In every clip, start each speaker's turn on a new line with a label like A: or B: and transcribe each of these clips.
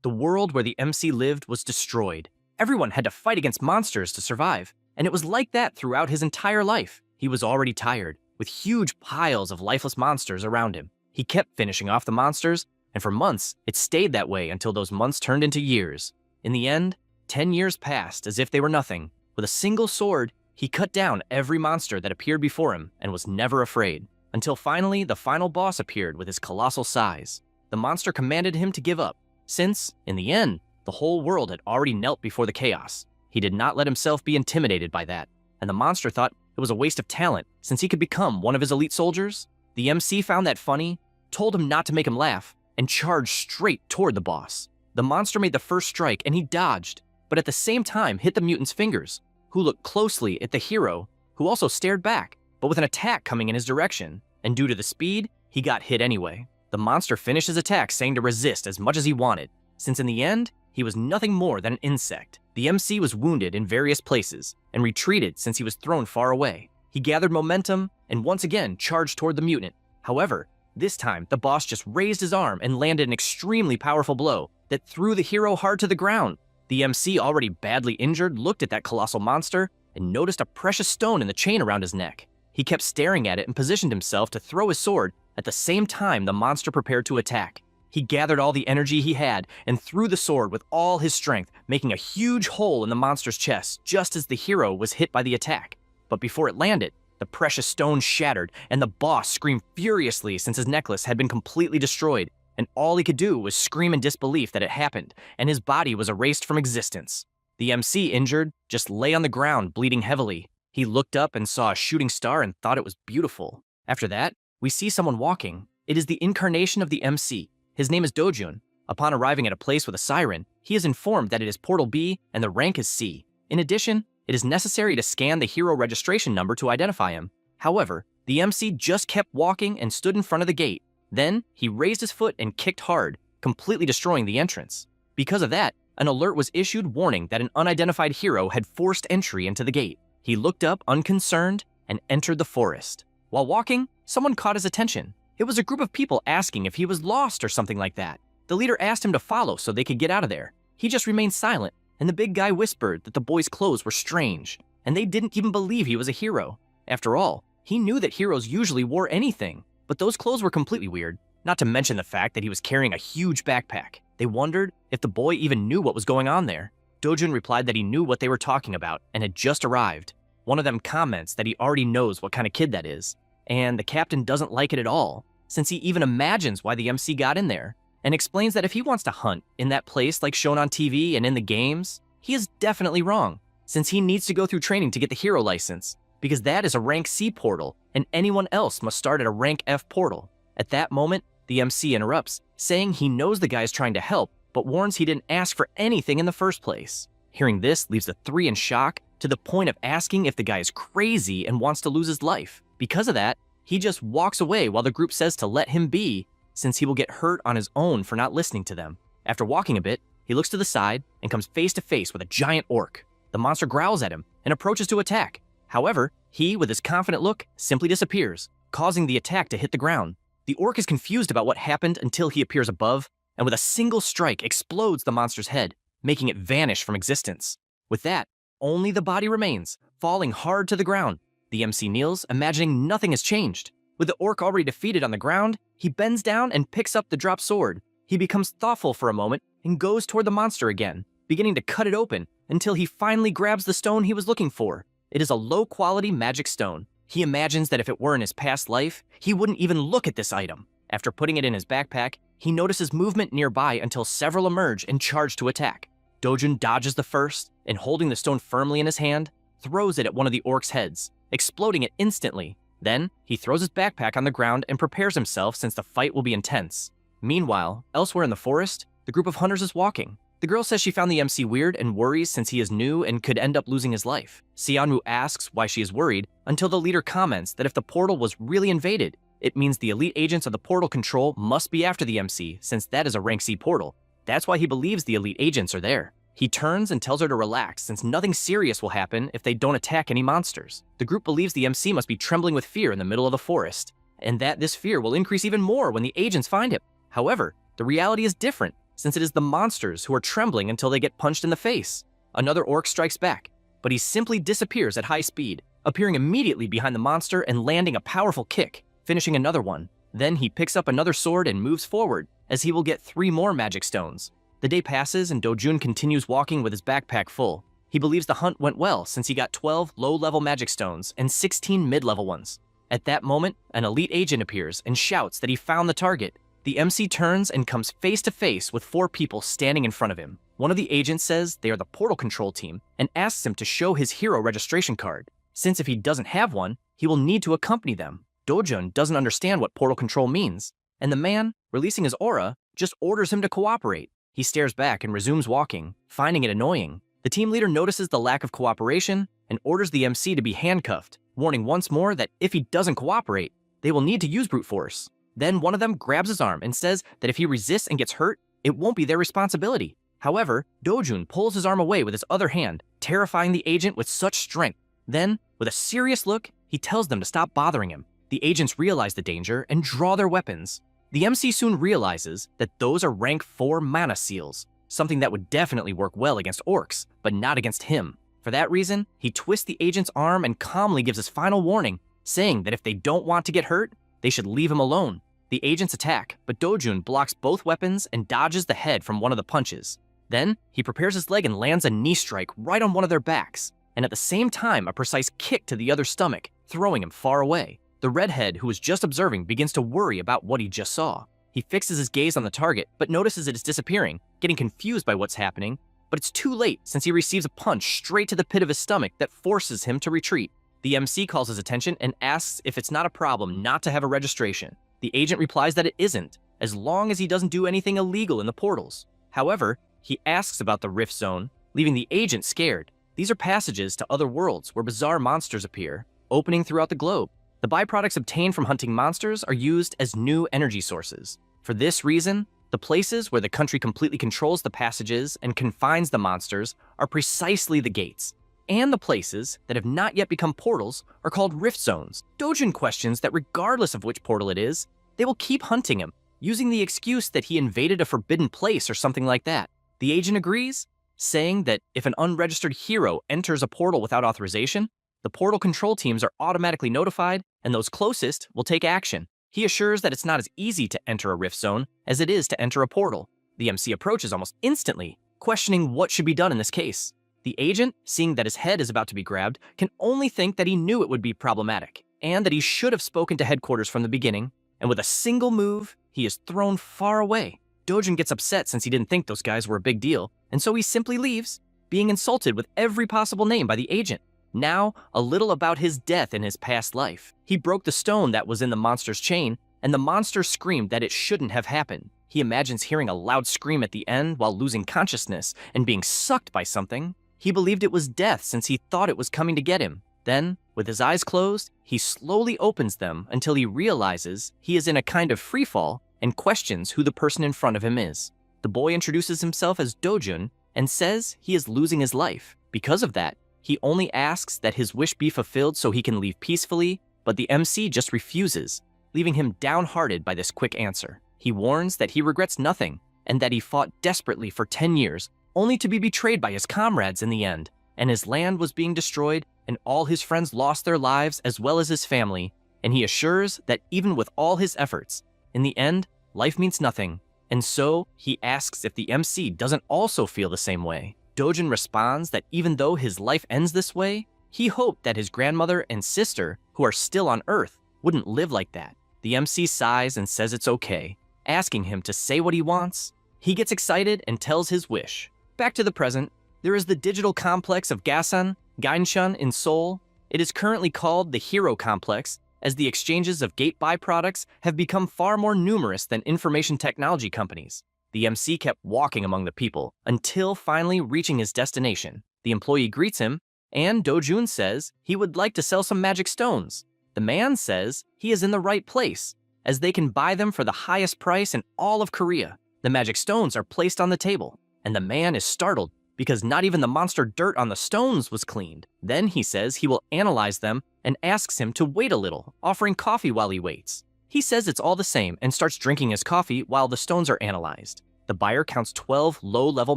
A: The world where the MC lived was destroyed. Everyone had to fight against monsters to survive, and it was like that throughout his entire life. He was already tired, with huge piles of lifeless monsters around him. He kept finishing off the monsters, and for months, it stayed that way until those months turned into years. In the end, 10 years passed as if they were nothing. With a single sword, he cut down every monster that appeared before him and was never afraid. Until finally, the final boss appeared with his colossal size. The monster commanded him to give up, since, in the end, the whole world had already knelt before the chaos. He did not let himself be intimidated by that, and the monster thought it was a waste of talent since he could become one of his elite soldiers. The MC found that funny, told him not to make him laugh, and charged straight toward the boss. The monster made the first strike and he dodged, but at the same time hit the mutant's fingers, who looked closely at the hero, who also stared back, but with an attack coming in his direction, and due to the speed, he got hit anyway. The monster finished his attack saying to resist as much as he wanted, since in the end, he was nothing more than an insect. The MC was wounded in various places, and retreated since he was thrown far away. He gathered momentum, and once again charged toward the mutant. However, this time, the boss just raised his arm and landed an extremely powerful blow that threw the hero hard to the ground. The MC, already badly injured, looked at that colossal monster and noticed a precious stone in the chain around his neck. He kept staring at it and positioned himself to throw his sword at the same time the monster prepared to attack. He gathered all the energy he had and threw the sword with all his strength, making a huge hole in the monster's chest just as the hero was hit by the attack. But before it landed, the precious stone shattered and the boss screamed furiously since his necklace had been completely destroyed, and all he could do was scream in disbelief that it happened, and his body was erased from existence. The MC, injured, just lay on the ground bleeding heavily. He looked up and saw a shooting star and thought it was beautiful. After that, we see someone walking. It is the incarnation of the MC. His name is Dojun. Upon arriving at a place with a siren, he is informed that it is Portal B and the rank is C. In addition, it is necessary to scan the hero registration number to identify him. However, the MC just kept walking and stood in front of the gate. Then, he raised his foot and kicked hard, completely destroying the entrance. Because of that, an alert was issued warning that an unidentified hero had forced entry into the gate. He looked up unconcerned and entered the forest. While walking, someone caught his attention. It was a group of people asking if he was lost or something like that. The leader asked him to follow so they could get out of there. He just remained silent, and the big guy whispered that the boy's clothes were strange, and they didn't even believe he was a hero. After all, he knew that heroes usually wore anything, but those clothes were completely weird, not to mention the fact that he was carrying a huge backpack. They wondered if the boy even knew what was going on there. Dojun replied that he knew what they were talking about and had just arrived. One of them comments that he already knows what kind of kid that is, and the captain doesn't like it at all, since he even imagines why the MC got in there, and explains that if he wants to hunt in that place like shown on TV and in the games, he is definitely wrong, since he needs to go through training to get the hero license, because that is a rank C portal, and anyone else must start at a rank F portal. At that moment, the MC interrupts, saying he knows the guy is trying to help, but warns he didn't ask for anything in the first place. Hearing this leaves the three in shock, to the point of asking if the guy is crazy and wants to lose his life. Because of that, he just walks away while the group says to let him be, since he will get hurt on his own for not listening to them. After walking a bit, he looks to the side and comes face to face with a giant orc. The monster growls at him and approaches to attack. However, he, with his confident look, simply disappears, causing the attack to hit the ground. The orc is confused about what happened until he appears above, and with a single strike explodes the monster's head, making it vanish from existence. With that, only the body remains, falling hard to the ground. The MC kneels, imagining nothing has changed. With the orc already defeated on the ground, he bends down and picks up the dropped sword. He becomes thoughtful for a moment and goes toward the monster again, beginning to cut it open until he finally grabs the stone he was looking for. It is a low-quality magic stone. He imagines that if it were in his past life, he wouldn't even look at this item. After putting it in his backpack, he notices movement nearby until several emerge and charge to attack. Dojun dodges the first, and holding the stone firmly in his hand, throws it at one of the orc's heads, exploding it instantly. Then, he throws his backpack on the ground and prepares himself since the fight will be intense. Meanwhile, elsewhere in the forest, the group of hunters is walking. The girl says she found the MC weird and worries since he is new and could end up losing his life. Xianru asks why she is worried until the leader comments that if the portal was really invaded, it means the elite agents of the portal control must be after the MC since that is a rank C portal. That's why he believes the elite agents are there. He turns and tells her to relax since nothing serious will happen if they don't attack any monsters. The group believes the MC must be trembling with fear in the middle of the forest, and that this fear will increase even more when the agents find him. However, the reality is different. since it is the monsters who are trembling until they get punched in the face. Another orc strikes back, but he simply disappears at high speed, appearing immediately behind the monster and landing a powerful kick, finishing another one. Then he picks up another sword and moves forward, as he will get 3 more magic stones. The day passes and Dojun continues walking with his backpack full. He believes the hunt went well since he got 12 low-level magic stones and 16 mid-level ones. At that moment, an elite agent appears and shouts that he found the target. The MC turns and comes face to face with 4 people standing in front of him. One of the agents says they are the portal control team and asks him to show his hero registration card, since if he doesn't have one, he will need to accompany them. Dojun doesn't understand what portal control means, and the man, releasing his aura, just orders him to cooperate. He stares back and resumes walking, finding it annoying. The team leader notices the lack of cooperation and orders the MC to be handcuffed, warning once more that if he doesn't cooperate, they will need to use brute force. Then one of them grabs his arm and says that if he resists and gets hurt, it won't be their responsibility. However, Dojun pulls his arm away with his other hand, terrifying the agent with such strength. Then, with a serious look, he tells them to stop bothering him. The agents realize the danger and draw their weapons. The MC soon realizes that those are rank 4 mana seals, something that would definitely work well against orcs, but not against him. For that reason, he twists the agent's arm and calmly gives his final warning, saying that if they don't want to get hurt, they should leave him alone. The agents attack, but Dojun blocks both weapons and dodges the head from one of the punches. Then, he prepares his leg and lands a knee strike right on one of their backs, and at the same time a precise kick to the other stomach, throwing him far away. The redhead, who was just observing, begins to worry about what he just saw. He fixes his gaze on the target, but notices it is disappearing, getting confused by what's happening, but it's too late since he receives a punch straight to the pit of his stomach that forces him to retreat. The MC calls his attention and asks if it's not a problem not to have a registration. The agent replies that it isn't, as long as he doesn't do anything illegal in the portals. However, he asks about the Rift Zone, leaving the agent scared. These are passages to other worlds where bizarre monsters appear, opening throughout the globe. The byproducts obtained from hunting monsters are used as new energy sources. For this reason, the places where the country completely controls the passages and confines the monsters are precisely the gates. And the places that have not yet become portals are called Rift Zones. Dojun questions that regardless of which portal it is, they will keep hunting him, using the excuse that he invaded a forbidden place or something like that. The agent agrees, saying that if an unregistered hero enters a portal without authorization, the portal control teams are automatically notified, and those closest will take action. He assures that it's not as easy to enter a Rift Zone as it is to enter a portal. The MC approaches almost instantly, questioning what should be done in this case. The agent, seeing that his head is about to be grabbed, can only think that he knew it would be problematic, and that he should have spoken to headquarters from the beginning, and with a single move, he is thrown far away. Dojun gets upset since he didn't think those guys were a big deal, and so he simply leaves, being insulted with every possible name by the agent. Now, a little about his death in his past life. He broke the stone that was in the monster's chain, and the monster screamed that it shouldn't have happened. He imagines hearing a loud scream at the end while losing consciousness and being sucked by something. He believed it was death since he thought it was coming to get him. Then, with his eyes closed, he slowly opens them until he realizes he is in a kind of freefall and questions who the person in front of him is. The boy introduces himself as Dojun and says he is losing his life. Because of that, he only asks that his wish be fulfilled so he can leave peacefully, but the MC just refuses, leaving him downhearted by this quick answer. He warns that he regrets nothing and that he fought desperately for 10 years only to be betrayed by his comrades in the end, and his land was being destroyed and all his friends lost their lives as well as his family, and he assures that even with all his efforts, in the end, life means nothing, and so he asks if the MC doesn't also feel the same way. Dojun responds that even though his life ends this way, he hoped that his grandmother and sister, who are still on Earth, wouldn't live like that. The MC sighs and says it's okay, asking him to say what he wants. He gets excited and tells his wish. Back to the present, there is the digital complex of Gasan, Gainshan in Seoul. It is currently called the Hero Complex, as the exchanges of gate byproducts have become far more numerous than information technology companies. The MC kept walking among the people until finally reaching his destination. The employee greets him, and Dojun says he would like to sell some magic stones. The man says he is in the right place, as they can buy them for the highest price in all of Korea. The magic stones are placed on the table, and the man is startled because not even the monster dirt on the stones was cleaned. Then he says he will analyze them and asks him to wait a little, offering coffee while he waits. He says it's all the same and starts drinking his coffee while the stones are analyzed. The buyer counts 12 low-level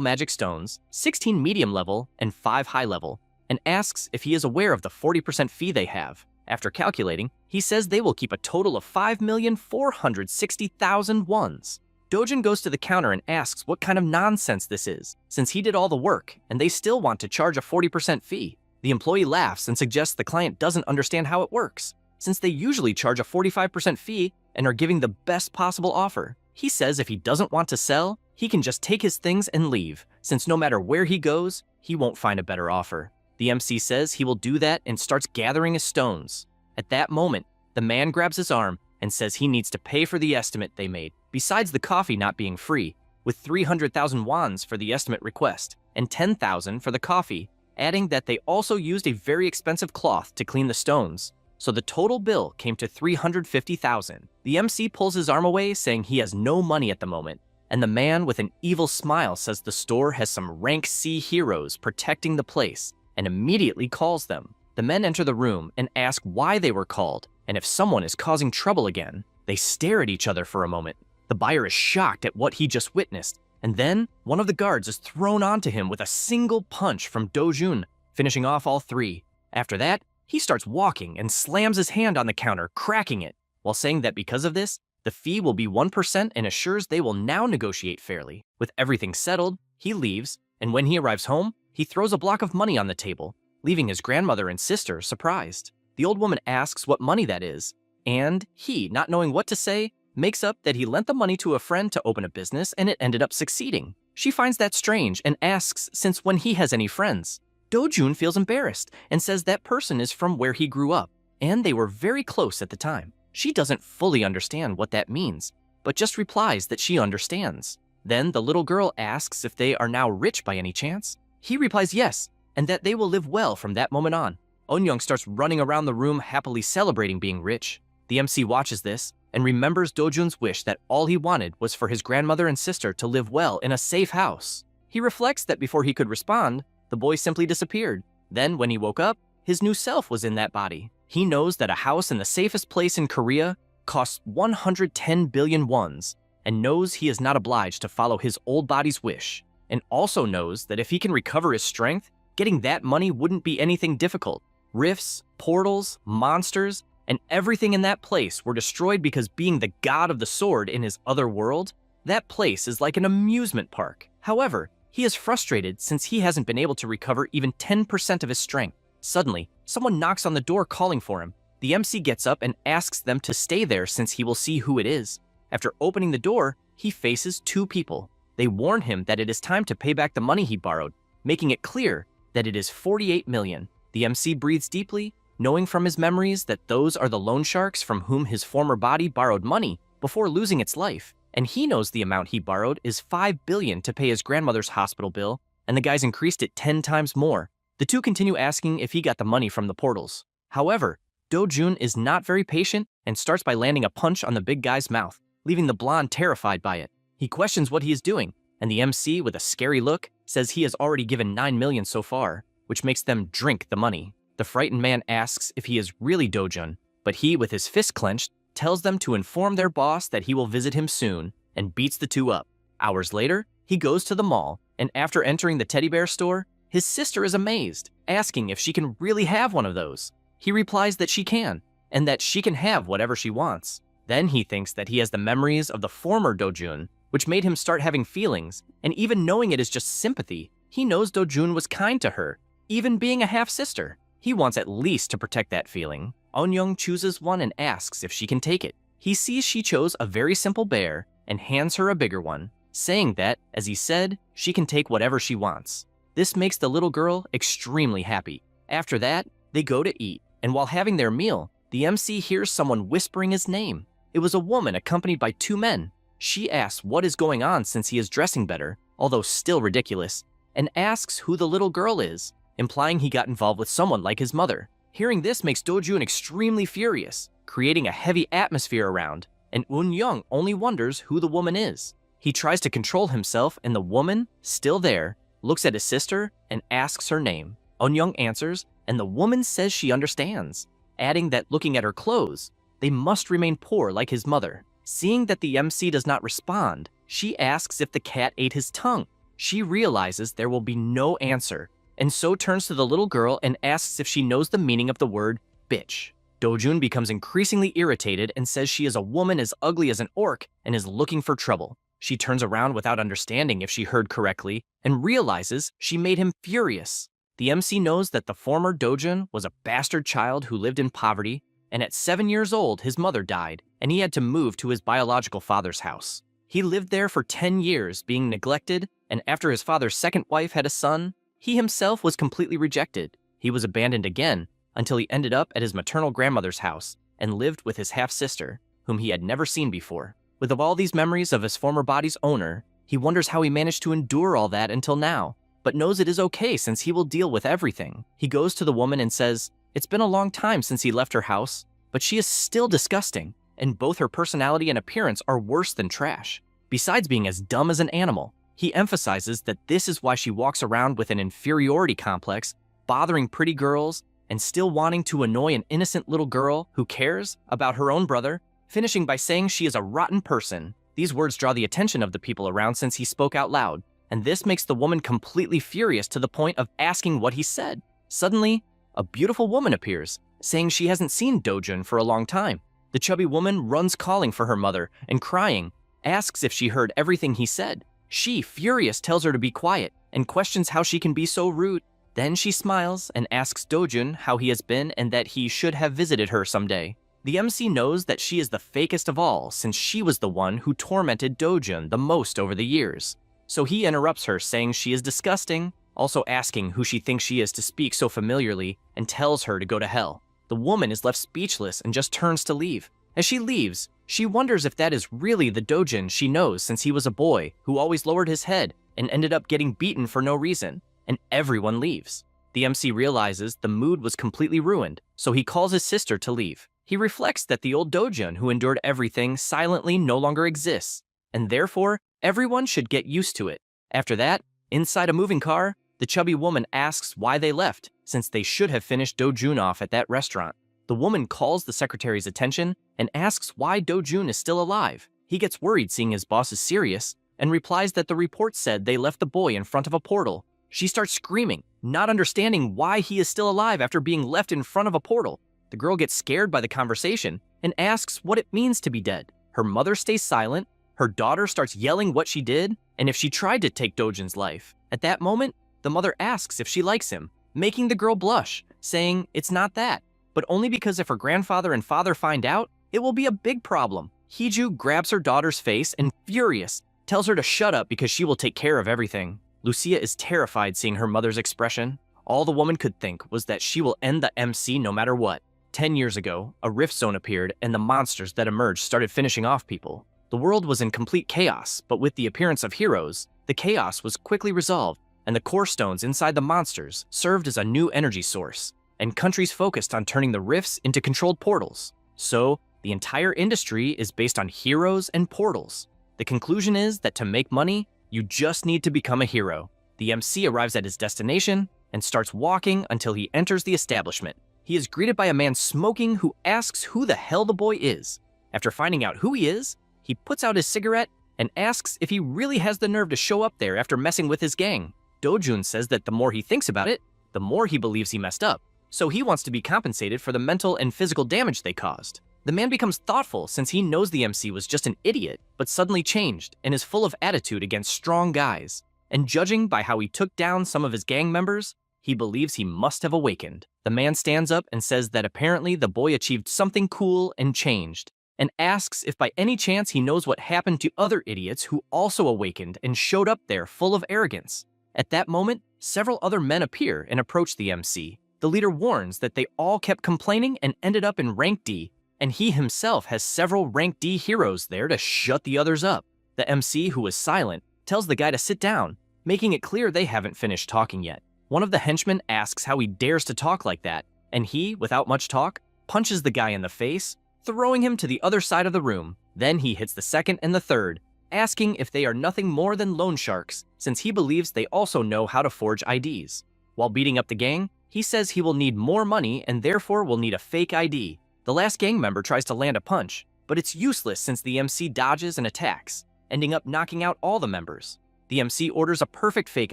A: magic stones, 16 medium-level, and 5 high-level, and asks if he is aware of the 40% fee they have. After calculating, he says they will keep a total of 5,460,000 wons. Dojun goes to the counter and asks what kind of nonsense this is, since he did all the work and they still want to charge a 40% fee. The employee laughs and suggests the client doesn't understand how it works, since they usually charge a 45% fee and are giving the best possible offer. He says if he doesn't want to sell, he can just take his things and leave, since no matter where he goes, he won't find a better offer. The MC says he will do that and starts gathering his stones. At that moment, the man grabs his arm and says he needs to pay for the estimate they made, besides the coffee not being free, with 300,000 wons for the estimate request and 10,000 for the coffee, adding that they also used a very expensive cloth to clean the stones. So the total bill came to 350,000. The MC pulls his arm away, saying he has no money at the moment, and the man with an evil smile says the store has some rank C heroes protecting the place, and immediately calls them. The men enter the room and ask why they were called, and if someone is causing trouble again. They stare at each other for a moment. The buyer is shocked at what he just witnessed, and then one of the guards is thrown onto him with a single punch from Dojun, finishing off all three. After that, he starts walking and slams his hand on the counter, cracking it, while saying that because of this, the fee will be 1% and assures they will now negotiate fairly. With everything settled, he leaves, and when he arrives home, he throws a block of money on the table, leaving his grandmother and sister surprised. The old woman asks what money that is, and he, not knowing what to say, makes up that he lent the money to a friend to open a business and it ended up succeeding. She finds that strange and asks since when he has any friends. Dojun feels embarrassed and says that person is from where he grew up, and they were very close at the time. She doesn't fully understand what that means, but just replies that she understands. Then the little girl asks if they are now rich by any chance. He replies yes, and that they will live well from that moment on. Onyoung starts running around the room happily celebrating being rich. The MC watches this and remembers Dojun's wish that all he wanted was for his grandmother and sister to live well in a safe house. He reflects that before he could respond, the boy simply disappeared. Then when he woke up, his new self was in that body. He knows that a house in the safest place in Korea costs 110 billion wons, and knows he is not obliged to follow his old body's wish, and also knows that if he can recover his strength, getting that money wouldn't be anything difficult. Rifts, portals, monsters, and everything in that place were destroyed because being the god of the sword in his other world, that place is like an amusement park. However, he is frustrated since he hasn't been able to recover even 10% of his strength. Suddenly, someone knocks on the door calling for him. The MC gets up and asks them to stay there since he will see who it is. After opening the door, he faces two people. They warn him that it is time to pay back the money he borrowed, making it clear that it is 48 million. The MC breathes deeply, knowing from his memories that those are the loan sharks from whom his former body borrowed money before losing its life. And he knows the amount he borrowed is 5 billion to pay his grandmother's hospital bill, and the guys increased it 10 times more. The two continue asking if he got the money from the portals. However, Dojun is not very patient and starts by landing a punch on the big guy's mouth, leaving the blonde terrified by it. He questions what he is doing, and the MC, with a scary look, says he has already given 9 million so far, which makes them drink the money. The frightened man asks if he is really Dojun, but he, with his fist clenched, tells them to inform their boss that he will visit him soon, and beats the two up. Hours later, he goes to the mall, and after entering the teddy bear store, his sister is amazed, asking if she can really have one of those. He replies that she can, and that she can have whatever she wants. Then he thinks that he has the memories of the former Dojun, which made him start having feelings, and even knowing it is just sympathy, he knows Dojun was kind to her, even being a half-sister. He wants at least to protect that feeling. Onyoung chooses one and asks if she can take it. He sees she chose a very simple bear and hands her a bigger one, saying that, as he said, she can take whatever she wants. This makes the little girl extremely happy. After that, they go to eat, and while having their meal, the MC hears someone whispering his name. It was a woman accompanied by two men. She asks what is going on since he is dressing better, although still ridiculous, and asks who the little girl is, implying he got involved with someone like his mother. Hearing this makes Dojun extremely furious, creating a heavy atmosphere around, and Eun-young only wonders who the woman is. He tries to control himself, and the woman, still there, looks at his sister and asks her name. Eun-young answers, and the woman says she understands, adding that looking at her clothes, they must remain poor like his mother. Seeing that the MC does not respond, She asks if the cat ate his tongue. She realizes there will be no answer, and so turns to the little girl and asks if she knows the meaning of the word bitch. Dojun becomes increasingly irritated and says she is a woman as ugly as an orc and is looking for trouble. She turns around without understanding if she heard correctly and realizes she made him furious. The MC knows that the former Dojun was a bastard child who lived in poverty, and at 7 years old his mother died and he had to move to his biological father's house. He lived there for 10 years being neglected, and after his father's second wife had a son, he himself was completely rejected. He was abandoned again until he ended up at his maternal grandmother's house and lived with his half-sister, whom he had never seen before. With all these memories of his former body's owner, he wonders how he managed to endure all that until now, but knows it is okay since he will deal with everything. He goes to the woman and says, it's been a long time since he left her house, but she is still disgusting, and both her personality and appearance are worse than trash. Besides being as dumb as an animal, he emphasizes that this is why she walks around with an inferiority complex, bothering pretty girls, and still wanting to annoy an innocent little girl who cares about her own brother, finishing by saying she is a rotten person. These words draw the attention of the people around since he spoke out loud, and this makes the woman completely furious to the point of asking what he said. Suddenly, a beautiful woman appears, saying she hasn't seen Dojun for a long time. The chubby woman runs calling for her mother and crying, asks if she heard everything he said. She, furious, tells her to be quiet and questions how she can be so rude. Then she smiles and asks Dojun how he has been and that he should have visited her someday. The MC knows that she is the fakest of all since she was the one who tormented Dojun the most over the years. So he interrupts her saying she is disgusting, also asking who she thinks she is to speak so familiarly and tells her to go to hell. The woman is left speechless and just turns to leave. As she leaves, she wonders if that is really the Dojun she knows since he was a boy who always lowered his head and ended up getting beaten for no reason, and everyone leaves. The MC realizes the mood was completely ruined, so he calls his sister to leave. He reflects that the old Dojun who endured everything silently no longer exists, and therefore everyone should get used to it. After that, inside a moving car, the chubby woman asks why they left, since they should have finished Dojun off at that restaurant. The woman calls the secretary's attention and asks why Dojun is still alive. He gets worried seeing his boss is serious and replies that the report said they left the boy in front of a portal. She starts screaming, not understanding why he is still alive after being left in front of a portal. The girl gets scared by the conversation and asks what it means to be dead. Her mother stays silent, her daughter starts yelling what she did and if she tried to take Dojun's life. At that moment, the mother asks if she likes him, making the girl blush, saying it's not that, but only because if her grandfather and father find out, it will be a big problem. Hiju grabs her daughter's face and, furious, tells her to shut up because she will take care of everything. Lucia is terrified seeing her mother's expression. All the woman could think was that she will end the MC no matter what. 10 years ago, a rift zone appeared and the monsters that emerged started finishing off people. The world was in complete chaos, but with the appearance of heroes, the chaos was quickly resolved, and the core stones inside the monsters served as a new energy source, and countries focused on turning the rifts into controlled portals. So, the entire industry is based on heroes and portals. The conclusion is that to make money, you just need to become a hero. The MC arrives at his destination and starts walking until he enters the establishment. He is greeted by a man smoking who asks who the hell the boy is. After finding out who he is, he puts out his cigarette and asks if he really has the nerve to show up there after messing with his gang. Dojun says that the more he thinks about it, the more he believes he messed up, so he wants to be compensated for the mental and physical damage they caused. The man becomes thoughtful since he knows the MC was just an idiot, but suddenly changed and is full of attitude against strong guys. And judging by how he took down some of his gang members, he believes he must have awakened. The man stands up and says that apparently the boy achieved something cool and changed, and asks if by any chance he knows what happened to other idiots who also awakened and showed up there full of arrogance. At that moment, several other men appear and approach the MC. The leader warns that they all kept complaining and ended up in rank D, and he himself has several rank D heroes there to shut the others up. The MC, who is silent, tells the guy to sit down, making it clear they haven't finished talking yet. One of the henchmen asks how he dares to talk like that, and he, without much talk, punches the guy in the face, throwing him to the other side of the room. Then he hits the second and the third, asking if they are nothing more than loan sharks, since he believes they also know how to forge IDs. While beating up the gang, he says he will need more money and therefore will need a fake ID. The last gang member tries to land a punch, but it's useless since the MC dodges and attacks. ending up knocking out all the members. The MC orders a perfect fake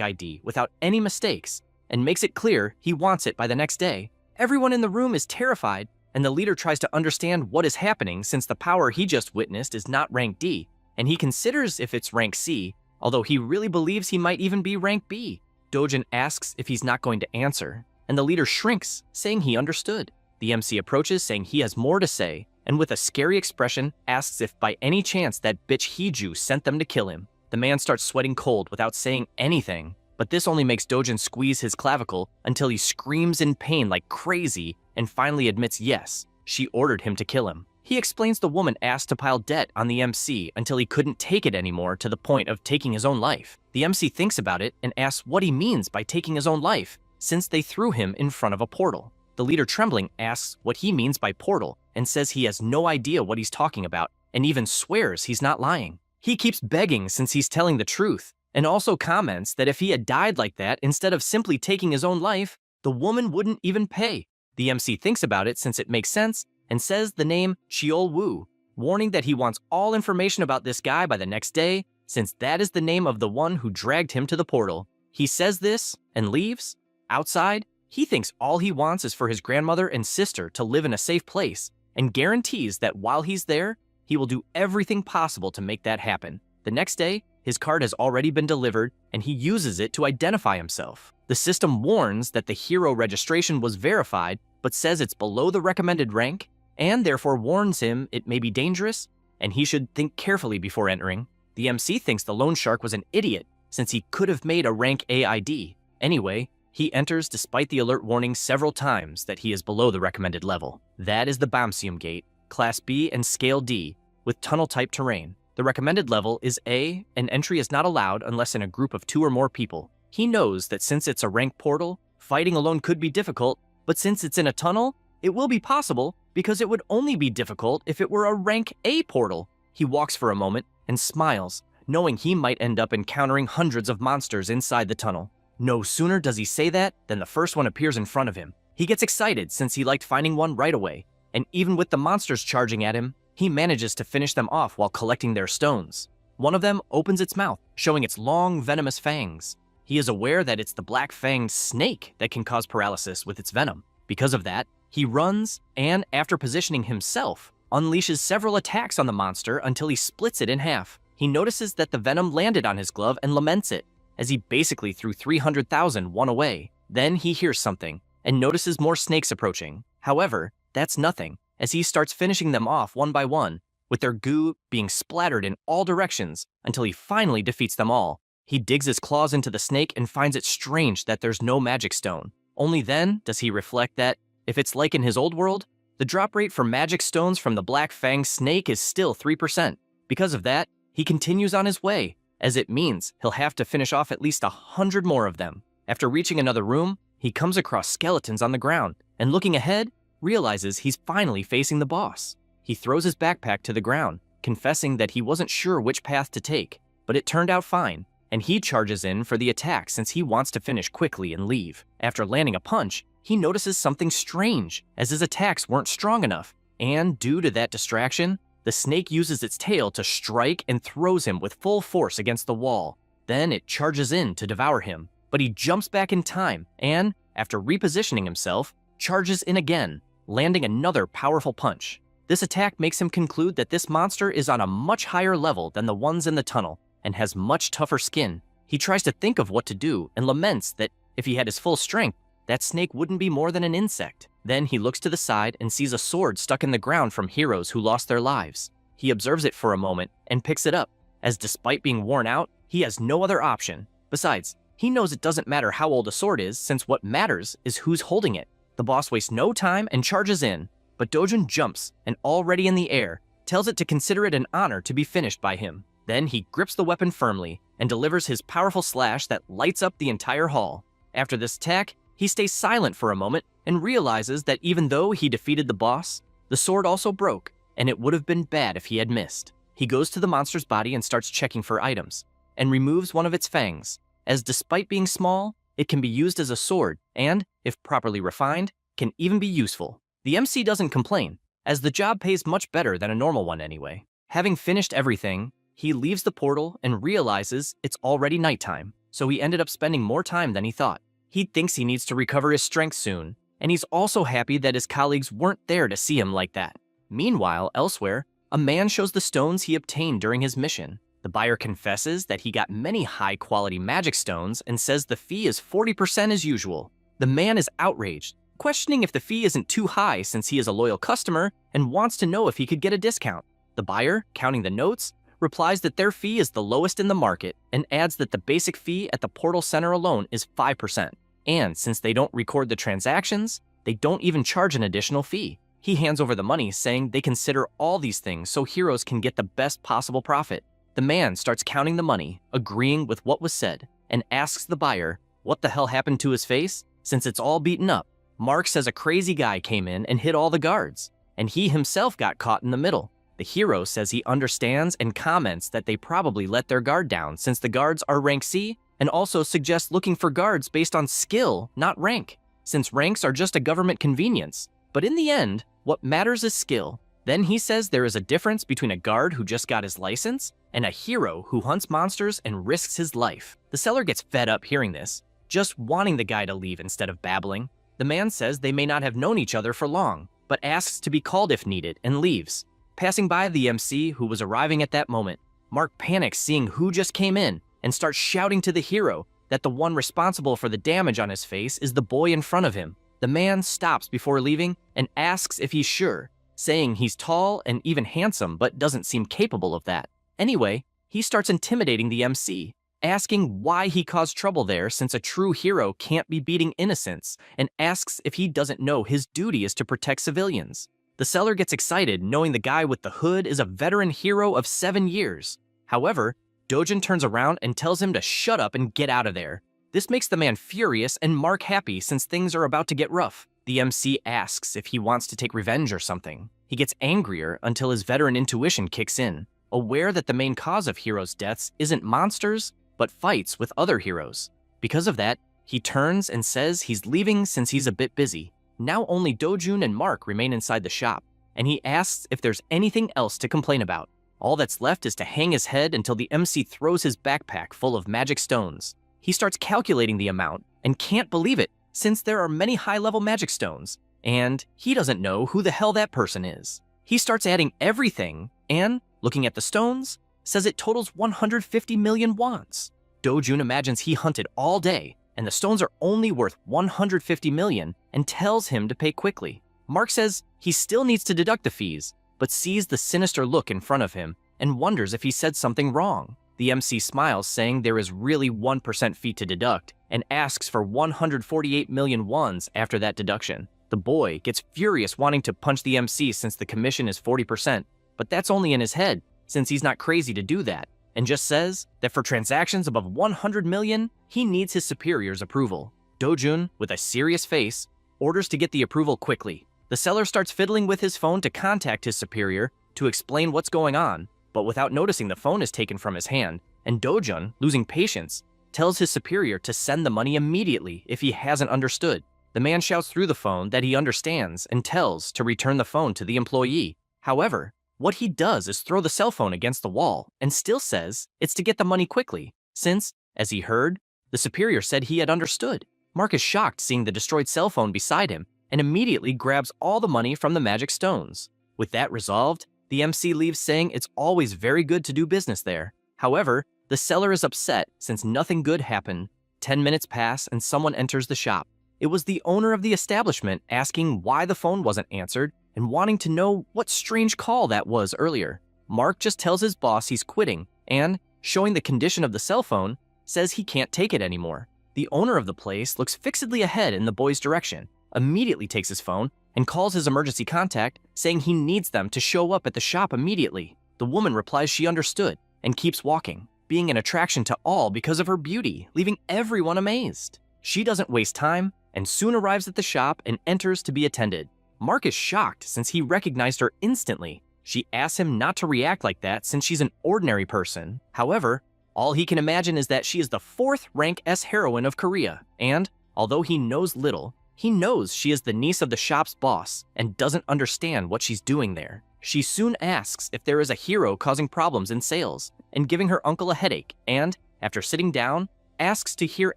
A: ID without any mistakes and makes it clear he wants it by the next day. Everyone in the room is terrified, and the leader tries to understand what is happening since the power he just witnessed is not rank D, and he considers if it's rank C, although he really believes he might even be rank B. Dojin asks if he's not going to answer, and the leader shrinks, saying he understood. The MC approaches, saying he has more to say, and with a scary expression asks if by any chance that bitch Hiju sent them to kill him. The man starts sweating cold without saying anything, but this only makes Dojin squeeze his clavicle until he screams in pain like crazy and finally admits yes, she ordered him to kill him. He explains the woman asked to pile debt on the MC until he couldn't take it anymore to the point of taking his own life. The MC thinks about it and asks what he means by taking his own life, since they threw him in front of a portal. The leader, trembling, asks what he means by portal and says he has no idea what he's talking about and even swears he's not lying. He keeps begging since he's telling the truth, and also comments that if he had died like that instead of simply taking his own life, the woman wouldn't even pay. The MC thinks about it since it makes sense and says the name Cheol Woo, warning that he wants all information about this guy by the next day, since that is the name of the one who dragged him to the portal. He says this and leaves. Outside, he thinks all he wants is for his grandmother and sister to live in a safe place, and guarantees that while he's there, he will do everything possible to make that happen. The next day, his card has already been delivered, and he uses it to identify himself. The system warns that the hero registration was verified, but says it's below the recommended rank, and therefore warns him it may be dangerous, and he should think carefully before entering. The MC thinks the loan shark was an idiot, since he could have made a rank A ID. Anyway, he enters despite the alert warning several times that he is below the recommended level. That is the Bomsium Gate, Class B and Scale D, with tunnel-type terrain. The recommended level is A, and entry is not allowed unless in a group of 2 or more people. He knows that since it's a rank portal, fighting alone could be difficult, but since it's in a tunnel, it will be possible because it would only be difficult if it were a rank A portal. He walks for a moment and smiles, knowing he might end up encountering hundreds of monsters inside the tunnel. No sooner does he say that than the first one appears in front of him. He gets excited since he liked finding one right away, and even with the monsters charging at him, he manages to finish them off while collecting their stones. One of them opens its mouth, showing its long, venomous fangs. He is aware that it's the black-fanged snake that can cause paralysis with its venom. Because of that, he runs and, after positioning himself, unleashes several attacks on the monster until he splits it in half. He notices that the venom landed on his glove and laments it, as he basically threw 300,000 one away. Then he hears something and notices more snakes approaching. However, that's nothing, as he starts finishing them off one by one, with their goo being splattered in all directions until he finally defeats them all. He digs his claws into the snake and finds it strange that there's no magic stone. Only then does he reflect that, if it's like in his old world, the drop rate for magic stones from the black fang snake is still 3%. Because of that, he continues on his way, as it means he'll have to finish off at least 100 more of them. After reaching another room, he comes across skeletons on the ground, and looking ahead, realizes he's finally facing the boss. He throws his backpack to the ground, confessing that he wasn't sure which path to take, but it turned out fine, and he charges in for the attack since he wants to finish quickly and leave. After landing a punch, he notices something strange, as his attacks weren't strong enough, and due to that distraction, the snake uses its tail to strike and throws him with full force against the wall. Then it charges in to devour him, but he jumps back in time and, after repositioning himself, charges in again, landing another powerful punch. This attack makes him conclude that this monster is on a much higher level than the ones in the tunnel and has much tougher skin. He tries to think of what to do and laments that if he had his full strength, that snake wouldn't be more than an insect. Then he looks to the side and sees a sword stuck in the ground from heroes who lost their lives. He observes it for a moment and picks it up, as despite being worn out, he has no other option. Besides, he knows it doesn't matter how old a sword is, since what matters is who's holding it. The boss wastes no time and charges in, but Dojin jumps and, already in the air, tells it to consider it an honor to be finished by him. Then he grips the weapon firmly and delivers his powerful slash that lights up the entire hall. After this attack, he stays silent for a moment and realizes that even though he defeated the boss, the sword also broke, and it would have been bad if he had missed. He goes to the monster's body and starts checking for items, and removes one of its fangs, as despite being small, it can be used as a sword and, if properly refined, can even be useful. The MC doesn't complain, as the job pays much better than a normal one anyway. Having finished everything, He leaves the portal and realizes it's already nighttime, so he ended up spending more time than he thought. He thinks he needs to recover his strength soon, and he's also happy that his colleagues weren't there to see him like that. Meanwhile, elsewhere, a man shows the stones he obtained during his mission. The buyer confesses that he got many high-quality magic stones and says the fee is 40% as usual. The man is outraged, questioning if the fee isn't too high since he is a loyal customer and wants to know if he could get a discount. The buyer, counting the notes, replies that their fee is the lowest in the market and adds that the basic fee at the portal center alone is 5%. And since they don't record the transactions, they don't even charge an additional fee. He hands over the money, saying they consider all these things so heroes can get the best possible profit. The man starts counting the money, agreeing with what was said, and asks the buyer what the hell happened to his face since it's all beaten up. Mark says a crazy guy came in and hit all the guards, and he himself got caught in the middle. The hero says he understands and comments that they probably let their guard down since the guards are rank C, and also suggests looking for guards based on skill, not rank, since ranks are just a government convenience. But in the end, what matters is skill. Then he says there is a difference between a guard who just got his license and a hero who hunts monsters and risks his life. The seller gets fed up hearing this, just wanting the guy to leave instead of babbling. The man says they may not have known each other for long, but asks to be called if needed and leaves. Passing by the MC who was arriving at that moment, Mark panics seeing who just came in and starts shouting to the hero that the one responsible for the damage on his face is the boy in front of him. The man stops before leaving and asks if he's sure, saying he's tall and even handsome but doesn't seem capable of that. Anyway, he starts intimidating the MC, asking why he caused trouble there since a true hero can't be beating innocents, and asks if he doesn't know his duty is to protect civilians. The seller gets excited knowing the guy with the hood is a veteran hero of 7 years. However, Dojin turns around and tells him to shut up and get out of there. This makes the man furious and Mark happy since things are about to get rough. The MC asks if he wants to take revenge or something. He gets angrier until his veteran intuition kicks in, aware that the main cause of heroes' deaths isn't monsters, but fights with other heroes. Because of that, he turns and says he's leaving since he's a bit busy. Now only Dojun and Mark remain inside the shop, and he asks if there's anything else to complain about. All that's left is to hang his head until the MC throws his backpack full of magic stones. He starts calculating the amount and can't believe it since there are many high-level magic stones, and he doesn't know who the hell that person is. He starts adding everything and, looking at the stones, says it totals 150 million wands. Dojun imagines he hunted all day and the stones are only worth 150 million and tells him to pay quickly. Mark says he still needs to deduct the fees, but sees the sinister look in front of him and wonders if he said something wrong. The MC smiles, saying there is really 1% fee to deduct, and asks for 148 million wands after that deduction. The boy gets furious, wanting to punch the MC since the commission is 40%, but that's only in his head, since he's not crazy to do that, and just says that for transactions above 100 million, he needs his superior's approval. Dojun, with a serious face, orders to get the approval quickly. The seller starts fiddling with his phone to contact his superior to explain what's going on, but without noticing the phone is taken from his hand, and Dojun, losing patience, tells his superior to send the money immediately if he hasn't understood. The man shouts through the phone that he understands and tells to return the phone to the employee. However, what he does is throw the cell phone against the wall and still says it's to get the money quickly, since, as he heard, the superior said he had understood. Mark is shocked seeing the destroyed cell phone beside him and immediately grabs all the money from the magic stones. With that resolved, the MC leaves, saying it's always very good to do business there. However, the seller is upset since nothing good happened. 10 minutes pass and someone enters the shop. It was the owner of the establishment, asking why the phone wasn't answered and wanting to know what strange call that was earlier. Mark just tells his boss he's quitting and, showing the condition of the cell phone, says he can't take it anymore. The owner of the place looks fixedly ahead in the boy's direction, immediately takes his phone and calls his emergency contact, saying he needs them to show up at the shop immediately. The woman replies she understood and keeps walking, being an attraction to all because of her beauty, leaving everyone amazed. She doesn't waste time and soon arrives at the shop and enters to be attended. Mark is shocked since he recognized her instantly. She asks him not to react like that since she's an ordinary person. However, all he can imagine is that she is the 4th rank S heroine of Korea, and although he knows little, he knows she is the niece of the shop's boss and doesn't understand what she's doing there. She soon asks if there is a hero causing problems in sales and giving her uncle a headache, and, after sitting down, asks to hear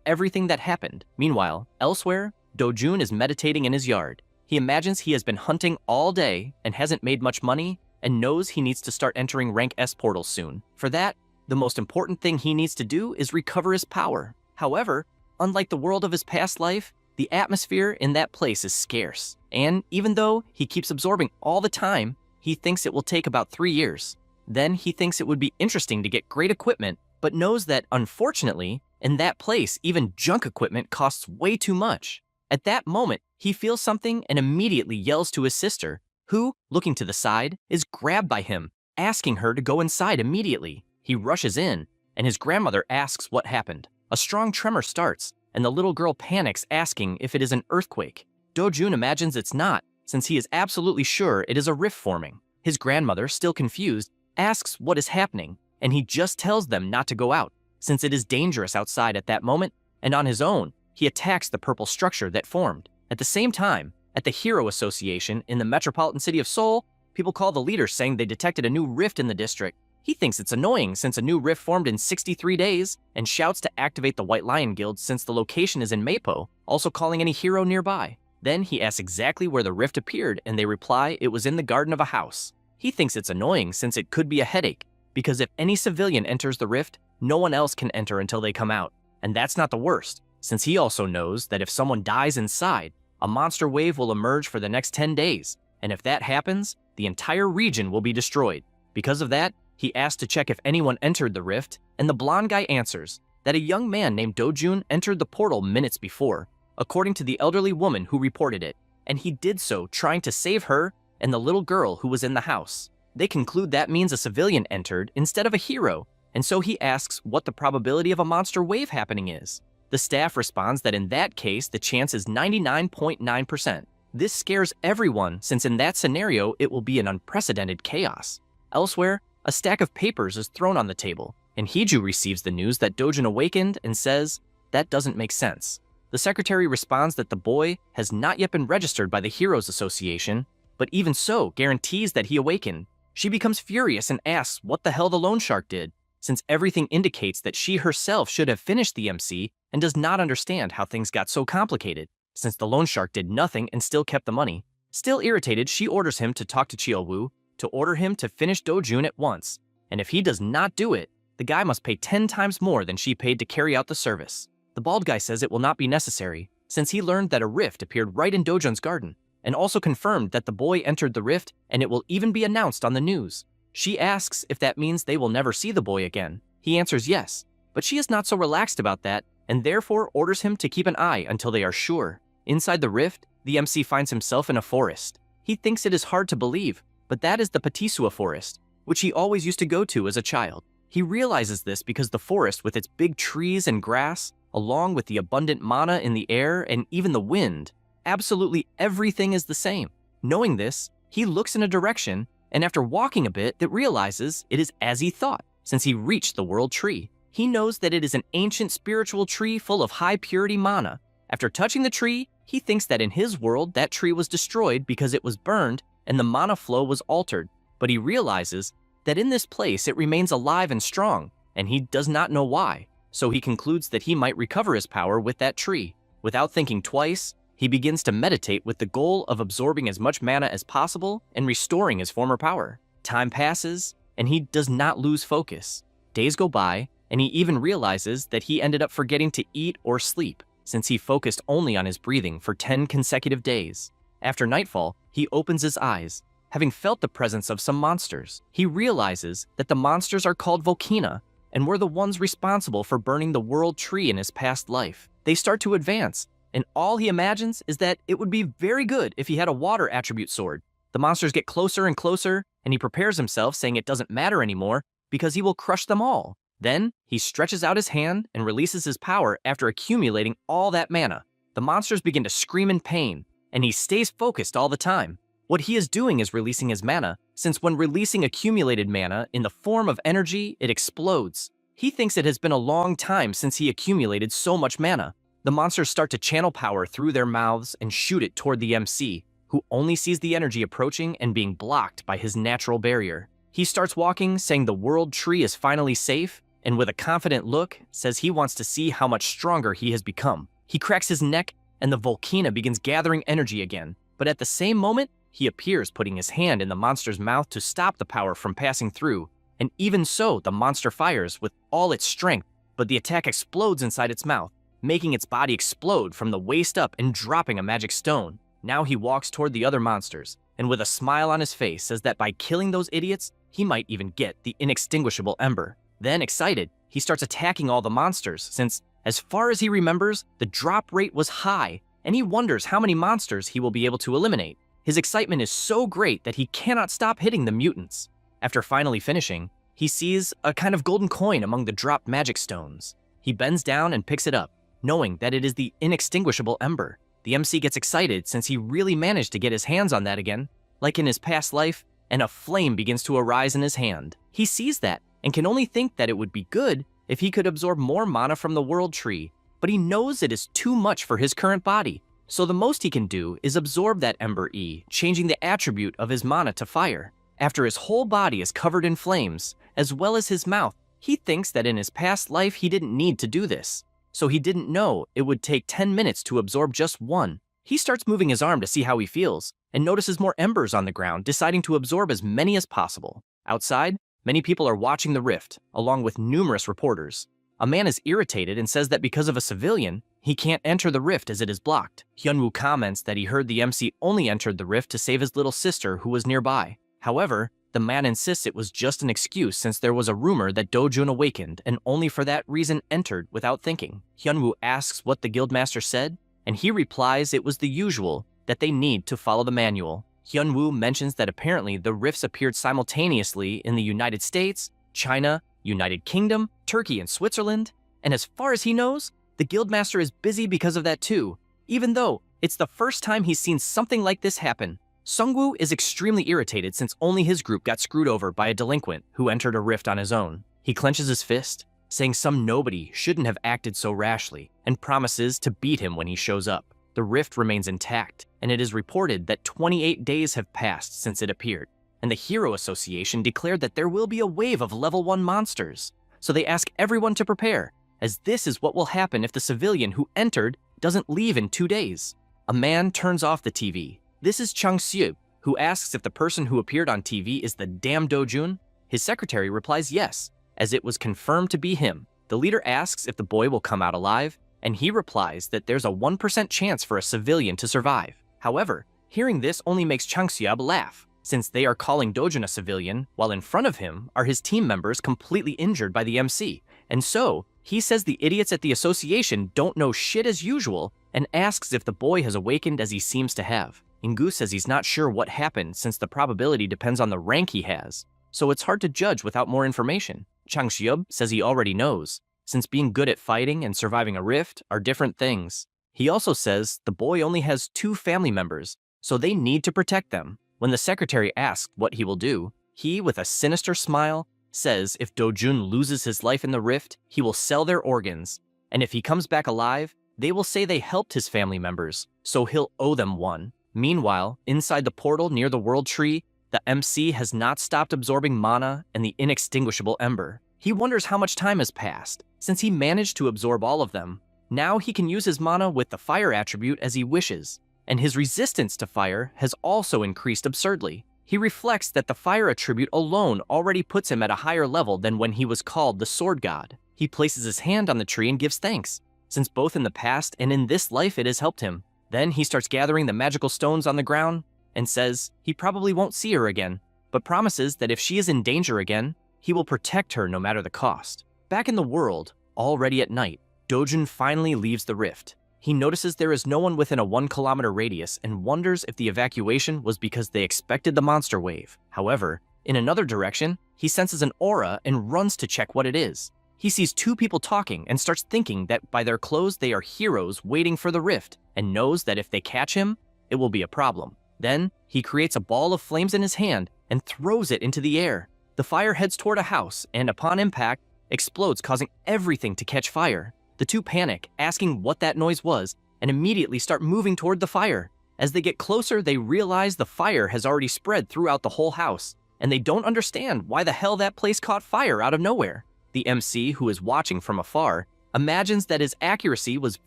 A: everything that happened. Meanwhile, elsewhere, Dojun is meditating in his yard. He imagines he has been hunting all day and hasn't made much money and knows he needs to start entering rank S portals soon. For that, the most important thing he needs to do is recover his power. However, unlike the world of his past life, the atmosphere in that place is scarce. And even though he keeps absorbing all the time, he thinks it will take about 3 years. Then he thinks it would be interesting to get great equipment, but knows that, unfortunately, in that place, even junk equipment costs way too much. At that moment, he feels something and immediately yells to his sister, who, looking to the side, is grabbed by him, asking her to go inside immediately. He rushes in, and his grandmother asks what happened. A strong tremor starts, and the little girl panics, asking if it is an earthquake. Dojun imagines it's not, since he is absolutely sure it is a rift forming. His grandmother, still confused, asks what is happening, and he just tells them not to go out, since it is dangerous outside at that moment, and on his own, he attacks the purple structure that formed. At the same time, at the Hero Association in the metropolitan city of Seoul, people call the leader saying they detected a new rift in the district. He thinks it's annoying since a new rift formed in 63 days and shouts to activate the White Lion Guild since the location is in Meipo, also calling any hero nearby. Then he asks exactly where the rift appeared and they reply it was in the garden of a house. He thinks it's annoying since it could be a headache, because if any civilian enters the rift, no one else can enter until they come out. And that's not the worst, since he also knows that if someone dies inside, a monster wave will emerge for the next 10 days, and if that happens, the entire region will be destroyed. Because of that, he asks to check if anyone entered the rift, and the blonde guy answers that a young man named Dojun entered the portal minutes before, according to the elderly woman who reported it, and he did so trying to save her and the little girl who was in the house. They conclude that means a civilian entered instead of a hero, and so he asks what the probability of a monster wave happening is. The staff responds that in that case, the chance is 99.9%. This scares everyone since in that scenario, it will be an unprecedented chaos. Elsewhere, a stack of papers is thrown on the table, and Hiju receives the news that Dojun awakened and says, "That doesn't make sense." The secretary responds that the boy has not yet been registered by the Heroes Association, but even so guarantees that he awakened. She becomes furious and asks what the hell the loan shark did, since everything indicates that she herself should have finished the MC and does not understand how things got so complicated, since the loan shark did nothing and still kept the money. Still irritated, she orders him to talk to Chiyo-woo to order him to finish Dojun at once, and if he does not do it, the guy must pay 10 times more than she paid to carry out the service. The bald guy says it will not be necessary, since he learned that a rift appeared right in Dojun's garden, and also confirmed that the boy entered the rift and it will even be announced on the news. She asks if that means they will never see the boy again. He answers yes, but she is not so relaxed about that and therefore orders him to keep an eye until they are sure. Inside the rift, the MC finds himself in a forest. He thinks it is hard to believe, but that is the Patisua forest, which he always used to go to as a child. He realizes this because the forest with its big trees and grass, along with the abundant mana in the air and even the wind, absolutely everything is the same. Knowing this, he looks in a direction, and after walking a bit, it realizes it is as he thought, since he reached the world tree. He knows that it is an ancient spiritual tree full of high purity mana. After touching the tree, he thinks that in his world that tree was destroyed because it was burned and the mana flow was altered, but he realizes that in this place it remains alive and strong, and he does not know why, so he concludes that he might recover his power with that tree. Without thinking twice, he begins to meditate with the goal of absorbing as much mana as possible and restoring his former power. Time passes, and he does not lose focus. Days go by, and he even realizes that he ended up forgetting to eat or sleep, since he focused only on his breathing for 10 consecutive days. After nightfall, he opens his eyes. Having felt the presence of some monsters, he realizes that the monsters are called Volcana and were the ones responsible for burning the world tree in his past life. They start to advance, and all he imagines is that it would be very good if he had a water attribute sword. The monsters get closer and closer, and he prepares himself, saying it doesn't matter anymore because he will crush them all. Then, he stretches out his hand and releases his power after accumulating all that mana. The monsters begin to scream in pain, and he stays focused all the time. What he is doing is releasing his mana, since when releasing accumulated mana in the form of energy, it explodes. He thinks it has been a long time since he accumulated so much mana. The monsters start to channel power through their mouths and shoot it toward the MC, who only sees the energy approaching and being blocked by his natural barrier. He starts walking, saying the world tree is finally safe, and with a confident look, says he wants to see how much stronger he has become. He cracks his neck, and the volcano begins gathering energy again, but at the same moment, he appears putting his hand in the monster's mouth to stop the power from passing through, and even so, the monster fires with all its strength, but the attack explodes inside its mouth, making its body explode from the waist up and dropping a magic stone. Now he walks toward the other monsters, and with a smile on his face says that by killing those idiots, he might even get the inextinguishable ember. Then, excited, he starts attacking all the monsters since, as far as he remembers, the drop rate was high, and he wonders how many monsters he will be able to eliminate. His excitement is so great that he cannot stop hitting the mutants. After finally finishing, he sees a kind of golden coin among the dropped magic stones. He bends down and picks it up, knowing that it is the inextinguishable ember. The MC gets excited since he really managed to get his hands on that again, like in his past life, and a flame begins to arise in his hand. He sees that and can only think that it would be good if he could absorb more mana from the world tree, but he knows it is too much for his current body. So the most he can do is absorb that Ember E, changing the attribute of his mana to fire. After his whole body is covered in flames, as well as his mouth, he thinks that in his past life he didn't need to do this. So he didn't know it would take 10 minutes to absorb just one. He starts moving his arm to see how he feels, and notices more embers on the ground, deciding to absorb as many as possible. Outside, many people are watching the rift, along with numerous reporters. A man is irritated and says that because of a civilian, he can't enter the rift as it is blocked. Hyunwoo comments that he heard the MC only entered the rift to save his little sister who was nearby. However, the man insists it was just an excuse since there was a rumor that Dojun awakened and only for that reason entered without thinking. Hyunwoo asks what the guildmaster said, and he replies it was the usual, that they need to follow the manual. Hyunwoo mentions that apparently the rifts appeared simultaneously in the United States, China, United Kingdom, Turkey, and Switzerland, and as far as he knows, the guildmaster is busy because of that too, even though it's the first time he's seen something like this happen. Sungwoo is extremely irritated since only his group got screwed over by a delinquent who entered a rift on his own. He clenches his fist, saying some nobody shouldn't have acted so rashly, and promises to beat him when he shows up. The rift remains intact, and it is reported that 28 days have passed since it appeared, and the Hero Association declared that there will be a wave of level 1 monsters. So they ask everyone to prepare, as this is what will happen if the civilian who entered doesn't leave in 2 days. A man turns off the TV. This is Chang Syu, who asks if the person who appeared on TV is the damn Dojun. His secretary replies yes, as it was confirmed to be him. The leader asks if the boy will come out alive, and he replies that there's a 1% chance for a civilian to survive. However, hearing this only makes Chang Syu laugh, since they are calling Dojun a civilian, while in front of him are his team members completely injured by the MC. And so, he says the idiots at the association don't know shit as usual, and asks if the boy has awakened as he seems to have. Ingu says he's not sure what happened since the probability depends on the rank he has, so it's hard to judge without more information. Chang Shyub says he already knows, since being good at fighting and surviving a rift are different things. He also says the boy only has 2 family members, so they need to protect them. When the secretary asks what he will do, he, with a sinister smile, says if Dojun loses his life in the rift, he will sell their organs, and if he comes back alive, they will say they helped his family members, so he'll owe them one. Meanwhile, inside the portal near the world tree, the MC has not stopped absorbing mana and the inextinguishable ember. He wonders how much time has passed, since he managed to absorb all of them. Now he can use his mana with the fire attribute as he wishes, and his resistance to fire has also increased absurdly. He reflects that the fire attribute alone already puts him at a higher level than when he was called the Sword God. He places his hand on the tree and gives thanks, since both in the past and in this life it has helped him. Then he starts gathering the magical stones on the ground and says he probably won't see her again, but promises that if she is in danger again, he will protect her no matter the cost. Back in the world, already at night, Dojun finally leaves the rift. He notices there is no one within a 1-kilometer radius and wonders if the evacuation was because they expected the monster wave. However, in another direction, he senses an aura and runs to check what it is. He sees 2 people talking and starts thinking that by their clothes they are heroes waiting for the rift, and knows that if they catch him, it will be a problem. Then, he creates a ball of flames in his hand and throws it into the air. The fire heads toward a house and, upon impact, explodes, causing everything to catch fire. The 2 panic, asking what that noise was, and immediately start moving toward the fire. As they get closer, they realize the fire has already spread throughout the whole house, and they don't understand why the hell that place caught fire out of nowhere. The MC, who is watching from afar, imagines that his accuracy was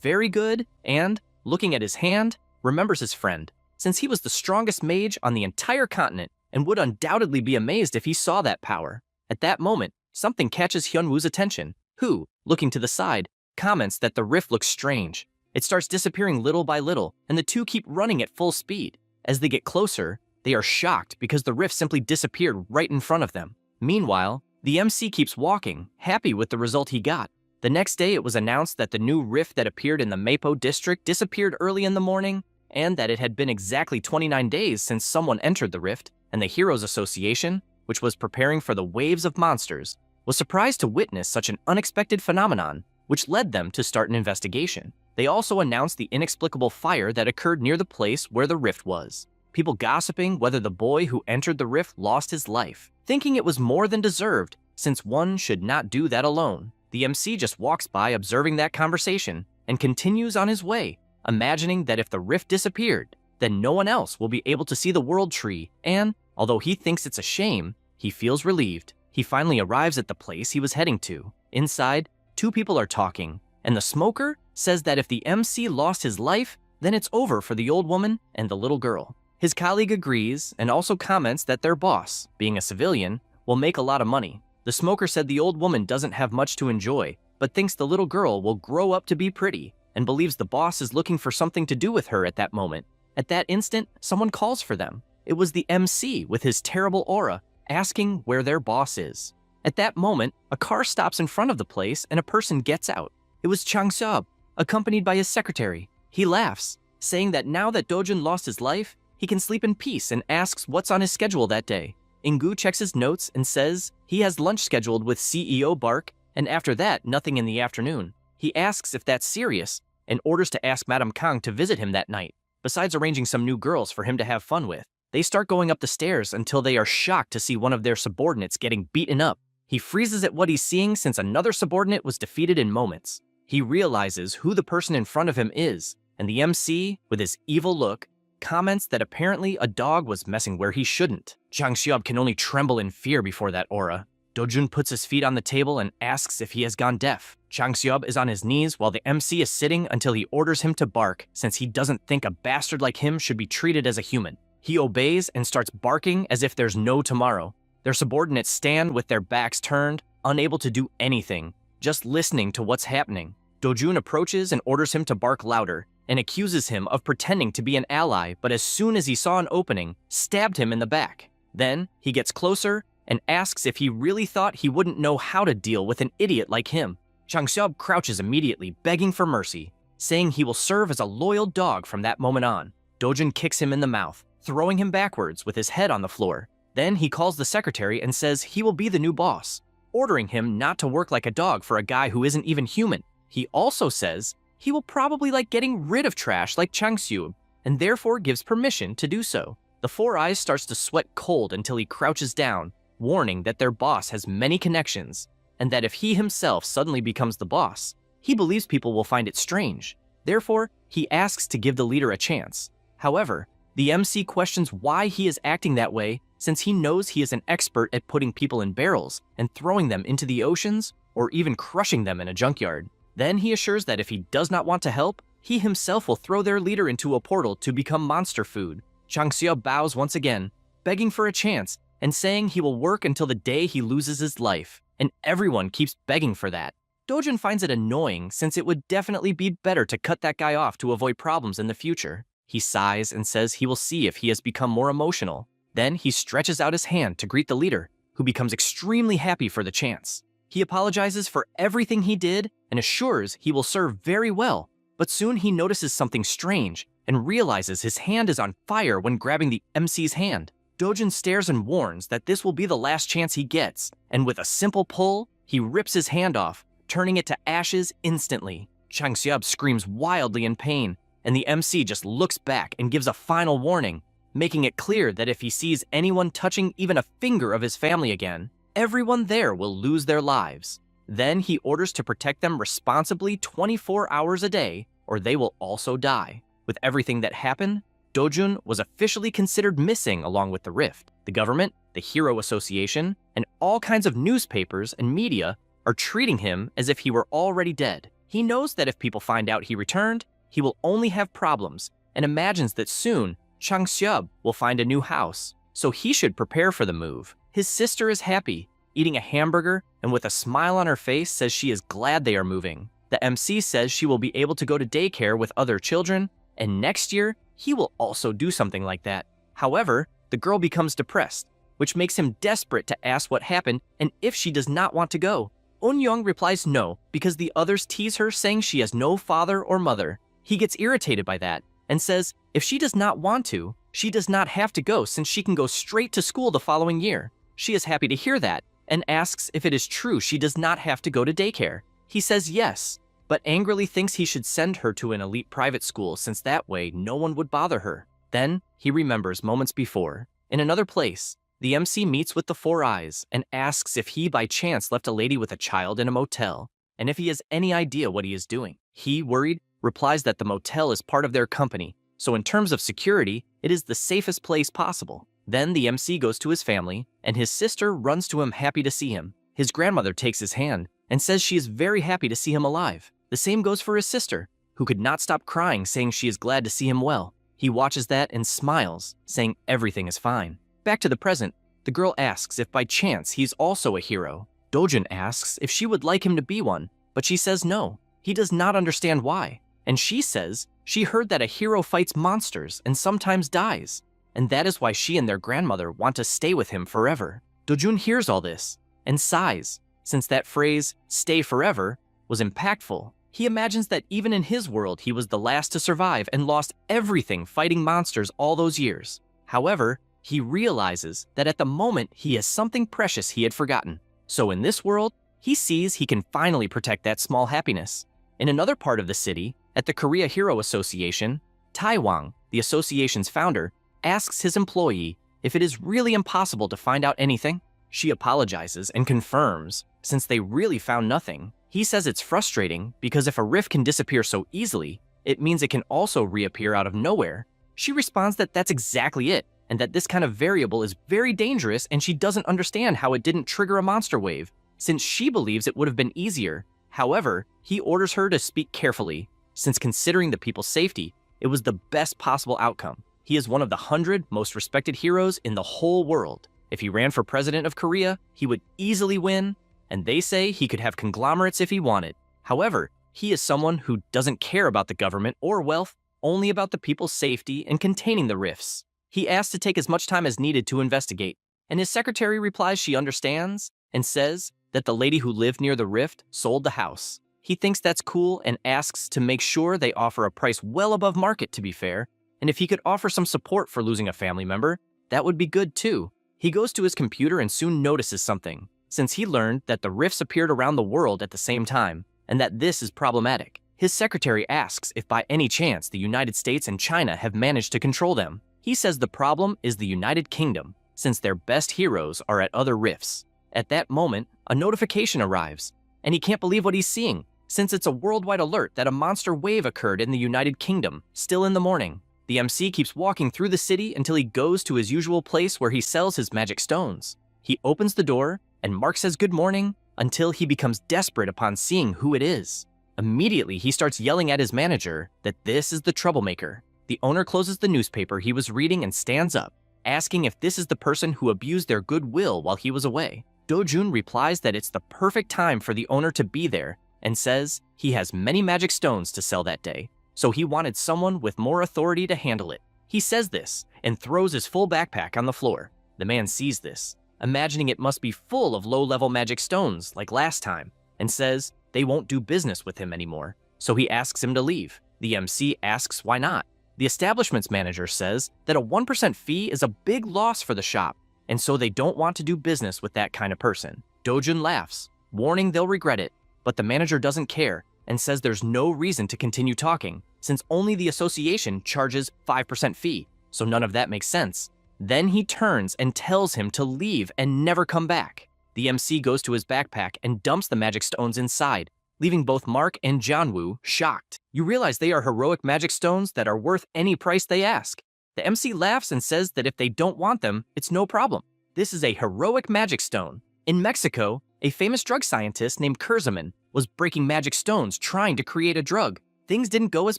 A: very good and, looking at his hand, remembers his friend, since he was the strongest mage on the entire continent and would undoubtedly be amazed if he saw that power. At that moment, something catches Hyunwoo's attention, who, looking to the side, comments that the rift looks strange. It starts disappearing little by little, and the two keep running at full speed. As they get closer, they are shocked because the rift simply disappeared right in front of them. Meanwhile, the MC keeps walking, happy with the result he got. The next day, it was announced that the new rift that appeared in the Mapo district disappeared early in the morning, and that it had been exactly 29 days since someone entered the rift, and the Heroes Association, which was preparing for the waves of monsters, was surprised to witness such an unexpected phenomenon, which led them to start an investigation. They also announced the inexplicable fire that occurred near the place where the rift was. People gossiping whether the boy who entered the rift lost his life, thinking it was more than deserved, since one should not do that alone. The MC just walks by observing that conversation and continues on his way, imagining that if the rift disappeared, then no one else will be able to see the world tree, and, although he thinks it's a shame, he feels relieved. He finally arrives at the place he was heading to. Inside, two people are talking, and the smoker says that if the MC lost his life, then it's over for the old woman and the little girl. His colleague agrees and also comments that their boss, being a civilian, will make a lot of money. The smoker said the old woman doesn't have much to enjoy, but thinks the little girl will grow up to be pretty, and believes the boss is looking for something to do with her at that moment. At that instant, someone calls for them. It was the MC with his terrible aura, asking where their boss is. At that moment, a car stops in front of the place and a person gets out. It was Chang Seob, accompanied by his secretary. He laughs, saying that now that Dojun lost his life, he can sleep in peace, and asks what's on his schedule that day. Ingu checks his notes and says he has lunch scheduled with CEO Bark, and after that, nothing in the afternoon. He asks if that's serious, and orders to ask Madame Kang to visit him that night, besides arranging some new girls for him to have fun with. They start going up the stairs until they are shocked to see one of their subordinates getting beaten up. He freezes at what he's seeing since another subordinate was defeated in moments. He realizes who the person in front of him is, and the MC, with his evil look, comments that apparently a dog was messing where he shouldn't. Chang Xiaob can only tremble in fear before that aura. Dojun puts his feet on the table and asks if he has gone deaf. Chang Xiaob is on his knees while the MC is sitting until he orders him to bark, since he doesn't think a bastard like him should be treated as a human. He obeys and starts barking as if there's no tomorrow. Their subordinates stand with their backs turned, unable to do anything, just listening to what's happening. Dojun approaches and orders him to bark louder, and accuses him of pretending to be an ally, but as soon as he saw an opening, stabbed him in the back. Then, he gets closer and asks if he really thought he wouldn't know how to deal with an idiot like him. Chang Xiaob crouches immediately, begging for mercy, saying he will serve as a loyal dog from that moment on. Dojun kicks him in the mouth, throwing him backwards with his head on the floor. Then he calls the secretary and says he will be the new boss, ordering him not to work like a dog for a guy who isn't even human. He also says he will probably like getting rid of trash like Chang Xiu, and therefore gives permission to do so. The Four Eyes starts to sweat cold until he crouches down, warning that their boss has many connections, and that if he himself suddenly becomes the boss, he believes people will find it strange. Therefore, he asks to give the leader a chance. However, the MC questions why he is acting that way, since he knows he is an expert at putting people in barrels and throwing them into the oceans, or even crushing them in a junkyard. Then he assures that if he does not want to help, he himself will throw their leader into a portal to become monster food. Chang Xiao bows once again, begging for a chance, and saying he will work until the day he loses his life, and everyone keeps begging for that. Dojun finds it annoying, since it would definitely be better to cut that guy off to avoid problems in the future. He sighs and says he will see if he has become more emotional. Then he stretches out his hand to greet the leader, who becomes extremely happy for the chance. He apologizes for everything he did and assures he will serve very well, but soon he notices something strange and realizes his hand is on fire when grabbing the MC's hand. Dojun stares and warns that this will be the last chance he gets, and with a simple pull, he rips his hand off, turning it to ashes instantly. Chang Xiab screams wildly in pain, and the MC just looks back and gives a final warning, making it clear that if he sees anyone touching even a finger of his family again, everyone there will lose their lives. Then he orders to protect them responsibly 24 hours a day, or they will also die. With everything that happened, Dojun was officially considered missing along with the rift. The government, the Hero Association, and all kinds of newspapers and media are treating him as if he were already dead. He knows that if people find out he returned, he will only have problems, and imagines that soon Chang Xiub will find a new house, so he should prepare for the move. His sister is happy, eating a hamburger, and with a smile on her face says she is glad they are moving. The MC says she will be able to go to daycare with other children, and next year, he will also do something like that. However, the girl becomes depressed, which makes him desperate to ask what happened and if she does not want to go. Eun-young replies no, because the others tease her saying she has no father or mother. He gets irritated by that and says if she does not want to, she does not have to go since she can go straight to school the following year. She is happy to hear that and asks if it is true she does not have to go to daycare. He says yes, but angrily thinks he should send her to an elite private school since that way no one would bother her. Then he remembers moments before. In another place, the MC meets with the Four Eyes and asks if he by chance left a lady with a child in a motel and if he has any idea what he is doing. He, worried, replies that the motel is part of their company, so in terms of security, it is the safest place possible. Then the MC goes to his family, and his sister runs to him happy to see him. His grandmother takes his hand and says she is very happy to see him alive. The same goes for his sister, who could not stop crying saying she is glad to see him well. He watches that and smiles, saying everything is fine. Back to the present, the girl asks if by chance he's also a hero. Dojun asks if she would like him to be one, but she says no. He does not understand why, and she says she heard that a hero fights monsters and sometimes dies, and that is why she and their grandmother want to stay with him forever. Dojun hears all this and sighs, since that phrase, stay forever, was impactful. He imagines that even in his world he was the last to survive and lost everything fighting monsters all those years. However, he realizes that at the moment he has something precious he had forgotten. So in this world, he sees he can finally protect that small happiness. In another part of the city, at the Korea Hero Association, Taiwang, the association's founder, asks his employee if it is really impossible to find out anything. She apologizes and confirms, since they really found nothing. He says it's frustrating because if a rift can disappear so easily, it means it can also reappear out of nowhere. She responds that that's exactly it, and that this kind of variable is very dangerous and she doesn't understand how it didn't trigger a monster wave, since she believes it would have been easier. However, he orders her to speak carefully, since considering the people's safety, it was the best possible outcome. He is one of the 100 most respected heroes in the whole world. If he ran for president of Korea, he would easily win, and they say he could have conglomerates if he wanted. However, he is someone who doesn't care about the government or wealth, only about the people's safety and containing the rifts. He asks to take as much time as needed to investigate, and his secretary replies she understands and says that the lady who lived near the rift sold the house. He thinks that's cool and asks to make sure they offer a price well above market to be fair, and if he could offer some support for losing a family member, that would be good too. He goes to his computer and soon notices something, since he learned that the rifts appeared around the world at the same time, and that this is problematic. His secretary asks if by any chance the United States and China have managed to control them. He says the problem is the United Kingdom, since their best heroes are at other rifts. At that moment, a notification arrives, and he can't believe what he's seeing, since it's a worldwide alert that a monster wave occurred in the United Kingdom, still in the morning. The MC keeps walking through the city until he goes to his usual place where he sells his magic stones. He opens the door, and Mark says good morning, until he becomes desperate upon seeing who it is. Immediately, he starts yelling at his manager that this is the troublemaker. The owner closes the newspaper he was reading and stands up, asking if this is the person who abused their goodwill while he was away. Dojun replies that it's the perfect time for the owner to be there and says he has many magic stones to sell that day, so he wanted someone with more authority to handle it. He says this and throws his full backpack on the floor. The man sees this, imagining it must be full of low-level magic stones like last time, and says they won't do business with him anymore, so he asks him to leave. The MC asks why not. The establishment's manager says that a 1% fee is a big loss for the shop, and so they don't want to do business with that kind of person. Dojun laughs, warning they'll regret it, but the manager doesn't care and says there's no reason to continue talking, since only the association charges 5% fee, so none of that makes sense. Then he turns and tells him to leave and never come back. The MC goes to his backpack and dumps the magic stones inside, leaving both Mark and Janwoo shocked. You realize they are heroic magic stones that are worth any price they ask. The MC laughs and says that if they don't want them, it's no problem. This is a heroic magic stone. In Mexico, a famous drug scientist named Kurzman was breaking magic stones trying to create a drug. Things didn't go as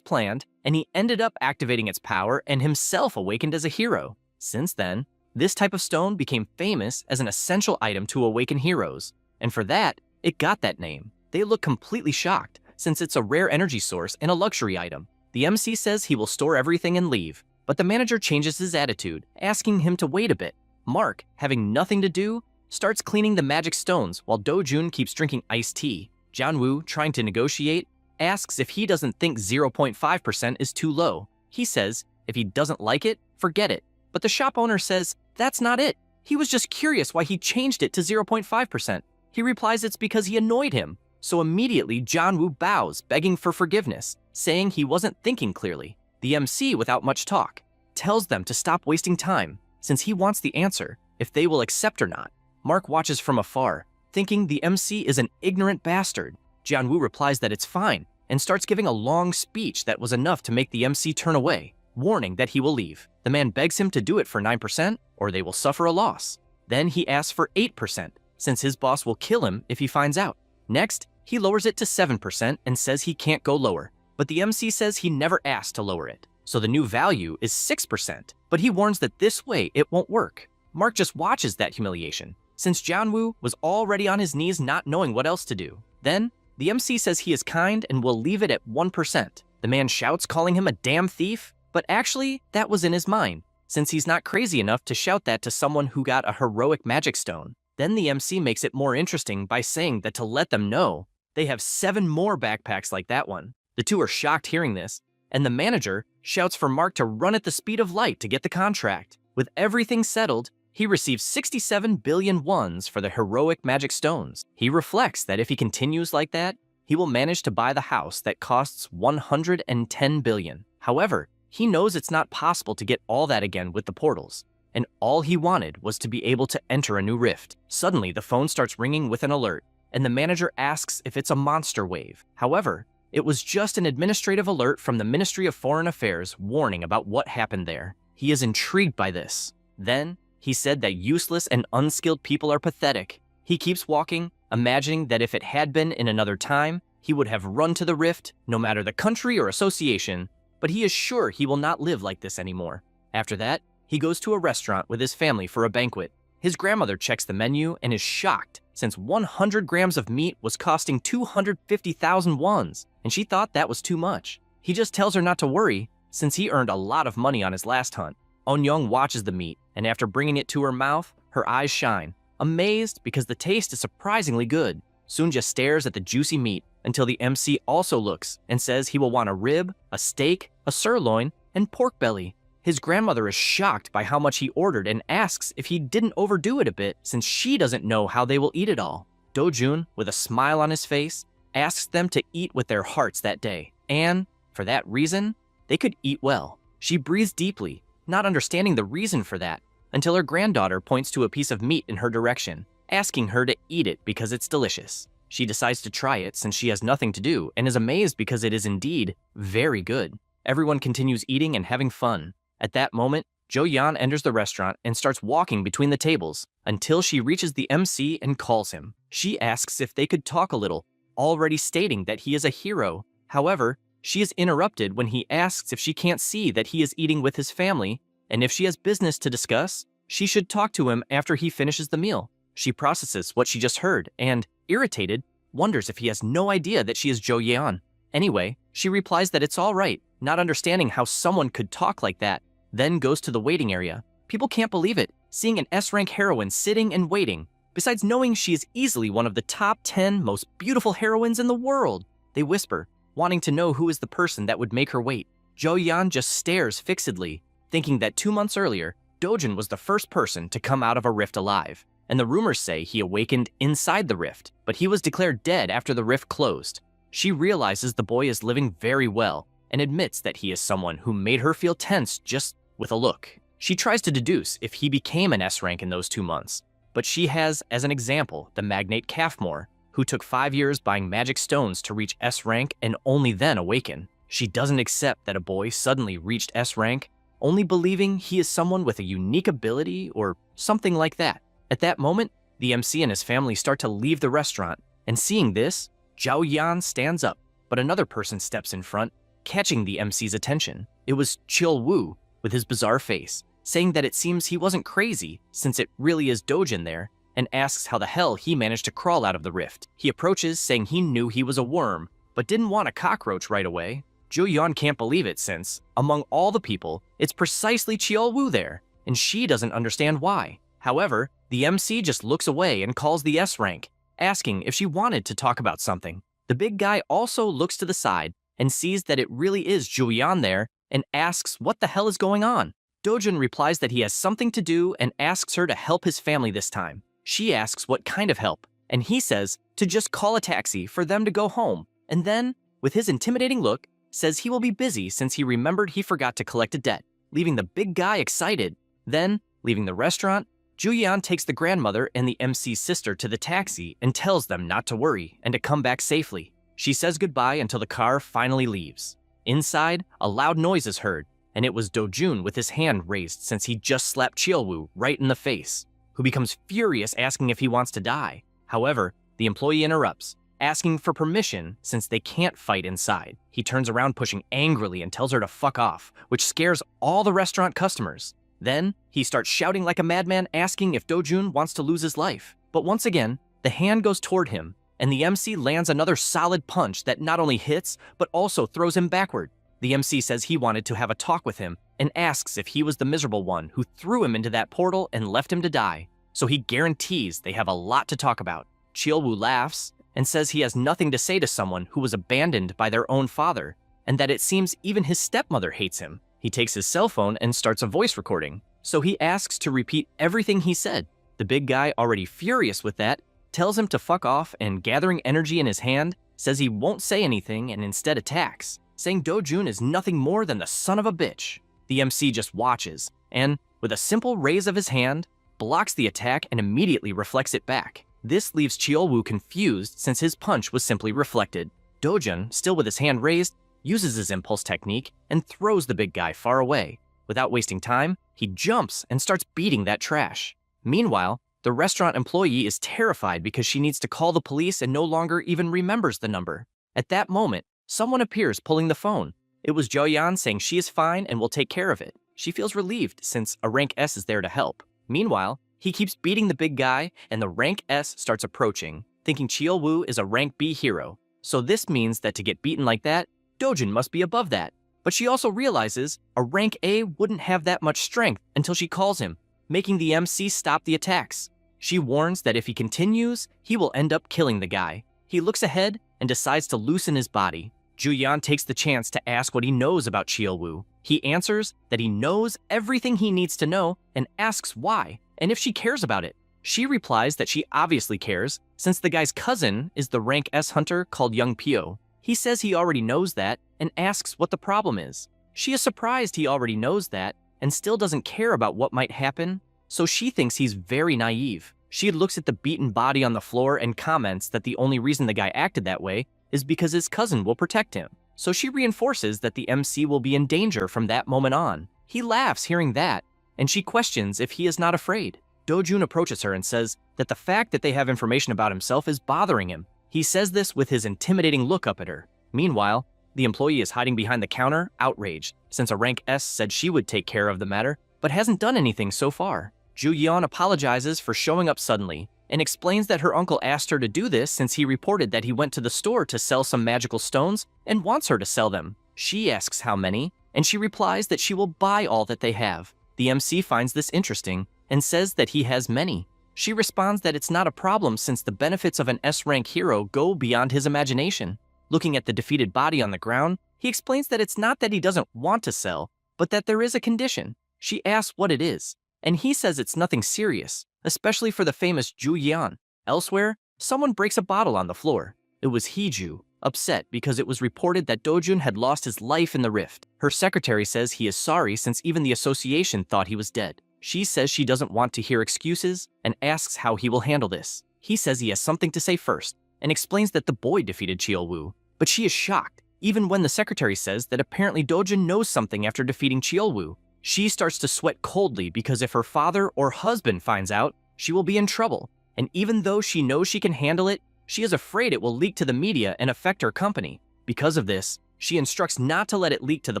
A: planned, and he ended up activating its power and himself awakened as a hero. Since then, this type of stone became famous as an essential item to awaken heroes, and for that, it got that name. They look completely shocked, since it's a rare energy source and a luxury item. The MC says he will store everything and leave, but the manager changes his attitude, asking him to wait a bit. Mark, having nothing to do, starts cleaning the magic stones while Do-jun keeps drinking iced tea. Janwoo, trying to negotiate, asks if he doesn't think 0.5% is too low. He says if he doesn't like it, forget it. But the shop owner says that's not it. He was just curious why he changed it to 0.5%. He replies it's because he annoyed him. So immediately, Janwoo bows, begging for forgiveness, saying he wasn't thinking clearly. The MC, without much talk, tells them to stop wasting time, since he wants the answer, if they will accept or not. Mark watches from afar, thinking the MC is an ignorant bastard. Janwoo replies that it's fine, and starts giving a long speech that was enough to make the MC turn away, warning that he will leave. The man begs him to do it for 9%, or they will suffer a loss. Then he asks for 8%, since his boss will kill him if he finds out. Next, he lowers it to 7% and says he can't go lower, but the MC says he never asked to lower it, so the new value is 6%, but he warns that this way it won't work. Mark just watches that humiliation, since Janwoo was already on his knees not knowing what else to do. Then, the MC says he is kind and will leave it at 1%. The man shouts, calling him a damn thief, but actually, that was in his mind, since he's not crazy enough to shout that to someone who got a heroic magic stone. Then the MC makes it more interesting by saying that to let them know, they have 7 more backpacks like that one. The two are shocked hearing this, and the manager shouts for Mark to run at the speed of light to get the contract. With everything settled, he receives 67 billion wons for the heroic magic stones. He reflects that if he continues like that, he will manage to buy the house that costs 110 billion. However, he knows it's not possible to get all that again with the portals, and all he wanted was to be able to enter a new rift. Suddenly, the phone starts ringing with an alert, and the manager asks if it's a monster wave. However, it was just an administrative alert from the Ministry of Foreign Affairs warning about what happened there. He is intrigued by this. Then, he said that useless and unskilled people are pathetic. He keeps walking, imagining that if it had been in another time, he would have run to the rift, no matter the country or association, but he is sure he will not live like this anymore. After that, he goes to a restaurant with his family for a banquet. His grandmother checks the menu and is shocked, since 100 grams of meat was costing 250,000 wons, and she thought that was too much. He just tells her not to worry, since he earned a lot of money on his last hunt. Eun-young watches the meat, and after bringing it to her mouth, her eyes shine, amazed because the taste is surprisingly good. Sunja stares at the juicy meat until the MC also looks and says he will want a rib, a steak, a sirloin, and pork belly. His grandmother is shocked by how much he ordered and asks if he didn't overdo it a bit since she doesn't know how they will eat it all. Do-jun, with a smile on his face, asks them to eat with their hearts that day, and, for that reason, they could eat well. She breathes deeply, not understanding the reason for that, until her granddaughter points to a piece of meat in her direction, asking her to eat it because it's delicious. She decides to try it since she has nothing to do and is amazed because it is indeed very good. Everyone continues eating and having fun. At that moment, Jo-yeon enters the restaurant and starts walking between the tables until she reaches the MC and calls him. She asks if they could talk a little, already stating that he is a hero. However, she is interrupted when he asks if she can't see that he is eating with his family, and if she has business to discuss, she should talk to him after he finishes the meal. She processes what she just heard and, irritated, wonders if he has no idea that she is Jo-yeon. Anyway, she replies that it's all right, not understanding how someone could talk like that, then goes to the waiting area. People can't believe it, seeing an S-rank heroine sitting and waiting, besides knowing she is easily one of the top 10 most beautiful heroines in the world. They whisper, wanting to know who is the person that would make her wait. Jo-yeon just stares fixedly, thinking that 2 months earlier, Do-jun was the first person to come out of a rift alive, and the rumors say he awakened inside the rift, but he was declared dead after the rift closed. She realizes the boy is living very well, and admits that he is someone who made her feel tense just with a look. She tries to deduce if he became an S-rank in those 2 months, but she has, as an example, the magnate Kafmore, who took 5 years buying magic stones to reach S-rank and only then awaken. She doesn't accept that a boy suddenly reached S-rank, only believing he is someone with a unique ability or something like that. At that moment, the MC and his family start to leave the restaurant, and seeing this, Zhao Yan stands up, but another person steps in front, catching the MC's attention. It was Chill Wu, with his bizarre face, saying that it seems he wasn't crazy since it really is Dojin there, and asks how the hell he managed to crawl out of the rift. He approaches saying he knew he was a worm, but didn't want a cockroach right away. Zhou Yan can't believe it since, among all the people, it's precisely Chill Wu there, and she doesn't understand why. However, the MC just looks away and calls the S rank, asking if she wanted to talk about something. The big guy also looks to the side and sees that it really is Zhou Yan there and asks what the hell is going on. Dojin replies that he has something to do and asks her to help his family this time. She asks what kind of help, and he says to just call a taxi for them to go home, and then, with his intimidating look, says he will be busy since he remembered he forgot to collect a debt, leaving the big guy excited. Then, leaving the restaurant, Julian takes the grandmother and the MC's sister to the taxi and tells them not to worry and to come back safely. She says goodbye until the car finally leaves. Inside, a loud noise is heard, and it was Dojun with his hand raised since he just slapped Chielwoo right in the face, who becomes furious asking if he wants to die. However, the employee interrupts, asking for permission since they can't fight inside. He turns around pushing angrily and tells her to fuck off, which scares all the restaurant customers. Then, he starts shouting like a madman asking if Dojun wants to lose his life. But once again, the hand goes toward him, and the MC lands another solid punch that not only hits, but also throws him backward. The MC says he wanted to have a talk with him and asks if he was the miserable one who threw him into that portal and left him to die. So he guarantees they have a lot to talk about. Chielwoo laughs and says he has nothing to say to someone who was abandoned by their own father, and that it seems even his stepmother hates him. He takes his cell phone and starts a voice recording, so he asks to repeat everything he said. The big guy, already furious with that, tells him to fuck off and, gathering energy in his hand, says he won't say anything and instead attacks, saying Dojun is nothing more than the son of a bitch. The MC just watches, and, with a simple raise of his hand, blocks the attack and immediately reflects it back. This leaves Chiolwoo confused since his punch was simply reflected. Dojun, still with his hand raised, uses his impulse technique and throws the big guy far away. Without wasting time, he jumps and starts beating that trash. Meanwhile, the restaurant employee is terrified because she needs to call the police and no longer even remembers the number. At that moment, someone appears pulling the phone. It was Joyan saying she is fine and will take care of it. She feels relieved since a rank S is there to help. Meanwhile, he keeps beating the big guy and the rank S starts approaching, thinking Chielwoo is a rank B hero. So this means that to get beaten like that, Dojin must be above that. But she also realizes a rank A wouldn't have that much strength until she calls him, making the MC stop the attacks. She warns that if he continues, he will end up killing the guy. He looks ahead and decides to loosen his body. Juyan takes the chance to ask what he knows about Chielwoo. He answers that he knows everything he needs to know and asks why, and if she cares about it. She replies that she obviously cares, since the guy's cousin is the rank S hunter called Young Pio. He says he already knows that and asks what the problem is. She is surprised he already knows that and still doesn't care about what might happen, so she thinks he's very naive. She looks at the beaten body on the floor and comments that the only reason the guy acted that way is because his cousin will protect him. So she reinforces that the MC will be in danger from that moment on. He laughs hearing that, and she questions if he is not afraid. Dojun approaches her and says that the fact that they have information about himself is bothering him. He says this with his intimidating look up at her. Meanwhile, the employee is hiding behind the counter, outraged, since a rank S said she would take care of the matter, but hasn't done anything so far. Ju Yeon apologizes for showing up suddenly, and explains that her uncle asked her to do this since he reported that he went to the store to sell some magical stones and wants her to sell them. She asks how many, and she replies that she will buy all that they have. The MC finds this interesting and says that he has many. She responds that it's not a problem since the benefits of an S-rank hero go beyond his imagination. Looking at the defeated body on the ground, he explains that it's not that he doesn't want to sell, but that there is a condition. She asks what it is, and he says it's nothing serious, especially for the famous Ju Yan. Elsewhere, someone breaks a bottle on the floor. It was Heju, upset because it was reported that Dojun had lost his life in the rift. Her secretary says he is sorry since even the association thought he was dead. She says she doesn't want to hear excuses and asks how he will handle this. He says he has something to say first and explains that the boy defeated Chielwoo, but she is shocked, even when the secretary says that apparently Dojun knows something after defeating Chielwoo. She starts to sweat coldly because if her father or husband finds out, she will be in trouble. And even though she knows she can handle it, she is afraid it will leak to the media and affect her company. Because of this, she instructs not to let it leak to the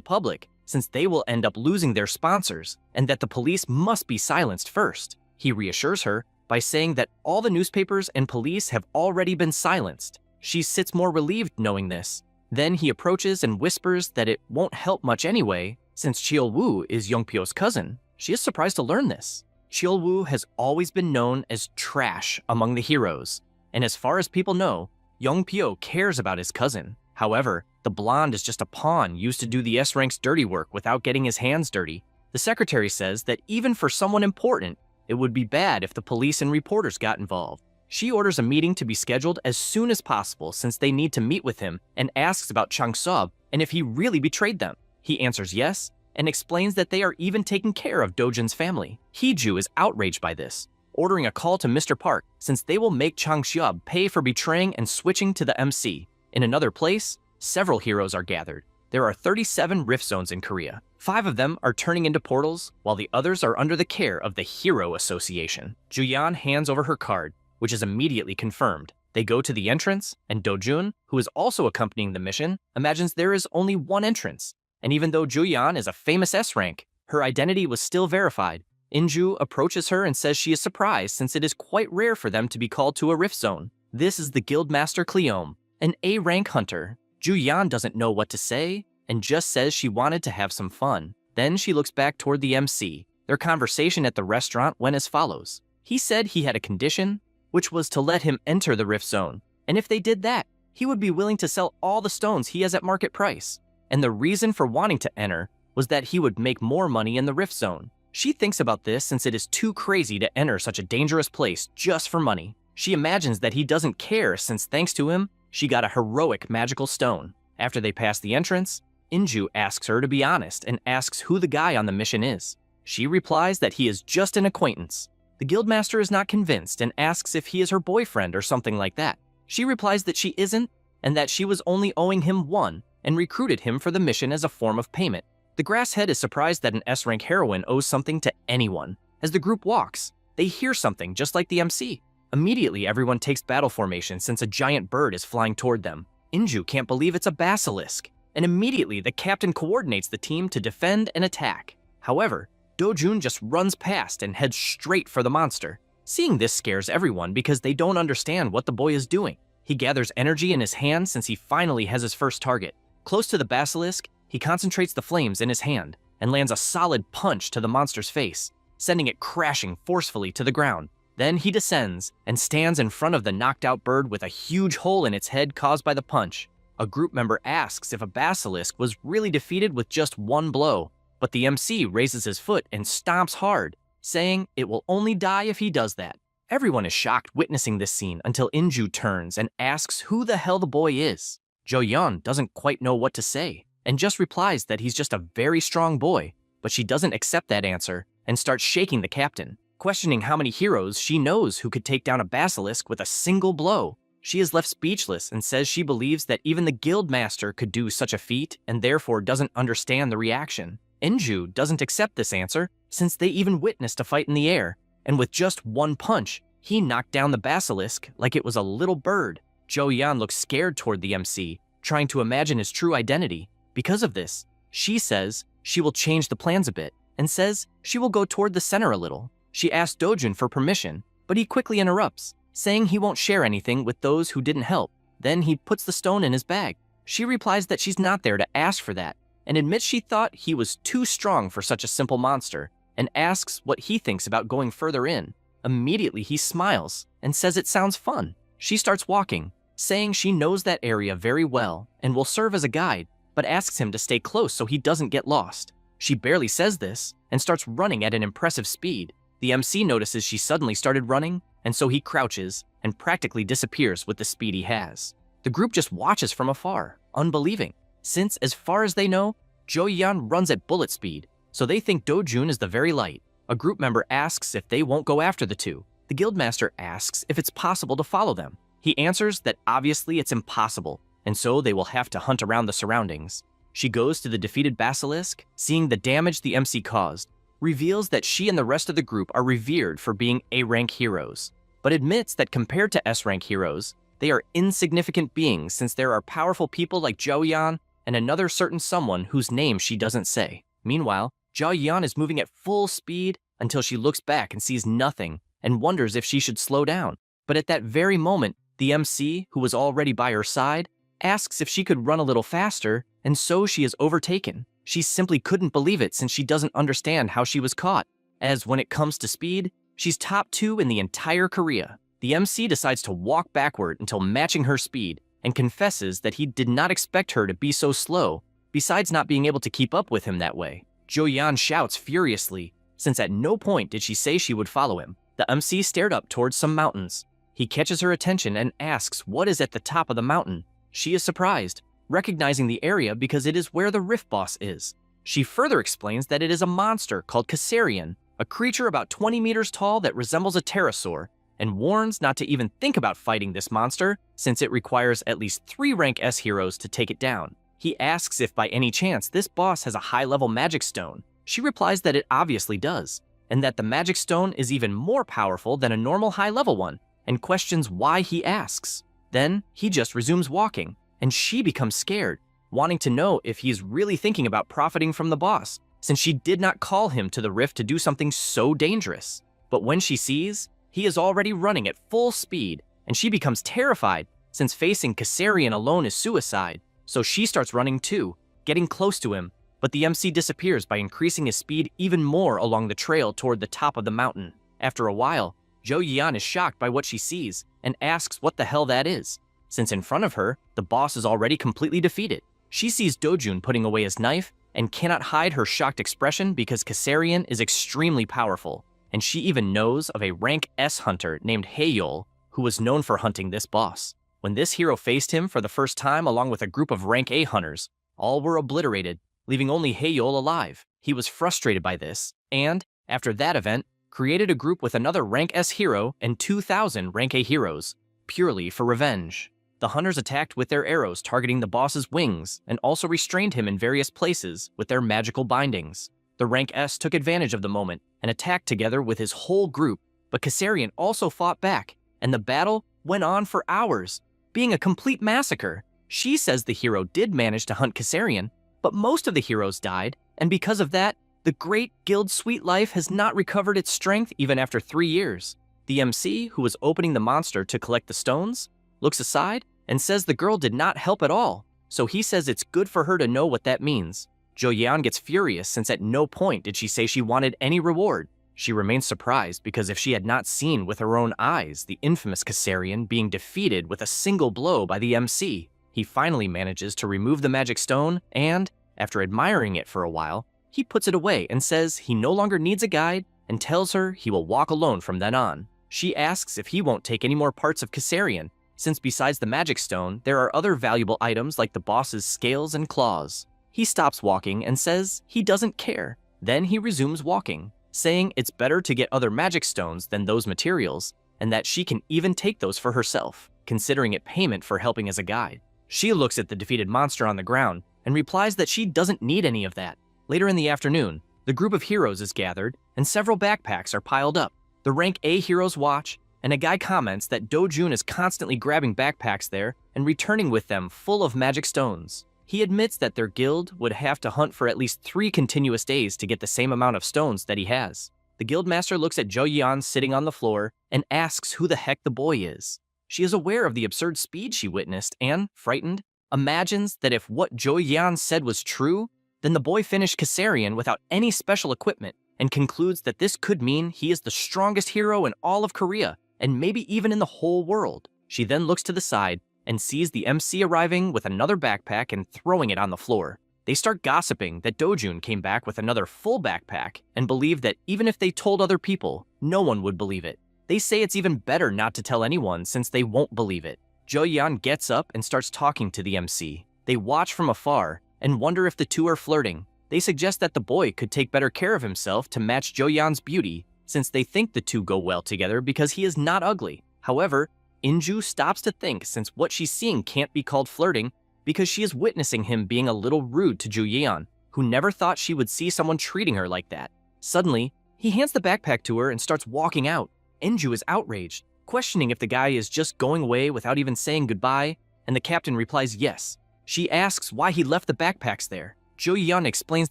A: public, since they will end up losing their sponsors, and that the police must be silenced first. He reassures her by saying that all the newspapers and police have already been silenced. She sits more relieved knowing this. Then he approaches and whispers that it won't help much anyway, since Cheol-woo is Yongpyo's cousin. She is surprised to learn this. Cheol-woo has always been known as trash among the heroes, and as far as people know, Yongpyo cares about his cousin. However, the blonde is just a pawn used to do the S-Rank's dirty work without getting his hands dirty. The secretary says that even for someone important, it would be bad if the police and reporters got involved. She orders a meeting to be scheduled as soon as possible since they need to meet with him, and asks about Chang-seop and if he really betrayed them. He answers yes, and explains that they are even taking care of Dojin's family. Hee-ju is outraged by this, ordering a call to Mr. Park since they will make Chang-seop pay for betraying and switching to the MC. In another place, several heroes are gathered. There are 37 rift zones in Korea. 5 of them are turning into portals, while the others are under the care of the Hero Association. Ju-yeon hands over her card, which is immediately confirmed. They go to the entrance, and Do-jun, who is also accompanying the mission, imagines there is only one entrance. And even though Ju-yeon is a famous S-rank, her identity was still verified. In-ju approaches her and says she is surprised since it is quite rare for them to be called to a rift zone. This is the Guildmaster Cleome, an A-rank hunter. Ju-yeon doesn't know what to say, and just says she wanted to have some fun. Then she looks back toward the MC. Their conversation at the restaurant went as follows. He said he had a condition, which was to let him enter the rift zone, and if they did that, he would be willing to sell all the stones he has at market price. And the reason for wanting to enter was that he would make more money in the rift zone. She thinks about this since it is too crazy to enter such a dangerous place just for money. She imagines that he doesn't care since thanks to him, she got a heroic magical stone. After they pass the entrance, In-ju asks her to be honest and asks who the guy on the mission is. She replies that he is just an acquaintance. The guildmaster is not convinced and asks if he is her boyfriend or something like that. She replies that she isn't, and that she was only owing him one and recruited him for the mission as a form of payment. The grasshead is surprised that an S-rank heroine owes something to anyone. As the group walks, they hear something just like the MC. Immediately, everyone takes battle formation since a giant bird is flying toward them. In-ju can't believe it's a basilisk, and immediately the captain coordinates the team to defend and attack. However, Do-jun just runs past and heads straight for the monster. Seeing this scares everyone because they don't understand what the boy is doing. He gathers energy in his hand since he finally has his first target. Close to the basilisk, he concentrates the flames in his hand and lands a solid punch to the monster's face, sending it crashing forcefully to the ground. Then he descends and stands in front of the knocked-out bird with a huge hole in its head caused by the punch. A group member asks if a basilisk was really defeated with just one blow, but the MC raises his foot and stomps hard, saying it will only die if he does that. Everyone is shocked witnessing this scene until In-ju turns and asks who the hell the boy is. Jo-yeon doesn't quite know what to say, and just replies that he's just a very strong boy, but she doesn't accept that answer and starts shaking the captain, questioning how many heroes she knows who could take down a basilisk with a single blow. She is left speechless and says she believes that even the guildmaster could do such a feat and therefore doesn't understand the reaction. In-ju doesn't accept this answer since they even witnessed a fight in the air, and with just one punch, he knocked down the basilisk like it was a little bird. Jo-yeon looks scared toward the MC, trying to imagine his true identity. Because of this, she says she will change the plans a bit and says she will go toward the center a little. She asks Do-jun for permission, but he quickly interrupts, saying he won't share anything with those who didn't help. Then he puts the stone in his bag. She replies that she's not there to ask for that, and admits she thought he was too strong for such a simple monster, and asks what he thinks about going further in. Immediately he smiles and says it sounds fun. She starts walking, saying she knows that area very well and will serve as a guide, but asks him to stay close so he doesn't get lost. She barely says this and starts running at an impressive speed. The MC notices she suddenly started running, and so he crouches and practically disappears with the speed he has. The group just watches from afar, unbelieving, since as far as they know, Jo-yeon runs at bullet speed, so they think Do-jun is the very light. A group member asks if they won't go after the two. The guildmaster asks if it's possible to follow them. He answers that obviously it's impossible, and so they will have to hunt around the surroundings. She goes to the defeated basilisk, seeing the damage the MC caused, reveals that she and the rest of the group are revered for being A-rank heroes, but admits that compared to S-rank heroes, they are insignificant beings since there are powerful people like Zhao Yan and another certain someone whose name she doesn't say. Meanwhile, Zhao Yan is moving at full speed until she looks back and sees nothing and wonders if she should slow down. But at that very moment, the MC, who was already by her side, asks if she could run a little faster, and so she is overtaken. She simply couldn't believe it since she doesn't understand how she was caught, as when it comes to speed, she's top 2 in the entire Korea. The MC decides to walk backward until matching her speed and confesses that he did not expect her to be so slow, besides not being able to keep up with him that way. Jo-yeon shouts furiously, since at no point did she say she would follow him. The MC stared up towards some mountains. He catches her attention and asks what is at the top of the mountain. She is surprised, recognizing the area because it is where the Rift Boss is. She further explains that it is a monster called Kassarian, a creature about 20 meters tall that resembles a pterosaur, and warns not to even think about fighting this monster since it requires at least 3 rank S heroes to take it down. He asks if by any chance this boss has a high-level magic stone. She replies that it obviously does, and that the magic stone is even more powerful than a normal high-level one, and questions why he asks. Then he just resumes walking, and she becomes scared, wanting to know if he is really thinking about profiting from the boss, since she did not call him to the rift to do something so dangerous. But when she sees, he is already running at full speed, and she becomes terrified, since facing Kassarian alone is suicide. So she starts running too, getting close to him, but the MC disappears by increasing his speed even more along the trail toward the top of the mountain. After a while, Jo-yeon is shocked by what she sees and asks what the hell that is, since in front of her, the boss is already completely defeated. She sees Dojun putting away his knife and cannot hide her shocked expression because Kassarian is extremely powerful, and she even knows of a rank S hunter named Haeyol who was known for hunting this boss. When this hero faced him for the first time along with a group of rank A hunters, all were obliterated, leaving only Haeyol alive. He was frustrated by this, and, after that event, created a group with another rank S hero and 2,000 rank A heroes, purely for revenge. The hunters attacked with their arrows targeting the boss's wings and also restrained him in various places with their magical bindings. The rank S took advantage of the moment and attacked together with his whole group, but Kassarian also fought back, and the battle went on for hours, being a complete massacre. She says the hero did manage to hunt Kassarian, but most of the heroes died, and because of that, the great guild Sweet Life has not recovered its strength even after 3 years. The MC, who was opening the monster to collect the stones, looks aside and says the girl did not help at all, so he says it's good for her to know what that means. Jo-yeon gets furious since at no point did she say she wanted any reward. She remains surprised because if she had not seen with her own eyes the infamous Kassarian being defeated with a single blow by the MC, he finally manages to remove the magic stone and, after admiring it for a while, he puts it away and says he no longer needs a guide and tells her he will walk alone from then on. She asks if he won't take any more parts of Kassarian, since besides the magic stone, there are other valuable items like the boss's scales and claws. He stops walking and says he doesn't care. Then he resumes walking, saying it's better to get other magic stones than those materials, and that she can even take those for herself, considering it payment for helping as a guide. She looks at the defeated monster on the ground and replies that she doesn't need any of that. Later in the afternoon, the group of heroes is gathered, and several backpacks are piled up. The rank A heroes watch, and a guy comments that Dojun is constantly grabbing backpacks there and returning with them full of magic stones. He admits that their guild would have to hunt for at least 3 continuous days to get the same amount of stones that he has. The guildmaster looks at Jo-yeon sitting on the floor and asks who the heck the boy is. She is aware of the absurd speed she witnessed and, frightened, imagines that if what Jo-yeon said was true, then the boy finished Kassarian without any special equipment and concludes that this could mean he is the strongest hero in all of Korea and maybe even in the whole world. She then looks to the side and sees the MC arriving with another backpack and throwing it on the floor. They start gossiping that Dojun came back with another full backpack and believe that even if they told other people, no one would believe it. They say it's even better not to tell anyone since they won't believe it. Jo-yeon gets up and starts talking to the MC. They watch from afar and wonder if the two are flirting. They suggest that the boy could take better care of himself to match Jo-yeon's beauty, since they think the two go well together because he is not ugly. However, Inju stops to think since what she's seeing can't be called flirting, because she is witnessing him being a little rude to Juyeon, who never thought she would see someone treating her like that. Suddenly, he hands the backpack to her and starts walking out. Enju is outraged, questioning if the guy is just going away without even saying goodbye, and the captain replies yes. She asks why he left the backpacks there. Juyeon explains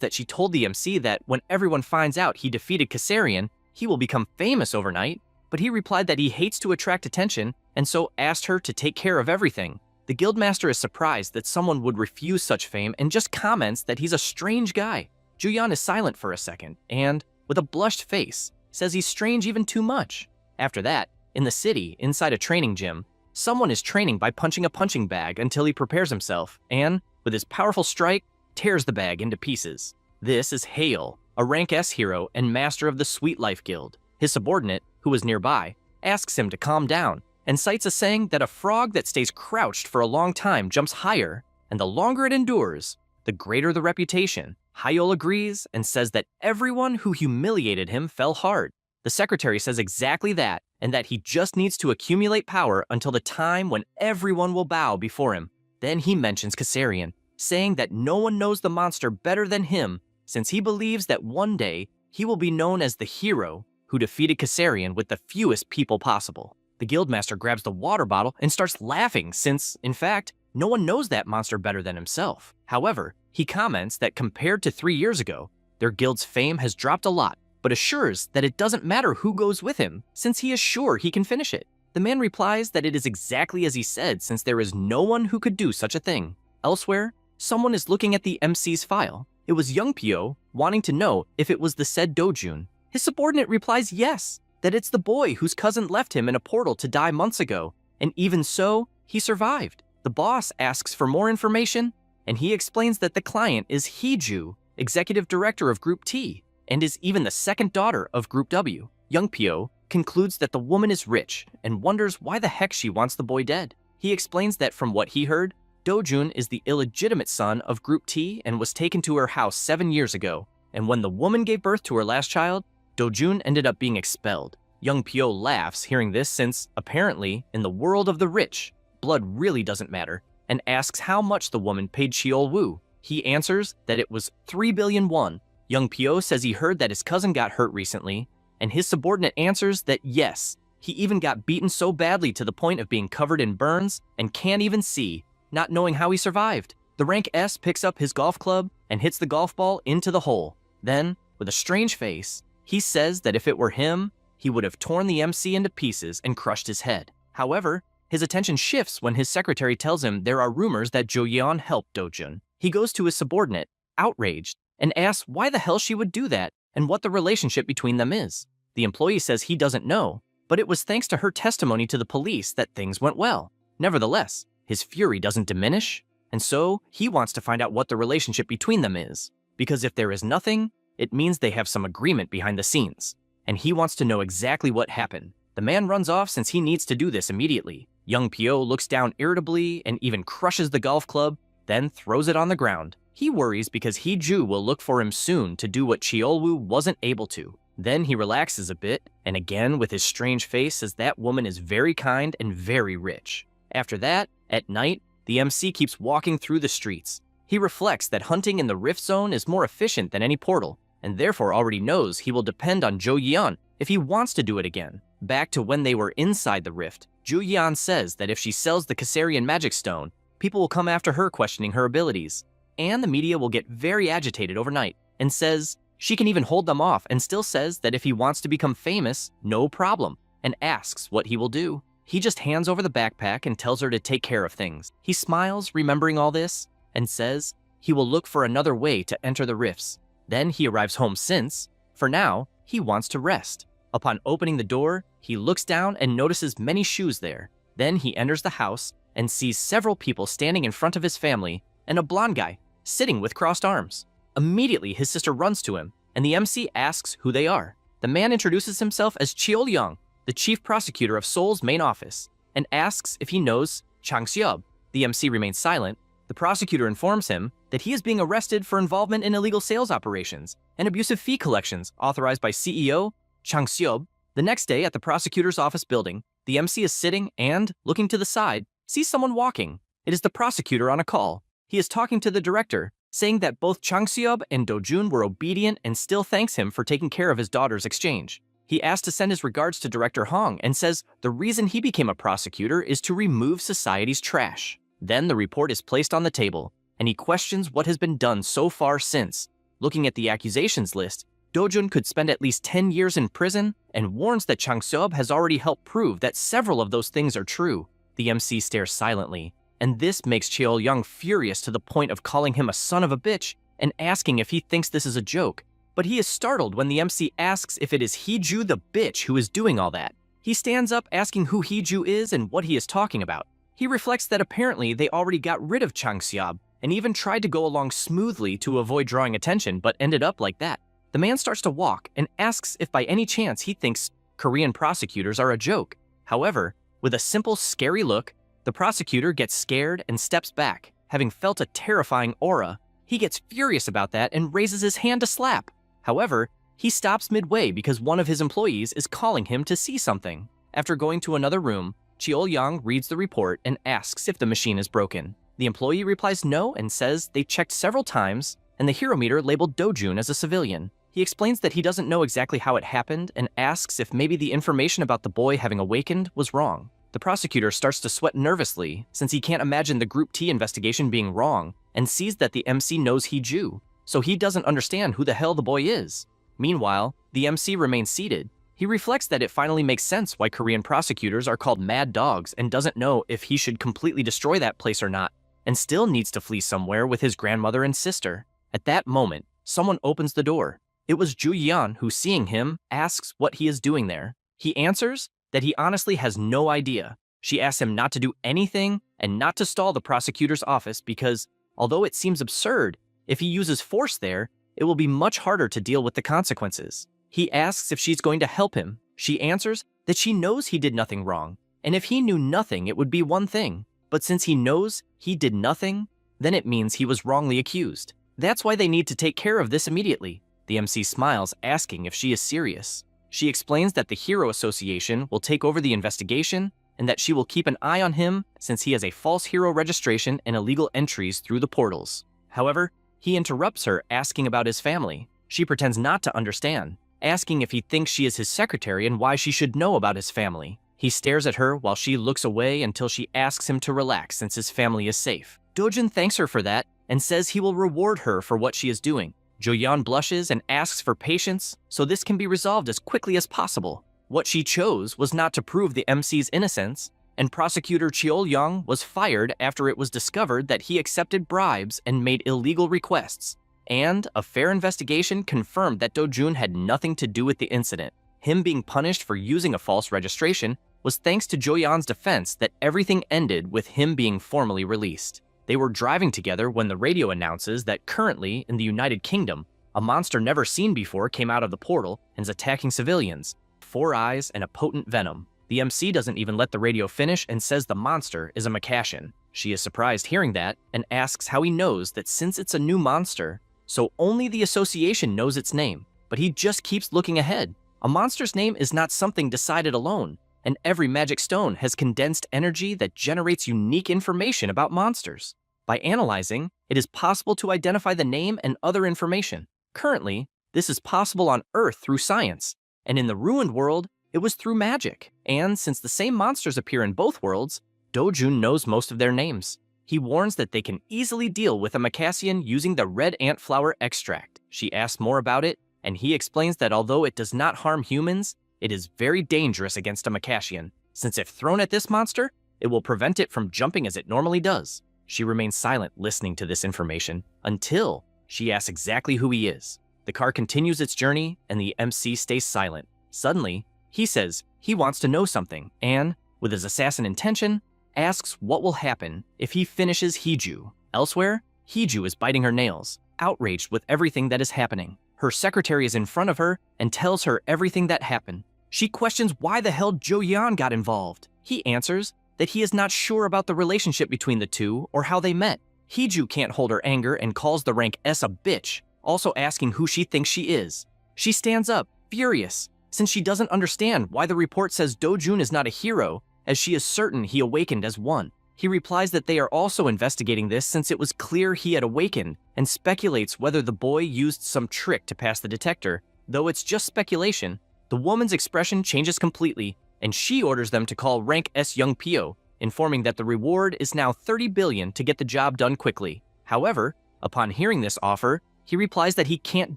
A: that she told the MC that when everyone finds out he defeated Kassarian, he will become famous overnight, but he replied that he hates to attract attention and so asked her to take care of everything. The guildmaster is surprised that someone would refuse such fame and just comments that he's a strange guy. Juyeon is silent for a second and, with a blushed face, says he's strange even too much. After that, in the city, inside a training gym, someone is training by punching a punching bag until he prepares himself and, with his powerful strike, tears the bag into pieces. This is Yahello, a rank S hero and master of the Sweet Life Guild. His subordinate, who was nearby, asks him to calm down and cites a saying that a frog that stays crouched for a long time jumps higher, and the longer it endures, the greater the reputation. Yahello agrees and says that everyone who humiliated him fell hard. The secretary says exactly that, and that he just needs to accumulate power until the time when everyone will bow before him. Then he mentions Kassarian, saying that no one knows the monster better than him, since he believes that one day he will be known as the hero who defeated Kassarian with the fewest people possible. The guildmaster grabs the water bottle and starts laughing since, in fact, no one knows that monster better than himself. However, he comments that compared to 3 years ago, their guild's fame has dropped a lot, but assures that it doesn't matter who goes with him, since he is sure he can finish it. The man replies that it is exactly as he said, since there is no one who could do such a thing. Elsewhere, someone is looking at the MC's file. It was Young Pyo wanting to know if it was the said Dojun. His subordinate replies yes, that it's the boy whose cousin left him in a portal to die months ago, and even so, he survived. The boss asks for more information, and he explains that the client is Heeju, executive director of Group T, and is even the second daughter of Group W. Young Pyo concludes that the woman is rich and wonders why the heck she wants the boy dead. He explains that from what he heard, Dojun is the illegitimate son of Group T and was taken to her house 7 years ago, and when the woman gave birth to her last child, Dojun ended up being expelled. Young Pyo laughs hearing this since, apparently, in the world of the rich, blood really doesn't matter, and asks how much the woman paid Cheol Woo. He answers that it was 3 billion won. Young Pyo says he heard that his cousin got hurt recently, and his subordinate answers that yes, he even got beaten so badly to the point of being covered in burns and can't even see, not knowing how he survived. The rank S picks up his golf club and hits the golf ball into the hole. Then, with a strange face, he says that if it were him, he would have torn the MC into pieces and crushed his head. However, his attention shifts when his secretary tells him there are rumors that Joyeon helped Dojun. He goes to his subordinate, outraged, and asks why the hell she would do that and what the relationship between them is. The employee says he doesn't know, but it was thanks to her testimony to the police that things went well. Nevertheless, his fury doesn't diminish, and so he wants to find out what the relationship between them is, because if there is nothing, it means they have some agreement behind the scenes, and he wants to know exactly what happened. The man runs off since he needs to do this immediately. Young Pyo looks down irritably and even crushes the golf club, then throws it on the ground. He worries because Heeju will look for him soon to do what Cheolwoo wasn't able to. Then he relaxes a bit, and again with his strange face says that woman is very kind and very rich. After that, at night, the MC keeps walking through the streets. He reflects that hunting in the Rift Zone is more efficient than any portal, and therefore already knows he will depend on Jo Yeon if he wants to do it again. Back to when they were inside the Rift, Jo Yeon says that if she sells the Kassarian Magic Stone, people will come after her questioning her abilities, and the media will get very agitated overnight, and says she can even hold them off, and still says that if he wants to become famous, no problem, and asks what he will do. He just hands over the backpack and tells her to take care of things. He smiles, remembering all this, and says he will look for another way to enter the rifts. Then he arrives home since, for now, he wants to rest. Upon opening the door, he looks down and notices many shoes there. Then he enters the house and sees several people standing in front of his family and a blonde guy sitting with crossed arms. Immediately, his sister runs to him, and the MC asks who they are. The man introduces himself as Cheol Young, the chief prosecutor of Seoul's main office, and asks if he knows Chang Seob. The MC remains silent. The prosecutor informs him that he is being arrested for involvement in illegal sales operations and abusive fee collections authorized by CEO Chang Seob. The next day at the prosecutor's office building, the MC is sitting and, looking to the side, sees someone walking. It is the prosecutor on a call. He is talking to the director, saying that both Changseob and Dojun were obedient and still thanks him for taking care of his daughter's exchange. He asks to send his regards to Director Hong and says the reason he became a prosecutor is to remove society's trash. Then the report is placed on the table, and he questions what has been done so far since. Looking at the accusations list, Dojun could spend at least 10 years in prison and warns that Changseob has already helped prove that several of those things are true. The MC stares silently, and this makes Cheol-young furious to the point of calling him a son of a bitch and asking if he thinks this is a joke. But he is startled when the MC asks if it is Heju the bitch who is doing all that. He stands up asking who Heju is and what he is talking about. He reflects that apparently they already got rid of Changseob and even tried to go along smoothly to avoid drawing attention but ended up like that. The man starts to walk and asks if by any chance he thinks Korean prosecutors are a joke. However, with a simple scary look, the prosecutor gets scared and steps back. Having felt a terrifying aura, he gets furious about that and raises his hand to slap. However, he stops midway because one of his employees is calling him to see something. After going to another room, Cheol-young reads the report and asks if the machine is broken. The employee replies no and says they checked several times and the hero meter labeled Dojun as a civilian. He explains that he doesn't know exactly how it happened and asks if maybe the information about the boy having awakened was wrong. The prosecutor starts to sweat nervously since he can't imagine the Group T investigation being wrong and sees that the MC knows Heju, so he doesn't understand who the hell the boy is. Meanwhile, the MC remains seated. He reflects that it finally makes sense why Korean prosecutors are called mad dogs and doesn't know if he should completely destroy that place or not, and still needs to flee somewhere with his grandmother and sister. At that moment, someone opens the door. It was Ju Yan who, seeing him, asks what he is doing there. He answers that he honestly has no idea. She asks him not to do anything and not to stall the prosecutor's office because, although it seems absurd, if he uses force there, it will be much harder to deal with the consequences. He asks if she's going to help him. She answers that she knows he did nothing wrong, and if he knew nothing, it would be one thing. But since he knows he did nothing, then it means he was wrongly accused. That's why they need to take care of this immediately. The MC smiles, asking if she is serious. She explains that the Hero Association will take over the investigation and that she will keep an eye on him since he has a false hero registration and illegal entries through the portals. However, he interrupts her, asking about his family. She pretends not to understand, asking if he thinks she is his secretary and why she should know about his family. He stares at her while she looks away until she asks him to relax since his family is safe. Dojun thanks her for that and says he will reward her for what she is doing. Jo-yeon blushes and asks for patience so this can be resolved as quickly as possible. What she chose was not to prove the MC's innocence, and prosecutor Cheol-young was fired after it was discovered that he accepted bribes and made illegal requests. And a fair investigation confirmed that Do-jun had nothing to do with the incident. Him being punished for using a false registration was thanks to Jo-yeon's defense that everything ended with him being formally released. They were driving together when the radio announces that currently, in the United Kingdom, a monster never seen before came out of the portal and is attacking civilians. 4 eyes and a potent venom. The MC doesn't even let the radio finish and says the monster is a Macassian. She is surprised hearing that and asks how he knows that since it's a new monster, so only the association knows its name, but he just keeps looking ahead. A monster's name is not something decided alone, and every magic stone has condensed energy that generates unique information about monsters. By analyzing, it is possible to identify the name and other information. Currently, this is possible on Earth through science, and in the ruined world, it was through magic. And since the same monsters appear in both worlds, Do-jun knows most of their names. He warns that they can easily deal with a Macassian using the red ant flower extract. She asks more about it, and he explains that although it does not harm humans, it is very dangerous against a Macassian, since if thrown at this monster, it will prevent it from jumping as it normally does. She remains silent listening to this information until she asks exactly who he is. The car continues its journey, and the MC stays silent. Suddenly, he says he wants to know something, and, with his assassin intention, asks what will happen if he finishes Heju. Elsewhere, Heju is biting her nails, outraged with everything that is happening. Her secretary is in front of her and tells her everything that happened. She questions why the hell Jo-yeon got involved. He answers that he is not sure about the relationship between the two or how they met. Heju can't hold her anger and calls the rank S a bitch, also asking who she thinks she is. She stands up, furious, since she doesn't understand why the report says Do-jun is not a hero, as she is certain he awakened as one. He replies that they are also investigating this since it was clear he had awakened, and speculates whether the boy used some trick to pass the detector. Though it's just speculation, the woman's expression changes completely, and she orders them to call Rank S Young Pio, informing that the reward is now 30 billion to get the job done quickly. However, upon hearing this offer, he replies that he can't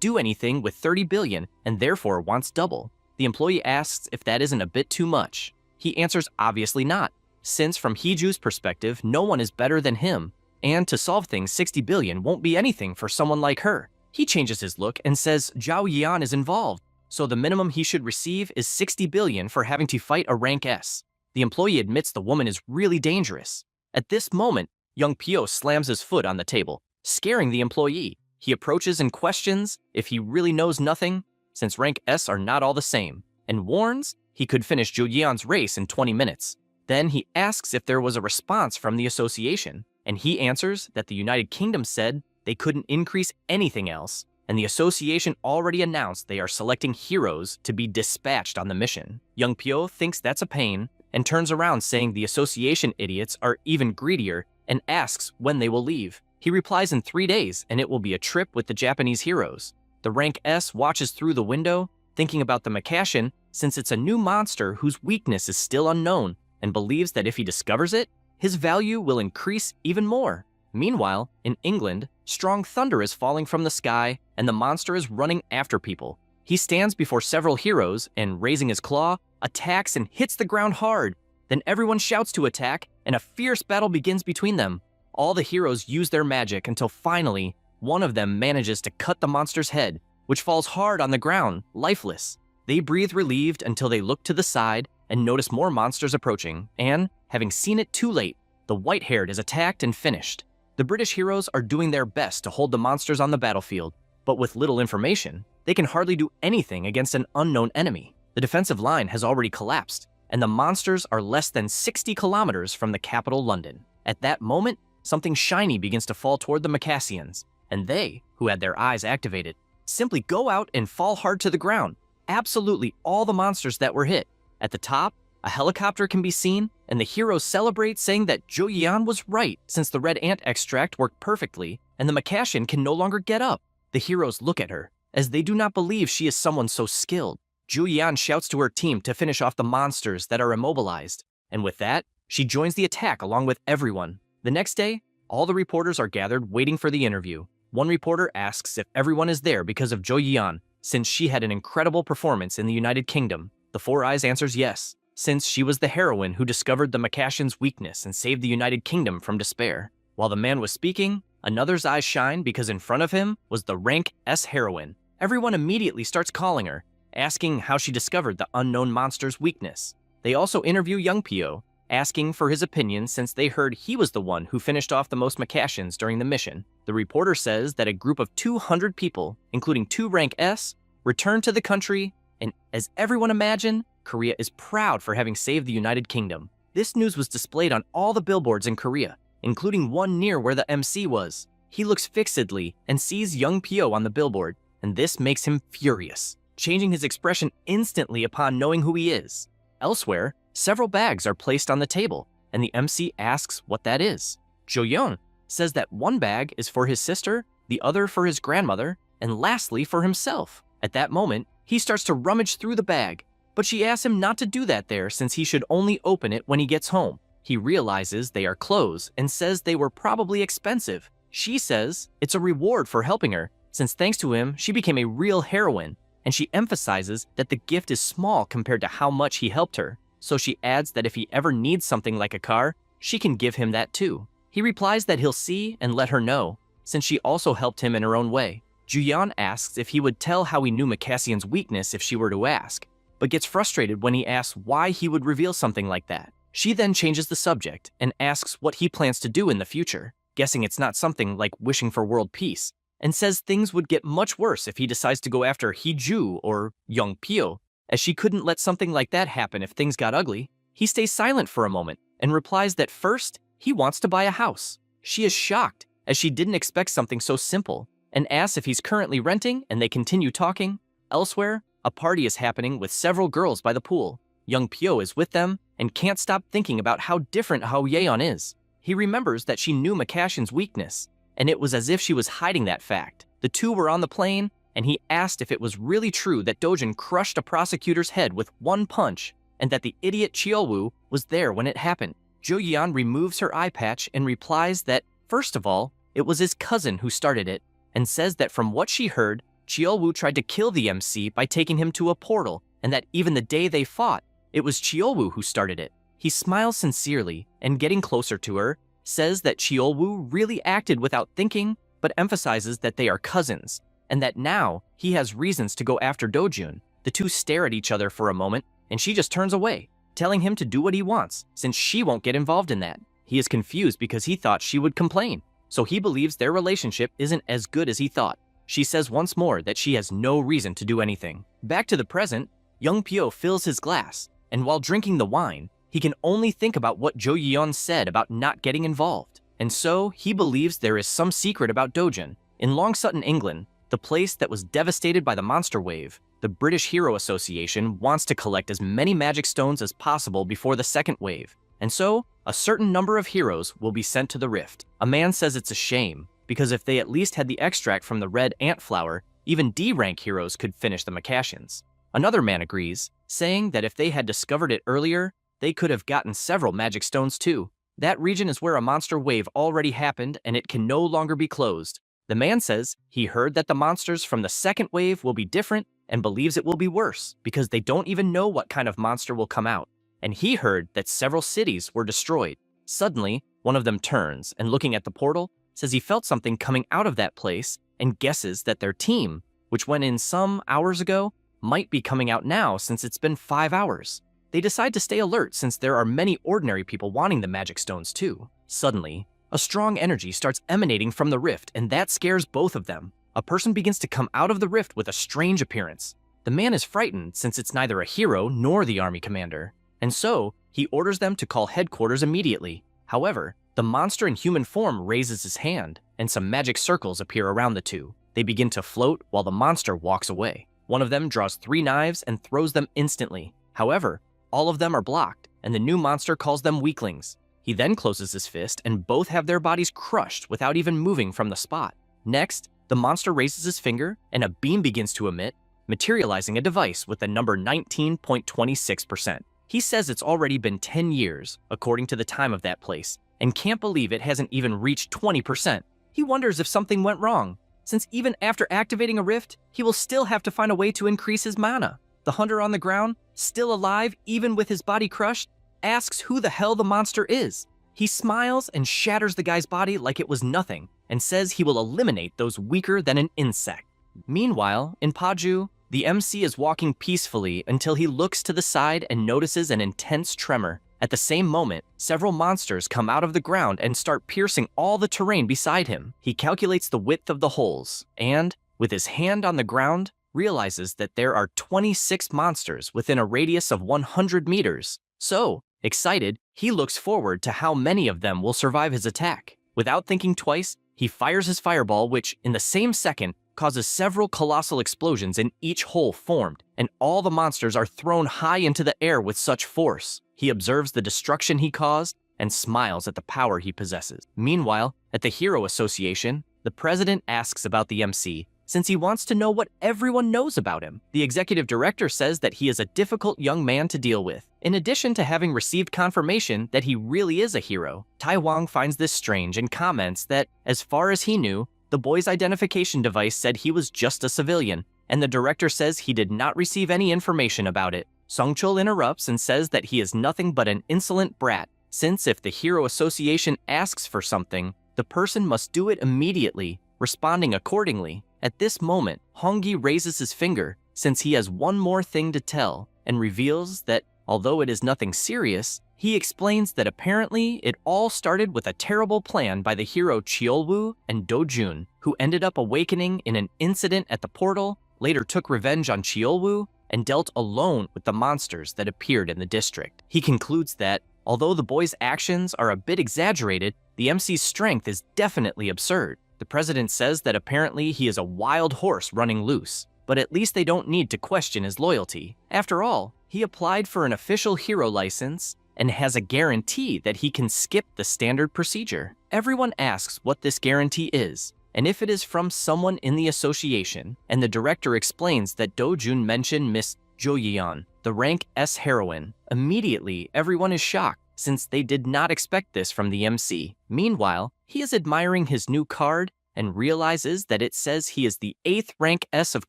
A: do anything with 30 billion and therefore wants double. The employee asks if that isn't a bit too much. He answers obviously not, since from Heeju's perspective, no one is better than him, and to solve things 60 billion won't be anything for someone like her. He changes his look and says Zhao Yan is involved, so the minimum he should receive is 60 billion for having to fight a rank S. The employee admits the woman is really dangerous. At this moment, young Pio slams his foot on the table, scaring the employee. He approaches and questions if he really knows nothing, since rank S are not all the same, and warns he could finish Zhou Yan's race in 20 minutes. Then he asks if there was a response from the association, and he answers that the United Kingdom said they couldn't increase anything else, and the association already announced they are selecting heroes to be dispatched on the mission. Young Pio thinks that's a pain, and turns around saying the association idiots are even greedier and asks when they will leave. He replies in 3 days, and it will be a trip with the Japanese heroes. The rank S watches through the window, thinking about the Makashin since it's a new monster whose weakness is still unknown, and believes that if he discovers it, his value will increase even more. Meanwhile, in England, strong thunder is falling from the sky, and the monster is running after people. He stands before several heroes and, raising his claw, attacks and hits the ground hard. Then everyone shouts to attack, and a fierce battle begins between them. All the heroes use their magic until finally, one of them manages to cut the monster's head, which falls hard on the ground, lifeless. They breathe relieved until they look to the side and notice more monsters approaching, and, having seen it too late, the white-haired is attacked and finished. The British heroes are doing their best to hold the monsters on the battlefield, but with little information, they can hardly do anything against an unknown enemy. The defensive line has already collapsed, and the monsters are less than 60 kilometers from the capital, London. At that moment, something shiny begins to fall toward the Macassians, and they, who had their eyes activated, simply go out and fall hard to the ground. Absolutely all the monsters that were hit. At the top, a helicopter can be seen, and the heroes celebrate, saying that Zhou Yan was right since the red ant extract worked perfectly, and the Makashin can no longer get up. The heroes look at her, as they do not believe she is someone so skilled. Zhou Yan shouts to her team to finish off the monsters that are immobilized, and with that, she joins the attack along with everyone. The next day, all the reporters are gathered waiting for the interview. One reporter asks if everyone is there because of Zhou Yan, since she had an incredible performance in the United Kingdom. The Four Eyes answers yes, since she was the heroine who discovered the Makashin's weakness and saved the United Kingdom from despair. While the man was speaking, another's eyes shine because in front of him was the rank S heroine. Everyone immediately starts calling her, asking how she discovered the unknown monster's weakness. They also interview young Pio, asking for his opinion since they heard he was the one who finished off the most Makashins during the mission. The reporter says that a group of 200 people, including 2 rank S, returned to the country, and as everyone imagined, Korea is proud for having saved the United Kingdom. This news was displayed on all the billboards in Korea, including one near where the MC was. He looks fixedly and sees young Pio on the billboard, and this makes him furious, changing his expression instantly upon knowing who he is. Elsewhere, several bags are placed on the table, and the MC asks what that is. Jo-yeon says that one bag is for his sister, the other for his grandmother, and lastly for himself. At that moment, he starts to rummage through the bag, but she asks him not to do that there since he should only open it when he gets home. He realizes they are clothes and says they were probably expensive. She says it's a reward for helping her, since thanks to him, she became a real heroine, and she emphasizes that the gift is small compared to how much he helped her. So she adds that if he ever needs something like a car, she can give him that too. He replies that he'll see and let her know, since she also helped him in her own way. Ju-yeon asks if he would tell how he knew Macassian's weakness if she were to ask, but gets frustrated when he asks why he would reveal something like that. She then changes the subject and asks what he plans to do in the future, guessing it's not something like wishing for world peace, and says things would get much worse if he decides to go after Heeju or Young Pio, as she couldn't let something like that happen if things got ugly. He stays silent for a moment and replies that first, he wants to buy a house. She is shocked, as she didn't expect something so simple, and asks if he's currently renting, and they continue talking. Elsewhere, a party is happening with several girls by the pool. Young Pio is with them and can't stop thinking about how different Hao Yeon is. he remembers that she knew Makashin's weakness, and it was as if she was hiding that fact. The two were on the plane, and he asked if it was really true that Dojin crushed a prosecutor's head with one punch, and that the idiot Chiolwoo was there when it happened. Jo Yeon removes her eye patch and replies that, first of all, it was his cousin who started it, and says that from what she heard, Chiolwoo tried to kill the MC by taking him to a portal, and that even the day they fought, it was Chiolwoo who started it. He smiles sincerely, and getting closer to her, says that Chiolwoo really acted without thinking, but emphasizes that they are cousins, and that now he has reasons to go after Dojun. The two stare at each other for a moment, and she just turns away, telling him to do what he wants, since she won't get involved in that. He is confused because he thought she would complain, so he believes their relationship isn't as good as he thought. She says once more that she has no reason to do anything. Back to the present, Young Pyo fills his glass, and while drinking the wine, he can only think about what Jo Yeon said about not getting involved. And so, he believes there is some secret about Dojin. In Long Sutton, England, the place that was devastated by the monster wave, the British Hero Association wants to collect as many magic stones as possible before the second wave. And so, a certain number of heroes will be sent to the rift. A man says it's a shame, because if they at least had the extract from the red ant flower, even D-rank heroes could finish the Makashins. Another man agrees, saying that if they had discovered it earlier, they could have gotten several magic stones too. That region is where a monster wave already happened and it can no longer be closed. The man says he heard that the monsters from the second wave will be different and believes it will be worse because they don't even know what kind of monster will come out. And he heard that several cities were destroyed. Suddenly, one of them turns and looking at the portal, says he felt something coming out of that place and guesses that their team, which went in some hours ago, might be coming out now since it's been 5 hours. They decide to stay alert since there are many ordinary people wanting the magic stones too. Suddenly, a strong energy starts emanating from the rift and that scares both of them. A person begins to come out of the rift with a strange appearance. The man is frightened since it's neither a hero nor the army commander, and so he orders them to call headquarters immediately. However, the monster in human form raises his hand and some magic circles appear around the two. They begin to float while the monster walks away. One of them draws 3 knives and throws them instantly. However, all of them are blocked, and the new monster calls them weaklings. He then closes his fist, and both have their bodies crushed without even moving from the spot. Next, the monster raises his finger, and a beam begins to emit, materializing a device with the number 19.26%. He says it's already been 10 years, according to the time of that place, and can't believe it hasn't even reached 20%. He wonders if something went wrong, since even after activating a rift, he will still have to find a way to increase his mana. The hunter on the ground, still alive even with his body crushed, asks who the hell the monster is. He smiles and shatters the guy's body like it was nothing, and says he will eliminate those weaker than an insect. Meanwhile, in Paju, the MC is walking peacefully until he looks to the side and notices an intense tremor. At the same moment, several monsters come out of the ground and start piercing all the terrain beside him. He calculates the width of the holes, and, with his hand on the ground, realizes that there are 26 monsters within a radius of 100 meters. So, excited, he looks forward to how many of them will survive his attack. Without thinking twice, he fires his fireball, which, in the same second, causes several colossal explosions in each hole formed, and all the monsters are thrown high into the air with such force. He observes the destruction he caused and smiles at the power he possesses. Meanwhile, at the Hero Association, the president asks about the MC, since he wants to know what everyone knows about him. The executive director says that he is a difficult young man to deal with. In addition to having received confirmation that he really is a hero, Tai Wang finds this strange and comments that, as far as he knew, the boy's identification device said he was just a civilian, and the director says he did not receive any information about it. Songchul interrupts and says that he is nothing but an insolent brat, since if the Hero Association asks for something, the person must do it immediately, responding accordingly. At this moment, Hongyi raises his finger, since he has one more thing to tell, and reveals that, although it is nothing serious, he explains that apparently it all started with a terrible plan by the hero Chiolwoo and Dojun, who ended up awakening in an incident at the portal, later took revenge on Chiolwoo, and dealt alone with the monsters that appeared in the district. He concludes that, although the boy's actions are a bit exaggerated, the MC's strength is definitely absurd. The president says that apparently he is a wild horse running loose, but at least they don't need to question his loyalty. After all, he applied for an official hero license, and has a guarantee that he can skip the standard procedure. Everyone asks what this guarantee is, and if it is from someone in the association, and the director explains that Do-jun mentioned Miss Jo Yeon, the rank S heroine. Immediately, everyone is shocked, since they did not expect this from the MC. Meanwhile, he is admiring his new card and realizes that it says he is the 8th rank S of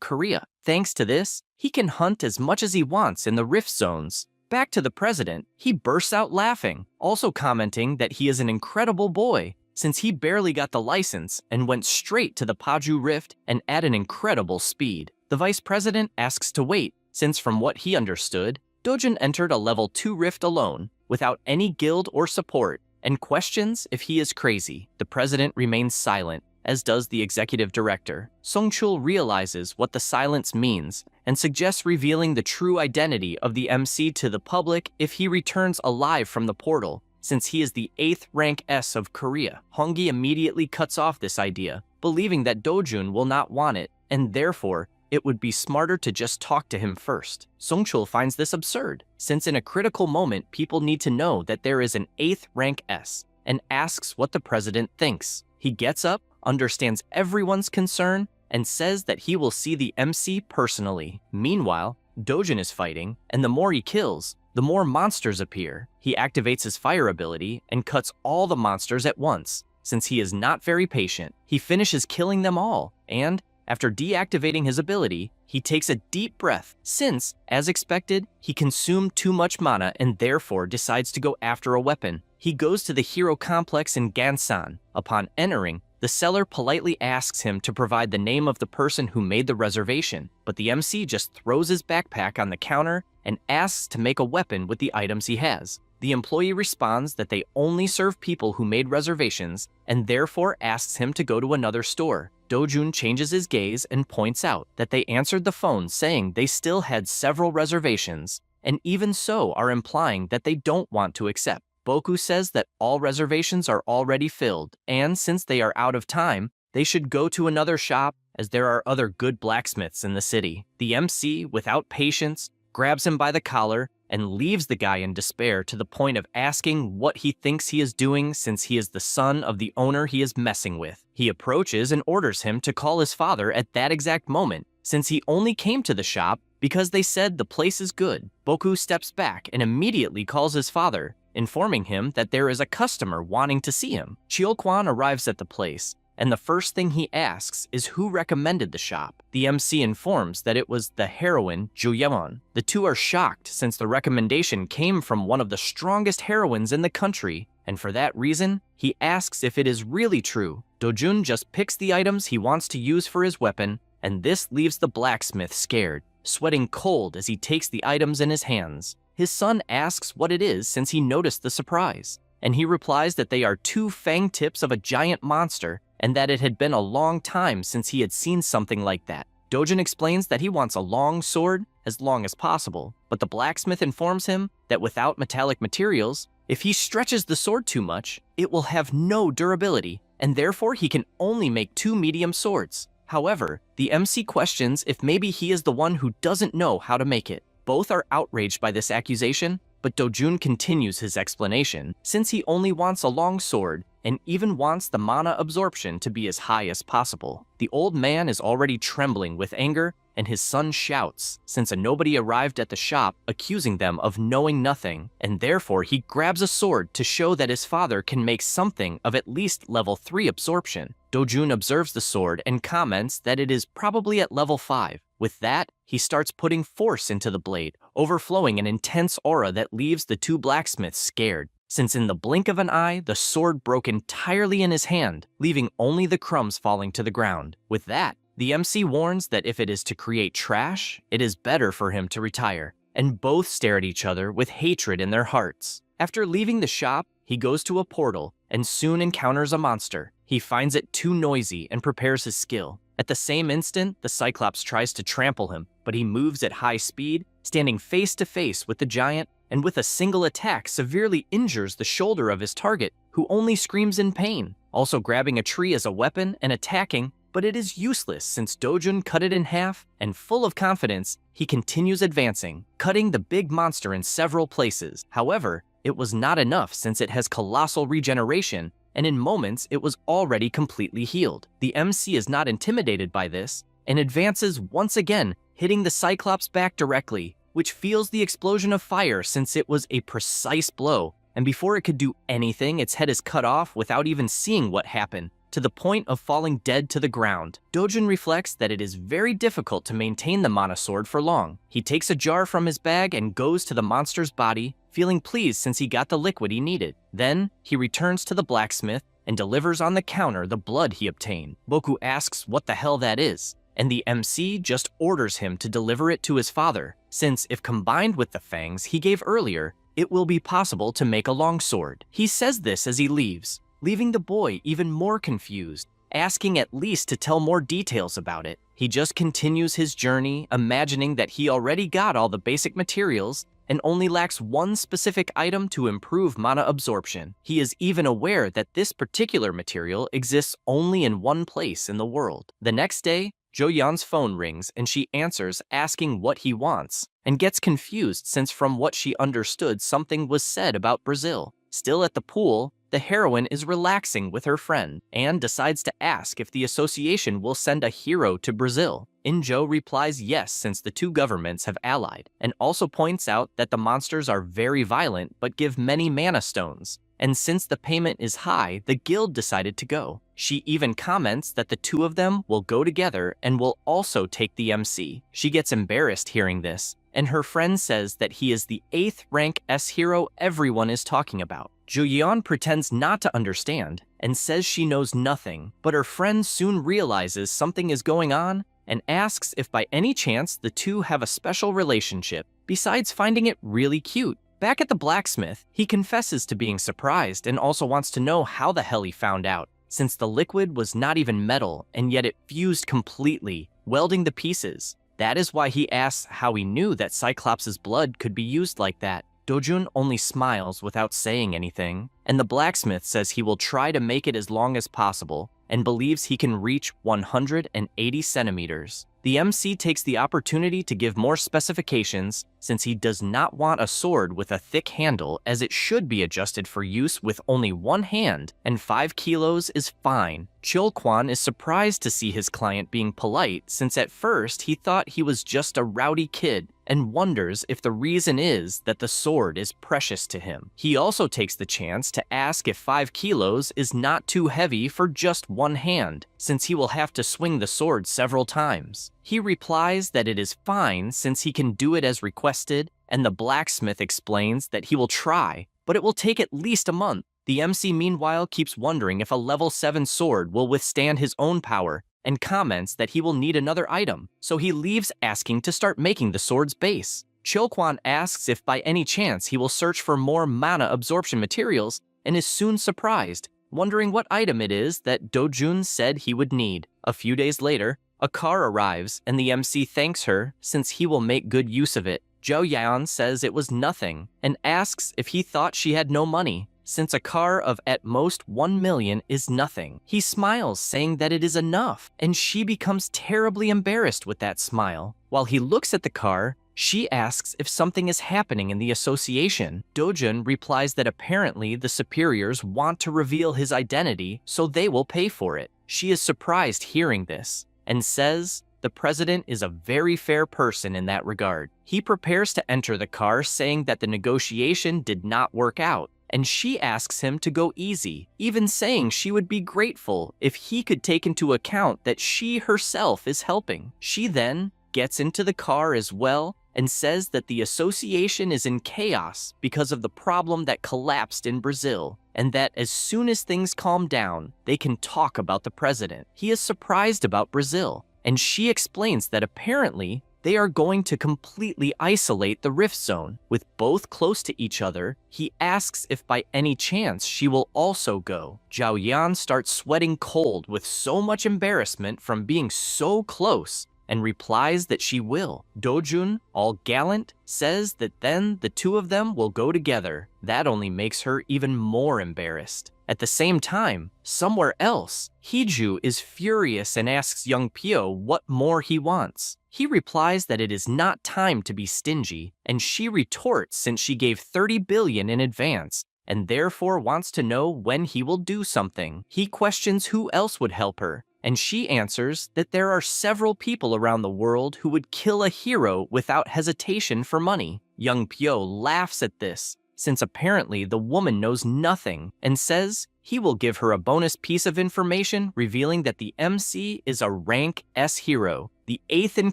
A: Korea. Thanks to this, he can hunt as much as he wants in the rift zones. Back to the president, he bursts out laughing, also commenting that he is an incredible boy, since he barely got the license and went straight to the Paju Rift and at an incredible speed. The vice president asks to wait, since from what he understood, Dojun entered a level 2 rift alone, without any guild or support, and questions if he is crazy. The president remains silent, as does the executive director. Songchul realizes what the silence means and suggests revealing the true identity of the MC to the public if he returns alive from the portal, since he is the 8th rank S of Korea. Honggi immediately cuts off this idea, believing that Dojun will not want it, and therefore, it would be smarter to just talk to him first. Songchul finds this absurd, since in a critical moment people need to know that there is an 8th rank S, and asks what the president thinks. He gets up, understands everyone's concern, and says that he will see the MC personally. Meanwhile, Dojun is fighting, and the more he kills, the more monsters appear. He activates his fire ability and cuts all the monsters at once. Since he is not very patient, he finishes killing them all, and after deactivating his ability, he takes a deep breath, since, as expected, he consumed too much mana and therefore decides to go after a weapon. He goes to the hero complex in Gansan. Upon entering, the seller politely asks him to provide the name of the person who made the reservation, but the MC just throws his backpack on the counter and asks to make a weapon with the items he has. The employee responds that they only serve people who made reservations and therefore asks him to go to another store. Dojun changes his gaze and points out that they answered the phone saying they still had several reservations, and even so are implying that they don't want to accept. Boku says that all reservations are already filled, and since they are out of time, they should go to another shop as there are other good blacksmiths in the city. The MC, without patience, grabs him by the collar and leaves the guy in despair to the point of asking what he thinks he is doing since he is the son of the owner he is messing with. He approaches and orders him to call his father at that exact moment, since he only came to the shop because they said the place is good. Boku steps back and immediately calls his father, informing him that there is a customer wanting to see him. Chio-kwan arrives at the place, and the first thing he asks is who recommended the shop. The MC informs that it was the heroine, Jo Yeon. The two are shocked since the recommendation came from one of the strongest heroines in the country, and for that reason, he asks if it is really true. Dojun just picks the items he wants to use for his weapon, and this leaves the blacksmith scared, sweating cold as he takes the items in his hands. His son asks what it is since he noticed the surprise, and he replies that they are 2 fang tips of a giant monster and that it had been a long time since he had seen something like that. Dojun explains that he wants a long sword, as long as possible, but the blacksmith informs him that without metallic materials, if he stretches the sword too much, it will have no durability, and therefore he can only make 2 medium swords. However, the MC questions if maybe he is the one who doesn't know how to make it. Both are outraged by this accusation, but Dojun continues his explanation, since he only wants a long sword and even wants the mana absorption to be as high as possible. The old man is already trembling with anger, and his son shouts, since a nobody arrived at the shop accusing them of knowing nothing, and therefore he grabs a sword to show that his father can make something of at least level 3 absorption. Dojun observes the sword and comments that it is probably at level 5. With that, he starts putting force into the blade, overflowing an intense aura that leaves the 2 blacksmiths scared, since in the blink of an eye, the sword broke entirely in his hand, leaving only the crumbs falling to the ground. With that, the MC warns that if it is to create trash, it is better for him to retire, and both stare at each other with hatred in their hearts. After leaving the shop, he goes to a portal and soon encounters a monster. He finds it too noisy and prepares his skill. At the same instant, the Cyclops tries to trample him, but he moves at high speed, standing face to face with the giant, and with a single attack severely injures the shoulder of his target, who only screams in pain, also grabbing a tree as a weapon and attacking, but it is useless since Dojun cut it in half, and full of confidence, he continues advancing, cutting the big monster in several places. However, It was not enough since it has colossal regeneration, and in moments it was already completely healed. The MC is not intimidated by this, and advances once again, hitting the Cyclops back directly, which feels the explosion of fire since it was a precise blow, and before it could do anything, its head is cut off without even seeing what happened, to the point of falling dead to the ground. Dojun reflects that it is very difficult to maintain the mana sword for long. He takes a jar from his bag and goes to the monster's body, feeling pleased since he got the liquid he needed. Then, he returns to the blacksmith and delivers on the counter the blood he obtained. Boku asks what the hell that is, and the MC just orders him to deliver it to his father, since if combined with the fangs he gave earlier, it will be possible to make a longsword. He says this as he leaves, leaving the boy even more confused, asking at least to tell more details about it. He just continues his journey, imagining that he already got all the basic materials and only lacks one specific item to improve mana absorption. He is even aware that this particular material exists only in one place in the world. The next day, Jo Yeon's phone rings and she answers asking what he wants, and gets confused since from what she understood something was said about Brazil. Still at the pool, the heroine is relaxing with her friend and decides to ask if the association will send a hero to Brazil. Injo replies yes since the two governments have allied, and also points out that the monsters are very violent but give many mana stones. And since the payment is high, the guild decided to go. She even comments that the two of them will go together and will also take the MC. She gets embarrassed hearing this, and her friend says that he is the 8th rank S hero everyone is talking about. Jo Yeon pretends not to understand and says she knows nothing, but her friend soon realizes something is going on and asks if by any chance the two have a special relationship, besides finding it really cute. Back at the blacksmith, he confesses to being surprised and also wants to know how the hell he found out, since the liquid was not even metal and yet it fused completely, welding the pieces. That is why he asks how he knew that Cyclops' blood could be used like that. Dojun only smiles without saying anything, and the blacksmith says he will try to make it as long as possible and believes he can reach 180 centimeters. The MC takes the opportunity to give more specifications since he does not want a sword with a thick handle, as it should be adjusted for use with only one hand, and 5 kilos is fine. Chul Kwan is surprised to see his client being polite since at first he thought he was just a rowdy kid, and wonders if the reason is that the sword is precious to him. He also takes the chance to ask if 5 kilos is not too heavy for just one hand, since he will have to swing the sword several times. He replies that it is fine since he can do it as requested, and the blacksmith explains that he will try, but it will take at least a month. The MC meanwhile keeps wondering if a level 7 sword will withstand his own power, and comments that he will need another item, so he leaves asking to start making the sword's base. Chilquan asks if by any chance he will search for more mana absorption materials, and is soon surprised, wondering what item it is that Dojun said he would need. A few days later, a car arrives, and the MC thanks her since he will make good use of it. Zhao Yan says it was nothing, and asks if he thought she had no money, since a car of at most 1 million is nothing. He smiles, saying that it is enough, and she becomes terribly embarrassed with that smile. While he looks at the car, she asks if something is happening in the association. Dojun replies that apparently the superiors want to reveal his identity, so they will pay for it. She is surprised hearing this, and says the president is a very fair person in that regard. He prepares to enter the car, saying that the negotiation did not work out, and she asks him to go easy, even saying she would be grateful if he could take into account that she herself is helping. She then gets into the car as well and says that the association is in chaos because of the problem that collapsed in Brazil, and that as soon as things calm down, they can talk about the president. He is surprised about Brazil, and she explains that apparently they are going to completely isolate the rift zone. With both close to each other, he asks if by any chance she will also go. Zhao Yan starts sweating cold with so much embarrassment from being so close, and replies that she will. Dojun, all gallant, says that then the two of them will go together. That only makes her even more embarrassed. At the same time, somewhere else, Hiju is furious and asks young Pyo what more he wants. He replies that it is not time to be stingy, and she retorts since she gave 30 billion in advance, and therefore wants to know when he will do something. He questions who else would help her, and she answers that there are several people around the world who would kill a hero without hesitation for money. Young Pyo laughs at this, since apparently the woman knows nothing, and says he will give her a bonus piece of information revealing that the MC is a rank S hero, the 8th in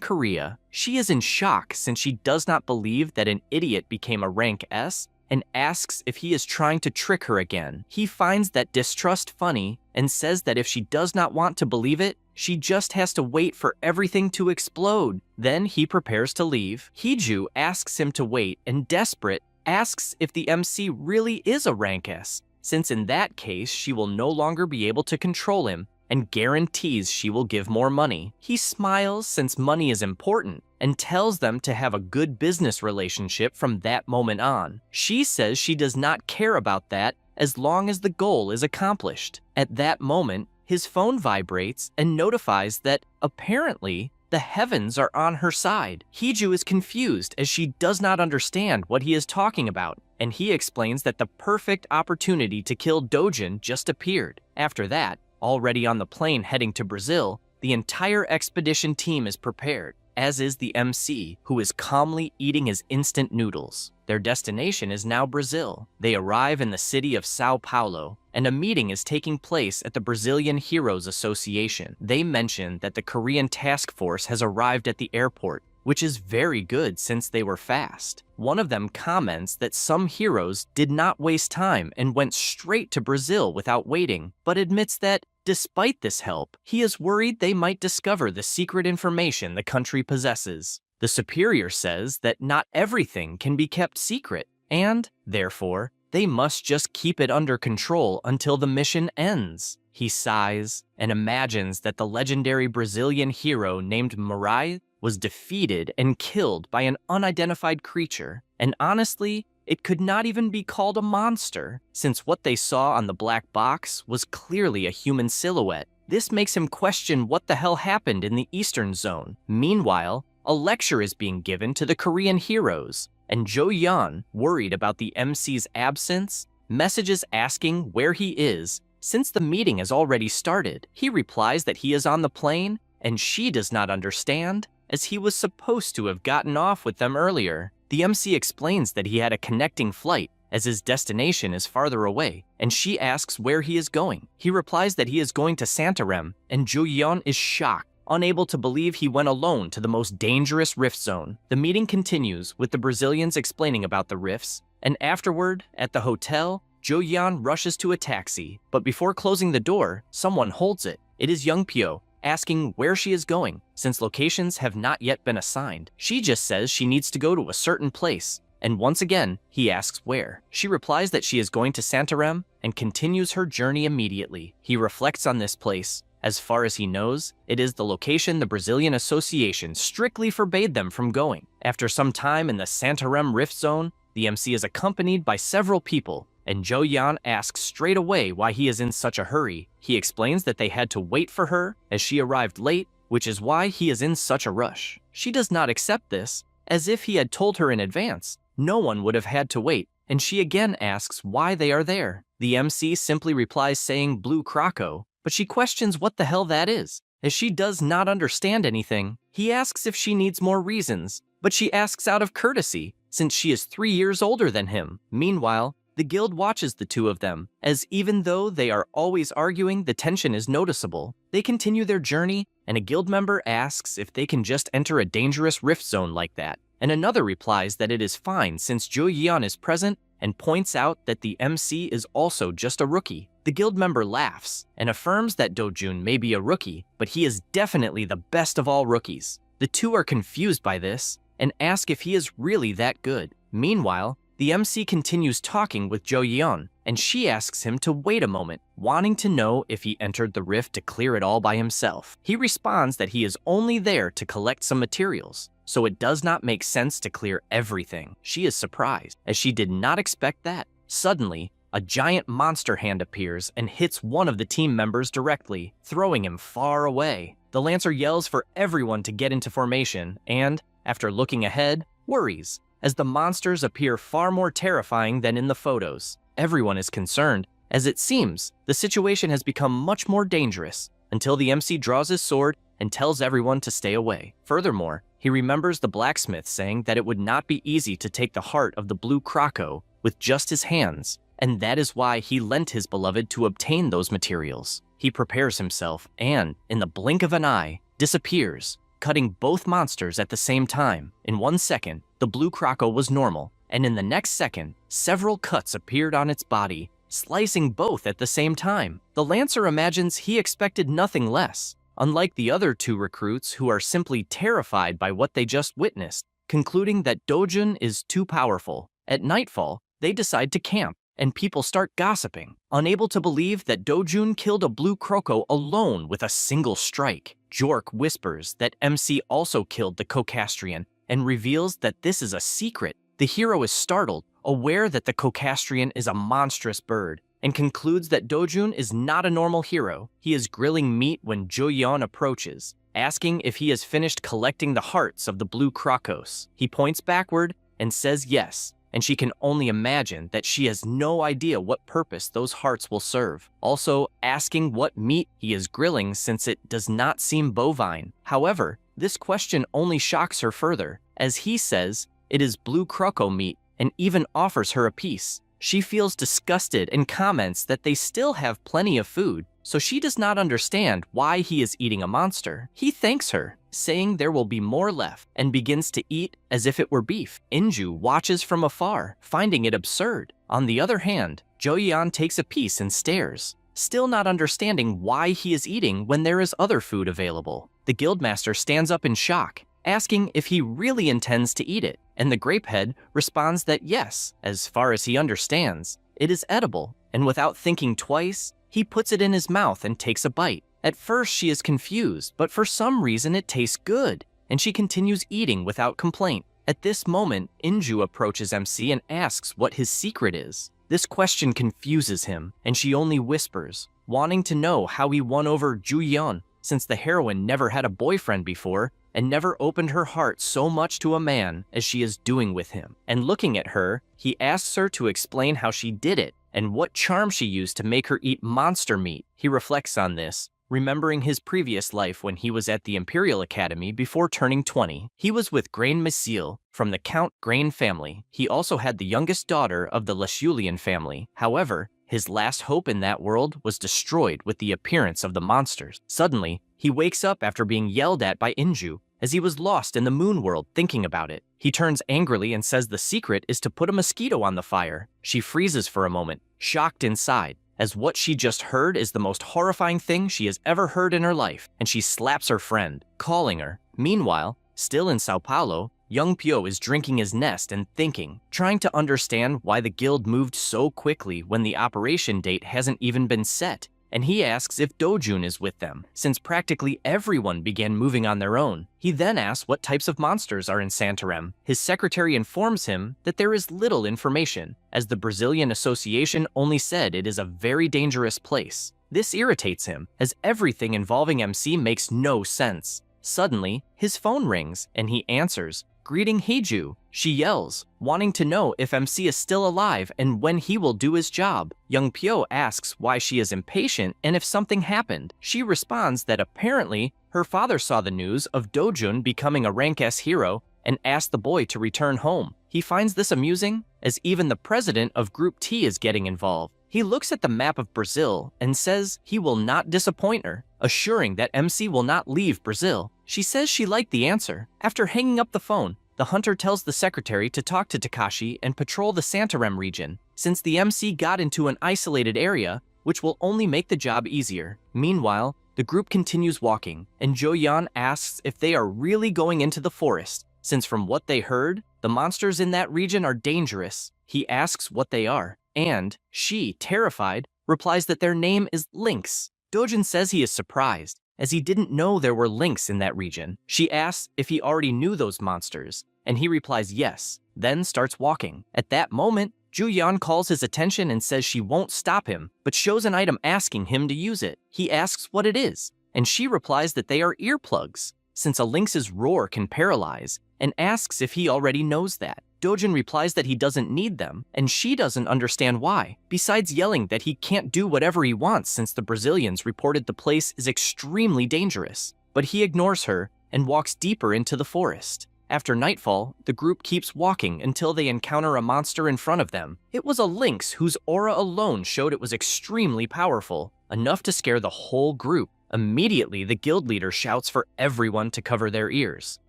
A: Korea. She is in shock since she does not believe that an idiot became a rank S, and asks if he is trying to trick her again. He finds that distrust funny and says that if she does not want to believe it, she just has to wait for everything to explode. Then he prepares to leave. Hiju asks him to wait and, desperate, asks if the MC really is a rank S, since in that case she will no longer be able to control him, and guarantees she will give more money. He smiles since money is important and tells them to have a good business relationship from that moment on. She says she does not care about that as long as the goal is accomplished. At that moment, his phone vibrates and notifies that apparently the heavens are on her side. Hiju is confused as she does not understand what he is talking about, and he explains that the perfect opportunity to kill Dojin just appeared. After that, already on the plane heading to Brazil, the entire expedition team is prepared, as is the MC, who is calmly eating his instant noodles. Their destination is now Brazil. They arrive in the city of Sao Paulo, and a meeting is taking place at the Brazilian Heroes Association. They mention that the Korean task force has arrived at the airport, which is very good since they were fast. One of them comments that some heroes did not waste time and went straight to Brazil without waiting, but admits that, despite this help, he is worried they might discover the secret information the country possesses. The superior says that not everything can be kept secret, and, therefore, they must just keep it under control until the mission ends. He sighs and imagines that the legendary Brazilian hero named Mirai was defeated and killed by an unidentified creature, and honestly, it could not even be called a monster, since what they saw on the black box was clearly a human silhouette. This makes him question what the hell happened in the Eastern Zone. Meanwhile, a lecture is being given to the Korean heroes, and Jo Yeon, worried about the MC's absence, messages asking where he is, since the meeting has already started. He replies that he is on the plane, and she does not understand, as he was supposed to have gotten off with them earlier. The MC explains that he had a connecting flight, as his destination is farther away, and she asks where he is going. He replies that he is going to Santarem, and Jo Yeon is shocked, unable to believe he went alone to the most dangerous rift zone. The meeting continues with the Brazilians explaining about the rifts, and afterward, at the hotel, Jo Yeon rushes to a taxi, but before closing the door, someone holds it. It is Young Pyo, asking where she is going, since locations have not yet been assigned. She just says she needs to go to a certain place, and once again, he asks where. She replies that she is going to Santarem and continues her journey immediately. He reflects on this place. As far as he knows, it is the location the Brazilian Association strictly forbade them from going. After some time in the Santarem Rift Zone, the MC is accompanied by several people, and Jo Yeon asks straight away why he is in such a hurry. He explains that they had to wait for her as she arrived late, which is why he is in such a rush. She does not accept this, as if he had told her in advance. No one would have had to wait, and she again asks why they are there. The MC simply replies saying Blue Croco, but she questions what the hell that is, as she does not understand anything. He asks if she needs more reasons, but she asks out of courtesy, since she is 3 years older than him. Meanwhile, the guild watches the two of them, as even though they are always arguing, the tension is noticeable. They continue their journey, and a guild member asks if they can just enter a dangerous rift zone like that, and another replies that it is fine since Jo Yeon is present and points out that the MC is also just a rookie. The guild member laughs and affirms that Dojun may be a rookie, but he is definitely the best of all rookies. The two are confused by this and ask if he is really that good. Meanwhile, the MC continues talking with Jo Yeon, and she asks him to wait a moment, wanting to know if he entered the rift to clear it all by himself. He responds that he is only there to collect some materials, so it does not make sense to clear everything. She is surprised, as she did not expect that. Suddenly, a giant monster hand appears and hits one of the team members directly, throwing him far away. The Lancer yells for everyone to get into formation and, after looking ahead, worries, as the monsters appear far more terrifying than in the photos. Everyone is concerned, as it seems the situation has become much more dangerous, until the MC draws his sword and tells everyone to stay away. Furthermore, he remembers the blacksmith saying that it would not be easy to take the heart of the blue croco with just his hands, and that is why he lent his beloved to obtain those materials. He prepares himself and, in the blink of an eye, disappears, cutting both monsters at the same time. In 1 second, the blue croco was normal, and in the next second, several cuts appeared on its body, slicing both at the same time. The Lancer imagines he expected nothing less, unlike the other two recruits who are simply terrified by what they just witnessed, concluding that Dojun is too powerful. At nightfall, they decide to camp, and people start gossiping, unable to believe that Dojun killed a blue croco alone with a single strike. Jork whispers that MC also killed the Cocastrian and reveals that this is a secret. The hero is startled, aware that the Cocastrian is a monstrous bird, and concludes that Dojun is not a normal hero. He is grilling meat when Jo-yeon approaches, asking if he has finished collecting the hearts of the blue crocos. He points backward and says yes, and she can only imagine that she has no idea what purpose those hearts will serve, also asking what meat he is grilling since it does not seem bovine. However, this question only shocks her further, as he says it is blue croco meat and even offers her a piece. She feels disgusted and comments that they still have plenty of food, so she does not understand why he is eating a monster. He thanks her, saying there will be more left, and begins to eat as if it were beef. Inju watches from afar, finding it absurd. On the other hand, Jo-yeon takes a piece and stares, still not understanding why he is eating when there is other food available. The guildmaster stands up in shock, asking if he really intends to eat it, and the grapehead responds that yes, as far as he understands, it is edible, and without thinking twice, he puts it in his mouth and takes a bite. At first she is confused, but for some reason it tastes good, and she continues eating without complaint. At this moment, Inju approaches MC and asks what his secret is. This question confuses him, and she only whispers, wanting to know how he won over Ju-yeon, since the heroine never had a boyfriend before and never opened her heart so much to a man as she is doing with him. And looking at her, he asks her to explain how she did it and what charm she used to make her eat monster meat. He reflects on this, remembering his previous life when he was at the Imperial Academy before turning 20. He was with Grain Misil from the Count Grain family. He also had the youngest daughter of the Leshulian family. However, his last hope in that world was destroyed with the appearance of the monsters. Suddenly, he wakes up after being yelled at by Inju, as he was lost in the moon world thinking about it. He turns angrily and says the secret is to put a mosquito on the fire. She freezes for a moment, shocked inside, as what she just heard is the most horrifying thing she has ever heard in her life, and she slaps her friend, calling her. Meanwhile, still in Sao Paulo, young Pyo is drinking his nest and thinking, trying to understand why the guild moved so quickly when the operation date hasn't even been set, and he asks if Dojun is with them, since practically everyone began moving on their own. He then asks what types of monsters are in Santarem. His secretary informs him that there is little information, as the Brazilian Association only said it is a very dangerous place. This irritates him, as everything involving MC makes no sense. Suddenly, his phone rings, and he answers, greeting Heiju. She yells, wanting to know if MC is still alive and when he will do his job. Young Pyo asks why she is impatient and if something happened. She responds that apparently her father saw the news of Dojun becoming a rank S hero and asked the boy to return home. He finds this amusing, as even the president of Group T is getting involved. He looks at the map of Brazil and says he will not disappoint her, assuring that MC will not leave Brazil. She says she liked the answer. After hanging up the phone, the hunter tells the secretary to talk to Takashi and patrol the Santarem region, since the MC got into an isolated area, which will only make the job easier. Meanwhile, the group continues walking, and Jo-yeon asks if they are really going into the forest, since from what they heard, the monsters in that region are dangerous. He asks what they are, and she, terrified, replies that their name is Lynx. Dojun says he is surprised, as he didn't know there were lynx in that region. She asks if he already knew those monsters, and he replies yes, then starts walking. At that moment, Juyan calls his attention and says she won't stop him, but shows an item asking him to use it. He asks what it is, and she replies that they are earplugs, since a lynx's roar can paralyze, and asks if he already knows that. Dojun replies that he doesn't need them, and she doesn't understand why, besides yelling that he can't do whatever he wants since the Brazilians reported the place is extremely dangerous. But he ignores her and walks deeper into the forest. After nightfall, the group keeps walking until they encounter a monster in front of them. It was a lynx whose aura alone showed it was extremely powerful, enough to scare the whole group. Immediately, the guild leader shouts for everyone to cover their ears.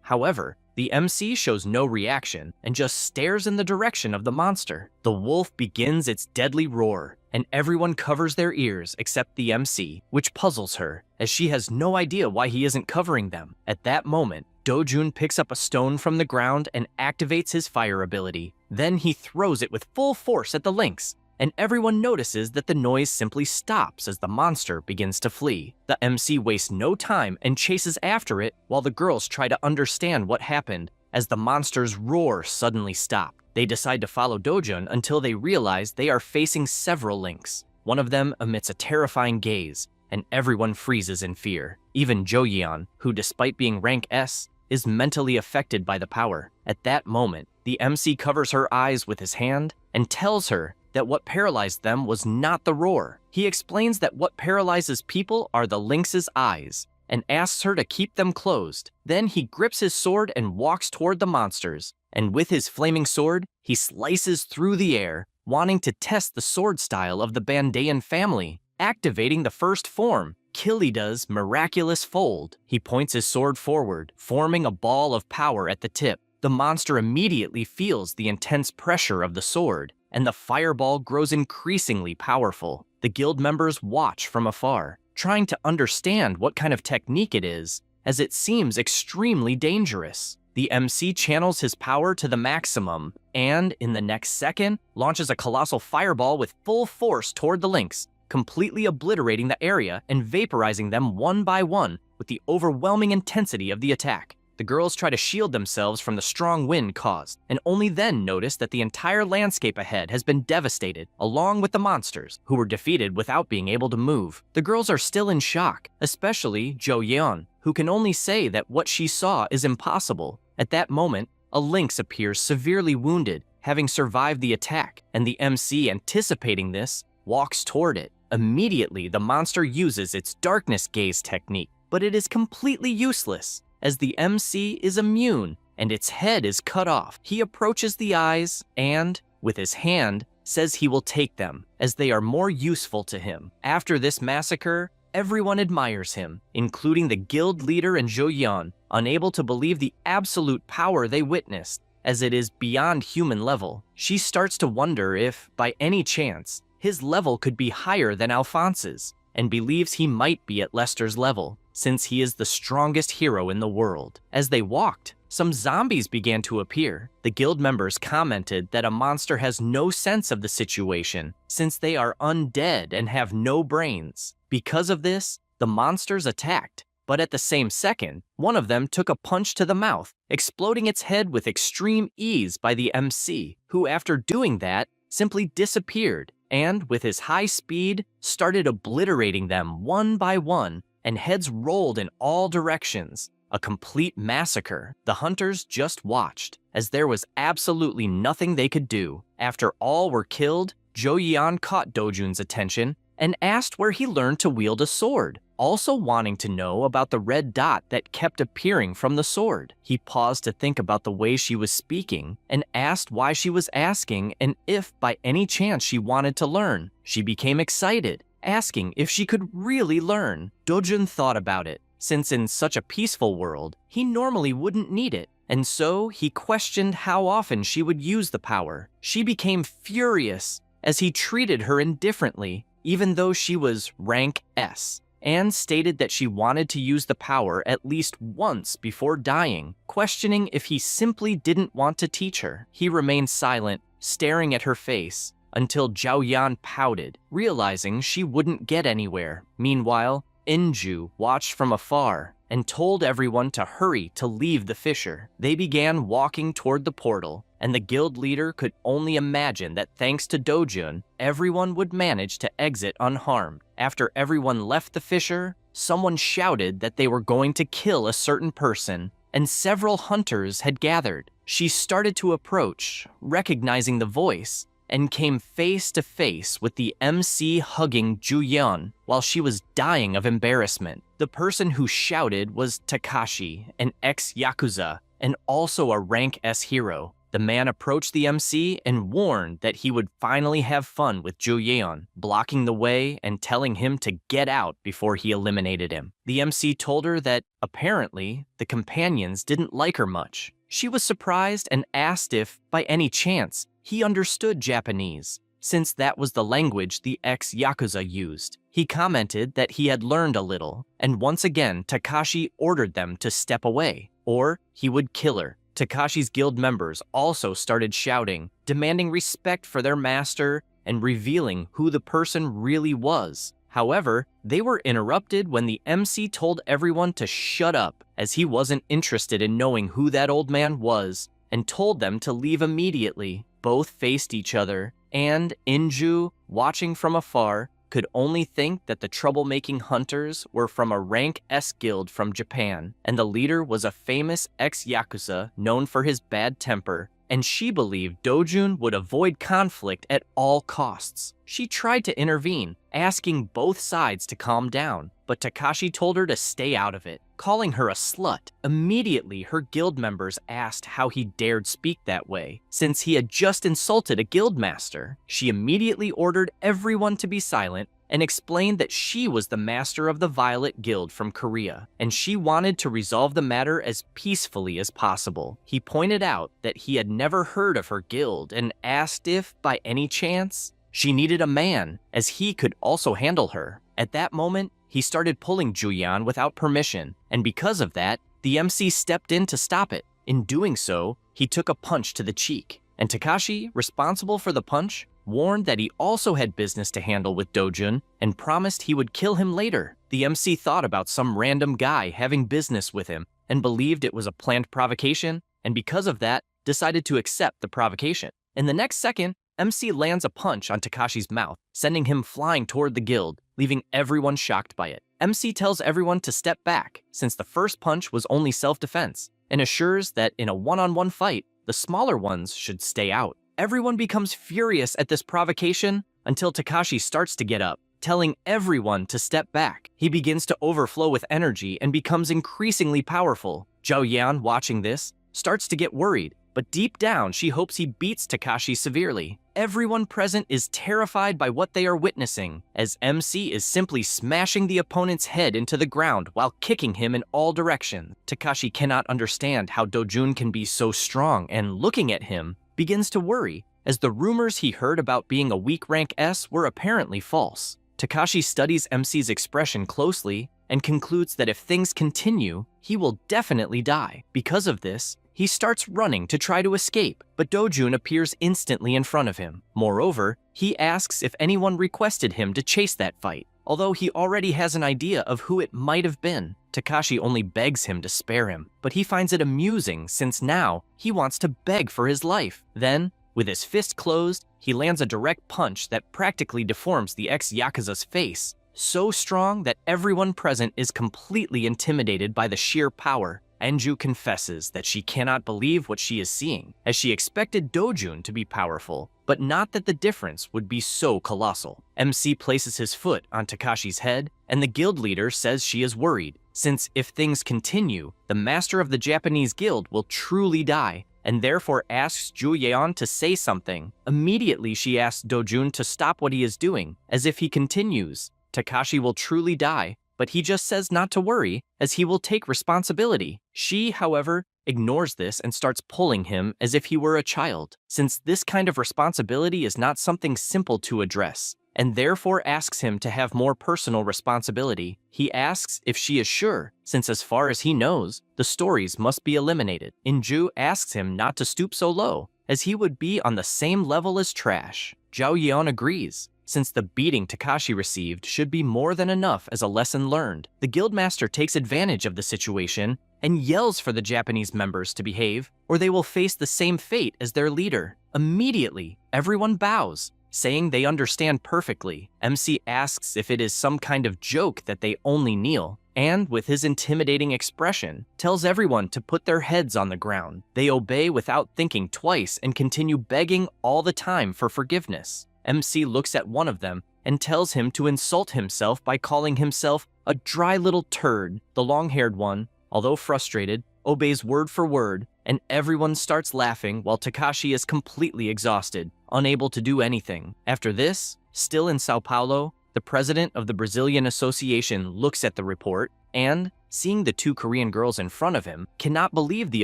A: However, the MC shows no reaction and just stares in the direction of the monster. The wolf begins its deadly roar, and everyone covers their ears except the MC, which puzzles her, as she has no idea why he isn't covering them. At that moment, Dojun picks up a stone from the ground and activates his fire ability. Then he throws it with full force at the lynx, and everyone notices that the noise simply stops as the monster begins to flee. The MC wastes no time and chases after it while the girls try to understand what happened as the monster's roar suddenly stopped. They decide to follow Dojun until they realize they are facing several lynx. One of them emits a terrifying gaze, and everyone freezes in fear. Even Joyeon, who despite being rank S, is mentally affected by the power. At that moment, the MC covers her eyes with his hand and tells her that what paralyzed them was not the roar. He explains that what paralyzes people are the lynx's eyes, and asks her to keep them closed. Then he grips his sword and walks toward the monsters, and with his flaming sword, he slices through the air, wanting to test the sword style of the Bandayan family. Activating the first form, Kilida's miraculous fold. He points his sword forward, forming a ball of power at the tip. The monster immediately feels the intense pressure of the sword, and the fireball grows increasingly powerful. The guild members watch from afar, trying to understand what kind of technique it is, as it seems extremely dangerous. The MC channels his power to the maximum, and in the next second, launches a colossal fireball with full force toward the lynx, completely obliterating the area and vaporizing them one by one with the overwhelming intensity of the attack. The girls try to shield themselves from the strong wind caused, and only then notice that the entire landscape ahead has been devastated, along with the monsters, who were defeated without being able to move. The girls are still in shock, especially Jo Yeon, who can only say that what she saw is impossible. At that moment, a lynx appears severely wounded, having survived the attack, and the MC, anticipating this, walks toward it. Immediately, the monster uses its darkness gaze technique, but it is completely useless, as the MC is immune and its head is cut off. He approaches the eyes and, with his hand, says he will take them, as they are more useful to him. After this massacre, everyone admires him, including the guild leader and Jo Yeon, unable to believe the absolute power they witnessed, as it is beyond human level. She starts to wonder if, by any chance, his level could be higher than Alphonse's, and believes he might be at Lester's level, since he is the strongest hero in the world. As they walked, some zombies began to appear. The guild members commented that a monster has no sense of the situation, since they are undead and have no brains. Because of this, the monsters attacked, but at the same second, one of them took a punch to the mouth, exploding its head with extreme ease by the MC, who after doing that, simply disappeared, and with his high speed, started obliterating them one by one, and heads rolled in all directions. A complete massacre. The hunters just watched, as there was absolutely nothing they could do. After all were killed, Jo Yeon caught Dojun's attention and asked where he learned to wield a sword, also wanting to know about the red dot that kept appearing from the sword. He paused to think about the way she was speaking and asked why she was asking and if by any chance she wanted to learn. She became excited, asking if she could really learn. Dojun thought about it, since in such a peaceful world, he normally wouldn't need it, and so he questioned how often she would use the power. She became furious as he treated her indifferently, even though she was rank S, and stated that she wanted to use the power at least once before dying, questioning if he simply didn't want to teach her. He remained silent, staring at her face, until Zhao Yan pouted, realizing she wouldn't get anywhere. Meanwhile, Inju watched from afar and told everyone to hurry to leave the fissure. They began walking toward the portal, and the guild leader could only imagine that thanks to Dojun, everyone would manage to exit unharmed. After everyone left the fissure, someone shouted that they were going to kill a certain person, and several hunters had gathered. She started to approach, recognizing the voice, and came face to face with the MC hugging Juyeon while she was dying of embarrassment. The person who shouted was Takashi, an ex-Yakuza, and also a rank S hero. The man approached the MC and warned that he would finally have fun with Juyeon, blocking the way and telling him to get out before he eliminated him. The MC told her that, apparently, the companions didn't like her much. She was surprised and asked if, by any chance, he understood Japanese, since that was the language the ex-Yakuza used. He commented that he had learned a little, and once again Takashi ordered them to step away, or he would kill her. Takashi's guild members also started shouting, demanding respect for their master and revealing who the person really was. However, they were interrupted when the MC told everyone to shut up, as he wasn't interested in knowing who that old man was, and told them to leave immediately. Both faced each other, and Inju, watching from afar, could only think that the troublemaking hunters were from a rank S guild from Japan, and the leader was a famous ex-Yakuza known for his bad temper, and she believed Dojun would avoid conflict at all costs. She tried to intervene, asking both sides to calm down, but Takashi told her to stay out of it, calling her a slut. Immediately, her guild members asked how he dared speak that way, since he had just insulted a guild master. She immediately ordered everyone to be silent and explained that she was the master of the Violet Guild from Korea, and she wanted to resolve the matter as peacefully as possible. He pointed out that he had never heard of her guild and asked if, by any chance, she needed a man, as he could also handle her. At that moment, he started pulling Juyeon without permission, and because of that, the MC stepped in to stop it. In doing so, he took a punch to the cheek, and Takashi, responsible for the punch, warned that he also had business to handle with Dojun and promised he would kill him later. The MC thought about some random guy having business with him and believed it was a planned provocation, and because of that, decided to accept the provocation. In the next second, MC lands a punch on Takashi's mouth, sending him flying toward the guild, leaving everyone shocked by it. MC tells everyone to step back, since the first punch was only self-defense, and assures that in a one-on-one fight, the smaller ones should stay out. Everyone becomes furious at this provocation until Takashi starts to get up, telling everyone to step back. He begins to overflow with energy and becomes increasingly powerful. Zhao Yan, watching this, starts to get worried, but deep down she hopes he beats Takashi severely. Everyone present is terrified by what they are witnessing, as MC is simply smashing the opponent's head into the ground while kicking him in all directions. Takashi cannot understand how Dojun can be so strong, and looking at him, begins to worry, as the rumors he heard about being a weak rank S were apparently false. Takashi studies MC's expression closely and concludes that if things continue, he will definitely die. Because of this, he starts running to try to escape, but Dojun appears instantly in front of him. Moreover, he asks if anyone requested him to chase that fight, although he already has an idea of who it might have been. Takashi only begs him to spare him, but he finds it amusing since now he wants to beg for his life. Then, with his fist closed, he lands a direct punch that practically deforms the ex-Yakuza's face, so strong that everyone present is completely intimidated by the sheer power. Anju confesses that she cannot believe what she is seeing, as she expected Dojun to be powerful, but not that the difference would be so colossal. MC places his foot on Takashi's head, and the guild leader says she is worried, since if things continue, the master of the Japanese guild will truly die, and therefore asks Juyeon to say something. Immediately she asks Dojun to stop what he is doing, as if he continues, Takashi will truly die, but he just says not to worry, as he will take responsibility. She, however, ignores this and starts pulling him as if he were a child, since this kind of responsibility is not something simple to address, and therefore asks him to have more personal responsibility. He asks if she is sure, since as far as he knows, the stories must be eliminated. Inju asks him not to stoop so low, as he would be on the same level as trash. Zhao Yeon agrees, since the beating Takashi received should be more than enough as a lesson learned. The guildmaster takes advantage of the situation and yells for the Japanese members to behave, or they will face the same fate as their leader. Immediately, everyone bows, saying they understand perfectly. MC asks if it is some kind of joke that they only kneel, and with his intimidating expression, tells everyone to put their heads on the ground. They obey without thinking twice and continue begging all the time for forgiveness. MC looks at one of them and tells him to insult himself by calling himself a dry little turd. The long-haired one, although frustrated, obeys word for word, and everyone starts laughing while Takashi is completely exhausted, unable to do anything. After this, still in Sao Paulo, the president of the Brazilian Association looks at the report and, seeing the two Korean girls in front of him, cannot believe the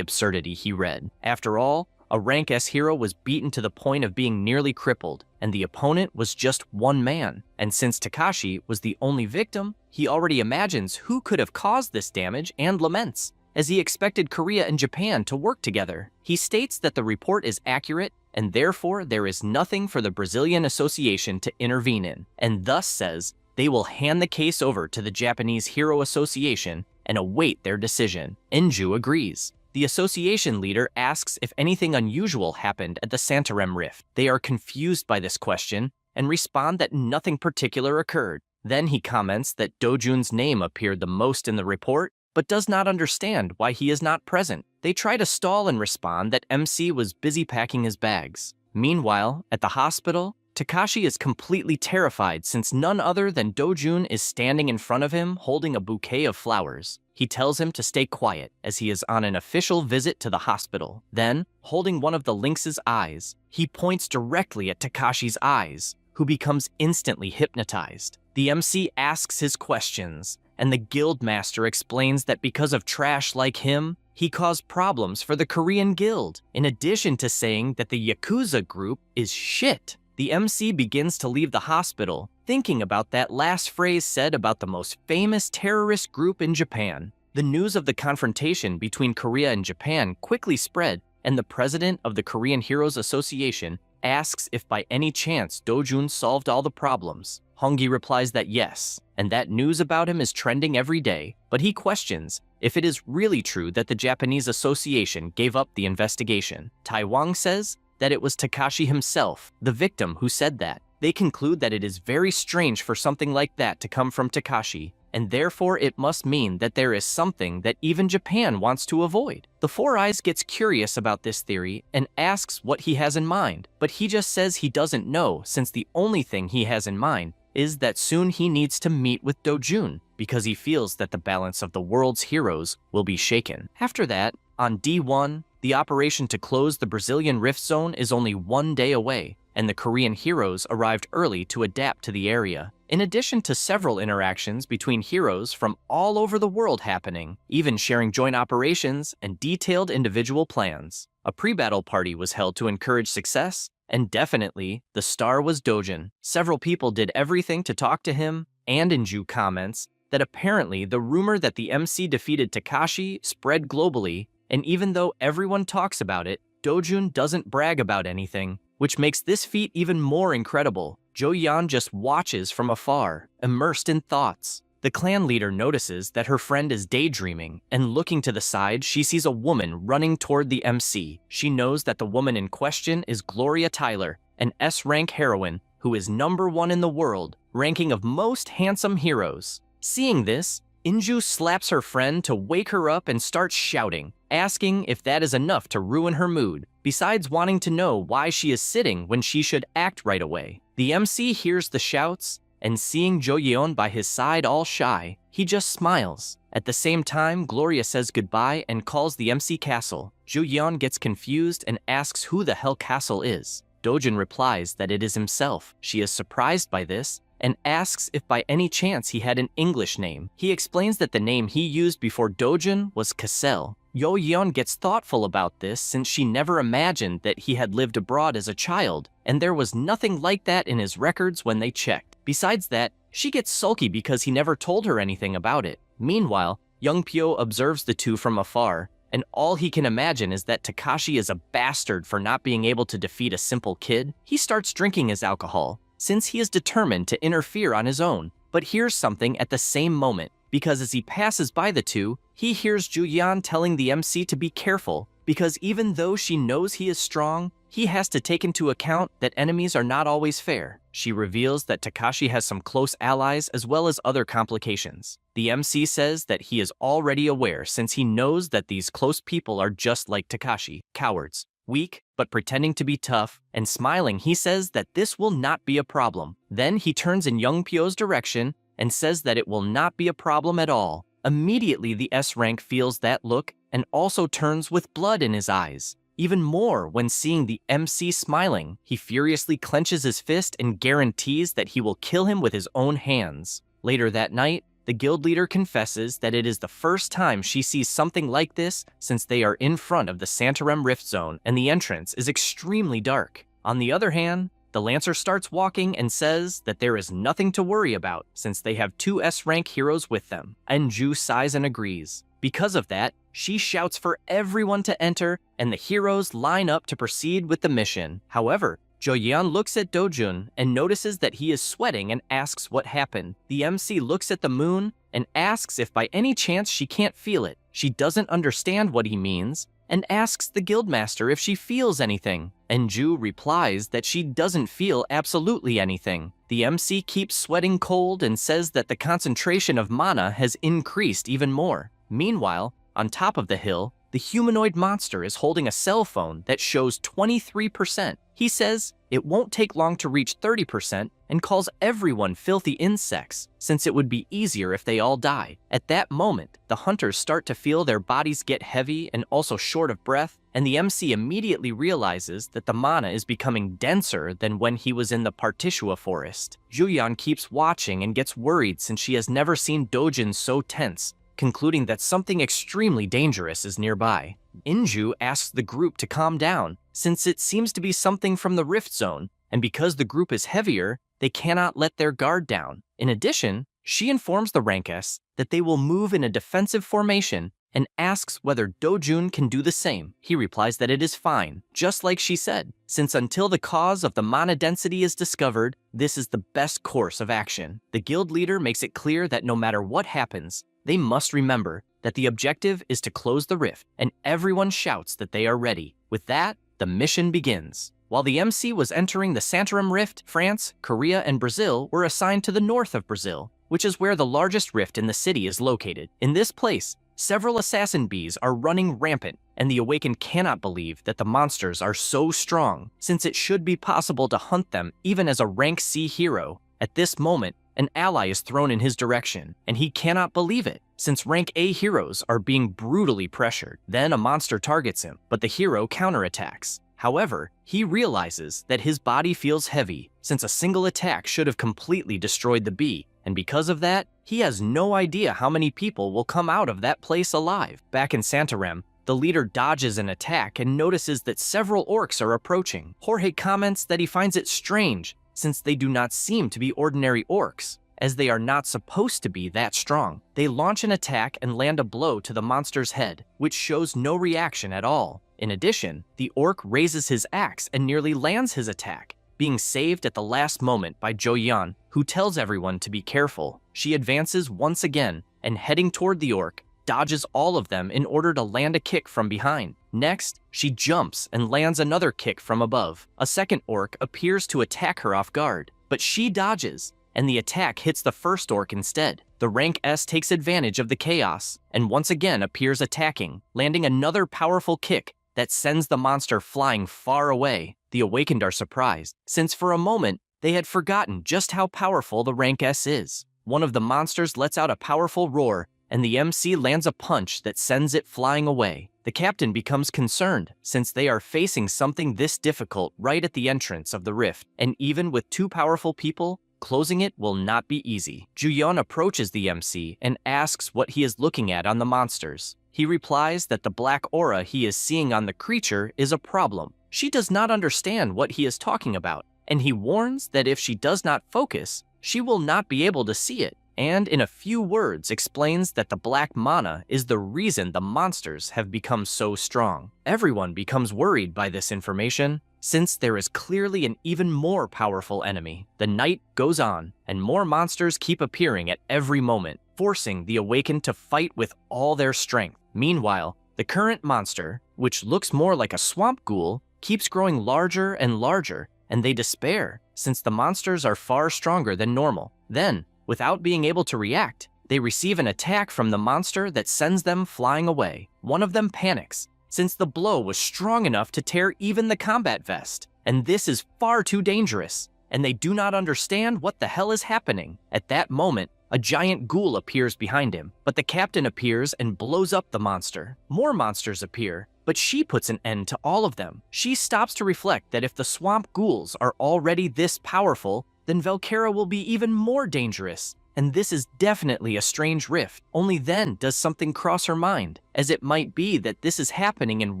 A: absurdity he read. After all, a rank S hero was beaten to the point of being nearly crippled, and the opponent was just one man. And since Takashi was the only victim, he already imagines who could have caused this damage and laments, as he expected Korea and Japan to work together. He states that the report is accurate, and therefore there is nothing for the Brazilian Association to intervene in, and thus says they will hand the case over to the Japanese Hero Association and await their decision. Enju agrees. The association leader asks if anything unusual happened at the Santarem Rift. They are confused by this question and respond that nothing particular occurred. Then he comments that Dojun's name appeared the most in the report, but does not understand why he is not present. They try to stall and respond that MC was busy packing his bags. Meanwhile, at the hospital, Takashi is completely terrified since none other than Dojun is standing in front of him holding a bouquet of flowers. He tells him to stay quiet as he is on an official visit to the hospital. Then, holding one of the lynx's eyes, he points directly at Takashi's eyes, who becomes instantly hypnotized. The MC asks his questions, and the guildmaster explains that because of trash like him, he caused problems for the Korean guild, in addition to saying that the Yakuza group is shit. The MC begins to leave the hospital, thinking about that last phrase said about the most famous terrorist group in Japan. The news of the confrontation between Korea and Japan quickly spread, and the president of the Korean Heroes Association asks if by any chance Dojun solved all the problems. Hongi replies that yes, and that news about him is trending every day, but he questions if it is really true that the Japanese Association gave up the investigation. Taiwan says that it was Takashi himself, the victim, who said that. They conclude that it is very strange for something like that to come from Takashi, and therefore it must mean that there is something that even Japan wants to avoid. The Four Eyes gets curious about this theory and asks what he has in mind, but he just says he doesn't know, since the only thing he has in mind is that soon he needs to meet with Dojun, because he feels that the balance of the world's heroes will be shaken. After that, on D1, the operation to close the Brazilian Rift Zone is only 1 day away, and the Korean heroes arrived early to adapt to the area. In addition to several interactions between heroes from all over the world happening, even sharing joint operations and detailed individual plans. A pre-battle party was held to encourage success, and definitely, the star was Dojun. Several people did everything to talk to him, and Inju comments that apparently the rumor that the MC defeated Takashi spread globally, and even though everyone talks about it, Dojun doesn't brag about anything, which makes this feat even more incredible. Jo-yeon just watches from afar, immersed in thoughts. The clan leader notices that her friend is daydreaming, and looking to the side, she sees a woman running toward the MC. She knows that the woman in question is Gloria Tyler, an S-rank heroine who is #1 in the world, ranking of most handsome heroes. Seeing this, Inju slaps her friend to wake her up and starts shouting, asking if that is enough to ruin her mood, besides wanting to know why she is sitting when she should act right away. The MC hears the shouts, and seeing Jo-yeon by his side all shy, he just smiles. At the same time, Gloria says goodbye and calls the MC Castle. Jo-yeon gets confused and asks who the hell Castle is. Dojun replies that it is himself. She is surprised by this, and asks if by any chance he had an English name. He explains that the name he used before Dojun was Cassell. Jo-yeon gets thoughtful about this since she never imagined that he had lived abroad as a child, and there was nothing like that in his records when they checked. Besides that, she gets sulky because he never told her anything about it. Meanwhile, Young Pyo observes the two from afar, and all he can imagine is that Takashi is a bastard for not being able to defeat a simple kid. He starts drinking his alcohol, since he is determined to interfere on his own, but hears something at the same moment, because as he passes by the two, he hears Julian telling the MC to be careful, because even though she knows he is strong, he has to take into account that enemies are not always fair. She reveals that Takashi has some close allies as well as other complications. The MC says that he is already aware since he knows that these close people are just like Takashi, cowards, weak, but pretending to be tough, and smiling he says that this will not be a problem. Then he turns in Young Pyo's direction and says that it will not be a problem at all. Immediately the S rank feels that look and also turns with blood in his eyes. Even more when seeing the MC smiling, he furiously clenches his fist and guarantees that he will kill him with his own hands. Later that night, the guild leader confesses that it is the first time she sees something like this since they are in front of the Santarem Rift Zone and the entrance is extremely dark. On the other hand, the Lancer starts walking and says that there is nothing to worry about since they have two S-rank heroes with them. Enju sighs and agrees. Because of that, she shouts for everyone to enter and the heroes line up to proceed with the mission. However, Joyeon looks at Dojun and notices that he is sweating and asks what happened. The MC looks at the moon and asks if by any chance she can't feel it. She doesn't understand what he means and asks the guildmaster if she feels anything. Enju replies that she doesn't feel absolutely anything. The MC keeps sweating cold and says that the concentration of mana has increased even more. Meanwhile, on top of the hill, the humanoid monster is holding a cell phone that shows 23%. He says it won't take long to reach 30% and calls everyone filthy insects, since it would be easier if they all die. At that moment, the hunters start to feel their bodies get heavy and also short of breath, and the MC immediately realizes that the mana is becoming denser than when he was in the Partitua forest. Juyeon keeps watching and gets worried since she has never seen Dojin so tense, concluding that something extremely dangerous is nearby. Inju asks the group to calm down, since it seems to be something from the Rift Zone, and because the group is heavier, they cannot let their guard down. In addition, she informs the rank S that they will move in a defensive formation and asks whether Dojun can do the same. He replies that it is fine, just like she said, since until the cause of the mana density is discovered, this is the best course of action. The guild leader makes it clear that no matter what happens, they must remember that the objective is to close the rift, and everyone shouts that they are ready. With that, the mission begins. While the MC was entering the Santarem Rift, France, Korea, and Brazil were assigned to the north of Brazil, which is where the largest rift in the city is located. In this place, several assassin bees are running rampant, and the Awakened cannot believe that the monsters are so strong, since it should be possible to hunt them even as a rank C hero. At this moment, an ally is thrown in his direction, and he cannot believe it, since rank A heroes are being brutally pressured. Then a monster targets him, but the hero counterattacks. However, he realizes that his body feels heavy, since a single attack should have completely destroyed the bee, and because of that, he has no idea how many people will come out of that place alive. Back in Santarem, the leader dodges an attack and notices that several orcs are approaching. Jorge comments that he finds it strange, since they do not seem to be ordinary orcs, as they are not supposed to be that strong. They launch an attack and land a blow to the monster's head, which shows no reaction at all. In addition, the orc raises his axe and nearly lands his attack, being saved at the last moment by Joyeon, who tells everyone to be careful. She advances once again, and heading toward the orc, dodges all of them in order to land a kick from behind. Next, she jumps and lands another kick from above. A second orc appears to attack her off guard, but she dodges, and the attack hits the first orc instead. The rank S takes advantage of the chaos, and once again appears attacking, landing another powerful kick that sends the monster flying far away. The Awakened are surprised, since for a moment, they had forgotten just how powerful the rank S is. One of the monsters lets out a powerful roar, and the MC lands a punch that sends it flying away. The captain becomes concerned, since they are facing something this difficult right at the entrance of the rift, and even with two powerful people, closing it will not be easy. Juyeon approaches the MC and asks what he is looking at on the monsters. He replies that the black aura he is seeing on the creature is a problem. She does not understand what he is talking about, and he warns that if she does not focus, she will not be able to see it, and in a few words explains that the black mana is the reason the monsters have become so strong. Everyone becomes worried by this information, since there is clearly an even more powerful enemy. The night goes on, and more monsters keep appearing at every moment, forcing the awakened to fight with all their strength. Meanwhile, the current monster, which looks more like a swamp ghoul, keeps growing larger and larger, and they despair, since the monsters are far stronger than normal. Then, without being able to react, they receive an attack from the monster that sends them flying away. One of them panics, since the blow was strong enough to tear even the combat vest, and this is far too dangerous, and they do not understand what the hell is happening. At that moment, a giant ghoul appears behind him, but the captain appears and blows up the monster. More monsters appear, but she puts an end to all of them. She stops to reflect that if the swamp ghouls are already this powerful, then Velkera will be even more dangerous. And this is definitely a strange rift. Only then does something cross her mind, as it might be that this is happening in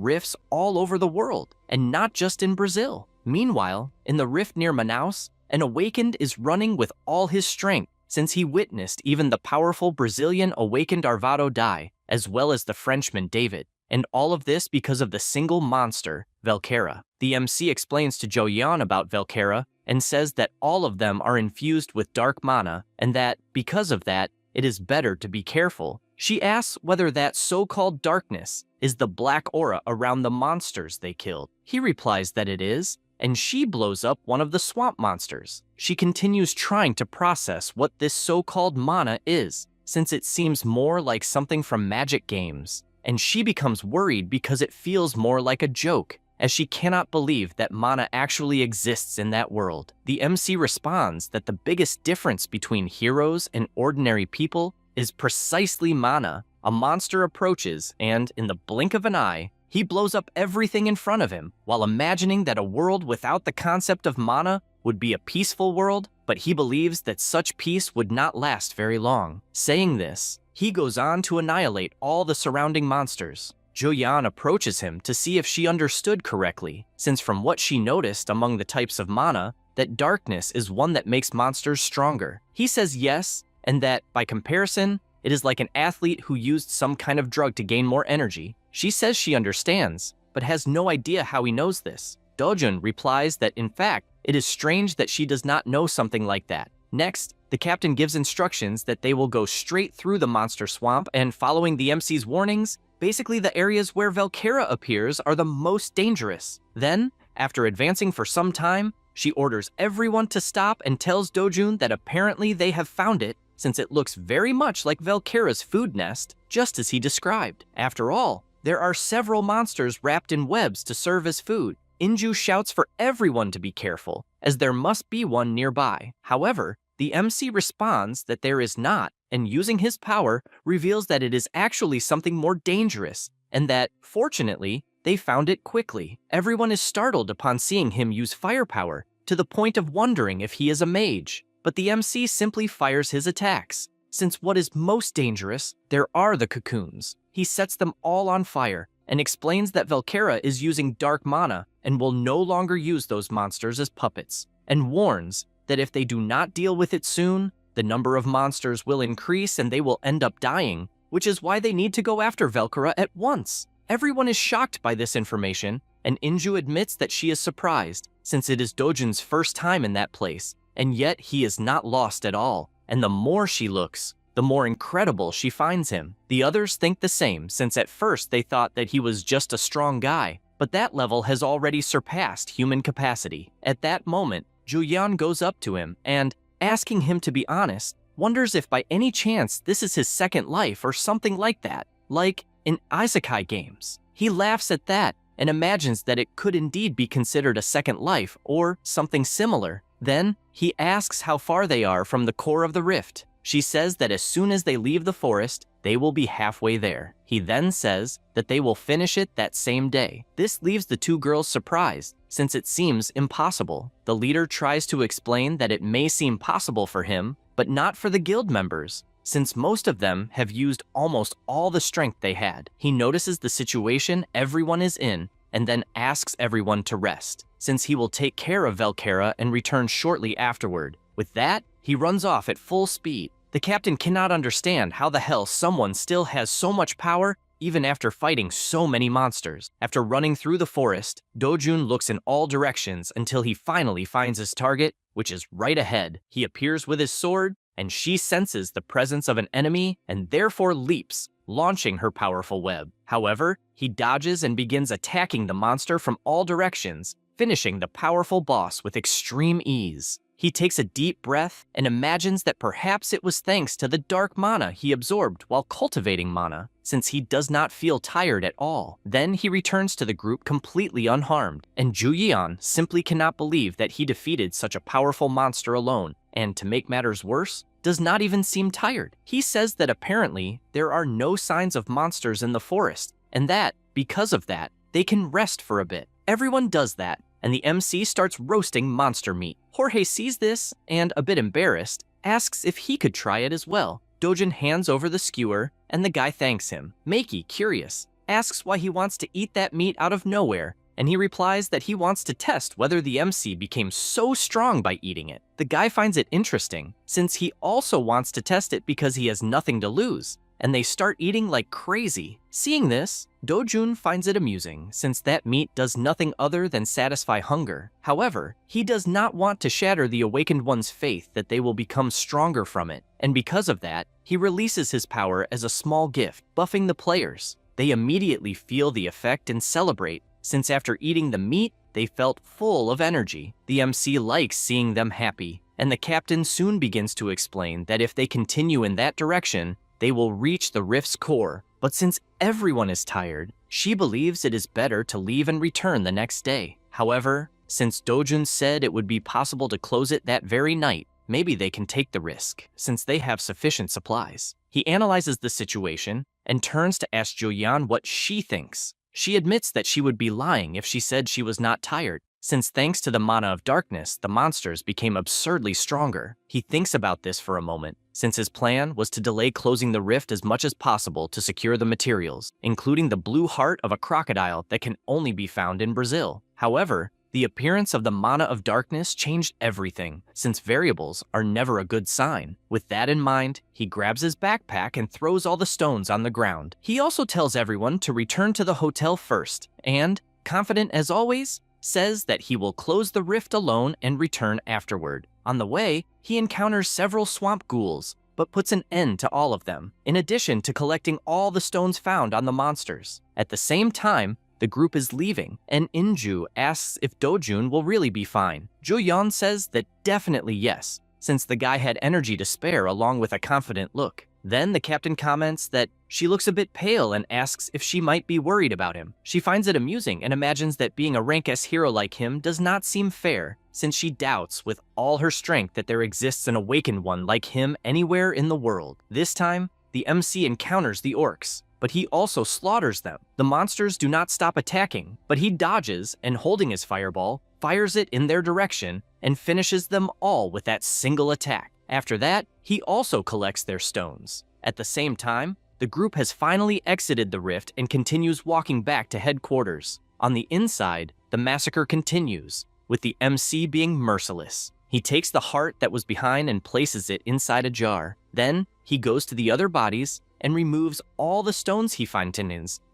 A: rifts all over the world, and not just in Brazil. Meanwhile, in the rift near Manaus, an awakened is running with all his strength, since he witnessed even the powerful Brazilian awakened Arvado die, as well as the Frenchman David. And all of this because of the single monster, Velkera. The MC explains to Jo-yeon about Velkera and says that all of them are infused with dark mana, and that, because of that, it is better to be careful. She asks whether that so-called darkness is the black aura around the monsters they killed. He replies that it is, and she blows up one of the swamp monsters. She continues trying to process what this so-called mana is, since it seems more like something from magic games. And she becomes worried because it feels more like a joke, as she cannot believe that mana actually exists in that world. The MC responds that the biggest difference between heroes and ordinary people is precisely mana. A monster approaches, and in the blink of an eye, he blows up everything in front of him, while imagining that a world without the concept of mana would be a peaceful world, but he believes that such peace would not last very long. Saying this, he goes on to annihilate all the surrounding monsters. Jo-yeon approaches him to see if she understood correctly, since from what she noticed among the types of mana, that darkness is one that makes monsters stronger. He says yes, and that, by comparison, it is like an athlete who used some kind of drug to gain more energy. She says she understands, but has no idea how he knows this. Dojun replies that, in fact, it is strange that she does not know something like that. Next, the captain gives instructions that they will go straight through the monster swamp, and following the MC's warnings, basically the areas where Velkera appears are the most dangerous. Then, after advancing for some time, she orders everyone to stop and tells Dojun that apparently they have found it, since it looks very much like Velkera's food nest, just as he described. After all, there are several monsters wrapped in webs to serve as food. Inju shouts for everyone to be careful, as there must be one nearby. However, the MC responds that there is not, and using his power, reveals that it is actually something more dangerous, and that, fortunately, they found it quickly. Everyone is startled upon seeing him use firepower, to the point of wondering if he is a mage. But the MC simply fires his attacks. Since what is most dangerous, there are the cocoons. He sets them all on fire, and explains that Velkera is using dark mana and will no longer use those monsters as puppets, and warns that if they do not deal with it soon, the number of monsters will increase and they will end up dying, which is why they need to go after Velkera at once. Everyone is shocked by this information, and Inju admits that she is surprised, since it is Dojun's first time in that place, and yet he is not lost at all, and the more she looks, the more incredible she finds him. The others think the same, since at first they thought that he was just a strong guy, but that level has already surpassed human capacity. At that moment, Jo-yeon goes up to him and, asking him to be honest, wonders if by any chance this is his second life or something like that, like in isekai games. He laughs at that and imagines that it could indeed be considered a second life or something similar. Then, he asks how far they are from the core of the rift. She says that as soon as they leave the forest, they will be halfway there. He then says that they will finish it that same day. This leaves the two girls surprised, since it seems impossible. The leader tries to explain that it may seem possible for him, but not for the guild members, since most of them have used almost all the strength they had. He notices the situation everyone is in, and then asks everyone to rest, since he will take care of Velkera and return shortly afterward. With that, he runs off at full speed. The captain cannot understand how the hell someone still has so much power even after fighting so many monsters. After running through the forest, Dojun looks in all directions until he finally finds his target, which is right ahead. He appears with his sword, and she senses the presence of an enemy and therefore leaps, launching her powerful web. However, he dodges and begins attacking the monster from all directions, finishing the powerful boss with extreme ease. He takes a deep breath and imagines that perhaps it was thanks to the dark mana he absorbed while cultivating mana, since he does not feel tired at all. Then he returns to the group completely unharmed, and Juyeon simply cannot believe that he defeated such a powerful monster alone, and to make matters worse, does not even seem tired. He says that apparently there are no signs of monsters in the forest, and that, because of that, they can rest for a bit. Everyone does that, and the MC starts roasting monster meat. Jorge sees this, and a bit embarrassed, asks if he could try it as well. Dojun hands over the skewer, and the guy thanks him. Meiki, curious, asks why he wants to eat that meat out of nowhere, and he replies that he wants to test whether the MC became so strong by eating it. The guy finds it interesting, since he also wants to test it because he has nothing to lose, and they start eating like crazy. Seeing this, Dojun finds it amusing, since that meat does nothing other than satisfy hunger. However, he does not want to shatter the awakened one's faith that they will become stronger from it, and because of that, he releases his power as a small gift, buffing the players. They immediately feel the effect and celebrate, since after eating the meat, they felt full of energy. The MC likes seeing them happy, and the captain soon begins to explain that if they continue in that direction, they will reach the rift's core. But since everyone is tired, she believes it is better to leave and return the next day. However, since Dojun said it would be possible to close it that very night, maybe they can take the risk, since they have sufficient supplies. He analyzes the situation and turns to ask Joyeon what she thinks. She admits that she would be lying if she said she was not tired, since thanks to the mana of darkness, the monsters became absurdly stronger. He thinks about this for a moment, since his plan was to delay closing the rift as much as possible to secure the materials, including the blue heart of a crocodile that can only be found in Brazil. However, the appearance of the mana of darkness changed everything, since variables are never a good sign. With that in mind, he grabs his backpack and throws all the stones on the ground. He also tells everyone to return to the hotel first, and, confident as always, says that he will close the rift alone and return afterward. On the way, he encounters several swamp ghouls, but puts an end to all of them, in addition to collecting all the stones found on the monsters. At the same time, the group is leaving, and Inju asks if Dojun will really be fine. Joyeon says that definitely yes, since the guy had energy to spare along with a confident look. Then the captain comments that she looks a bit pale and asks if she might be worried about him. She finds it amusing and imagines that being a rank S hero like him does not seem fair, since she doubts with all her strength that there exists an awakened one like him anywhere in the world. This time, the MC encounters the orcs, but he also slaughters them. The monsters do not stop attacking, but he dodges and, holding his fireball, fires it in their direction and finishes them all with that single attack. After that, he also collects their stones. At the same time, the group has finally exited the rift and continues walking back to headquarters. On the inside, the massacre continues, with the MC being merciless. He takes the heart that was behind and places it inside a jar. Then, he goes to the other bodies and removes all the stones he finds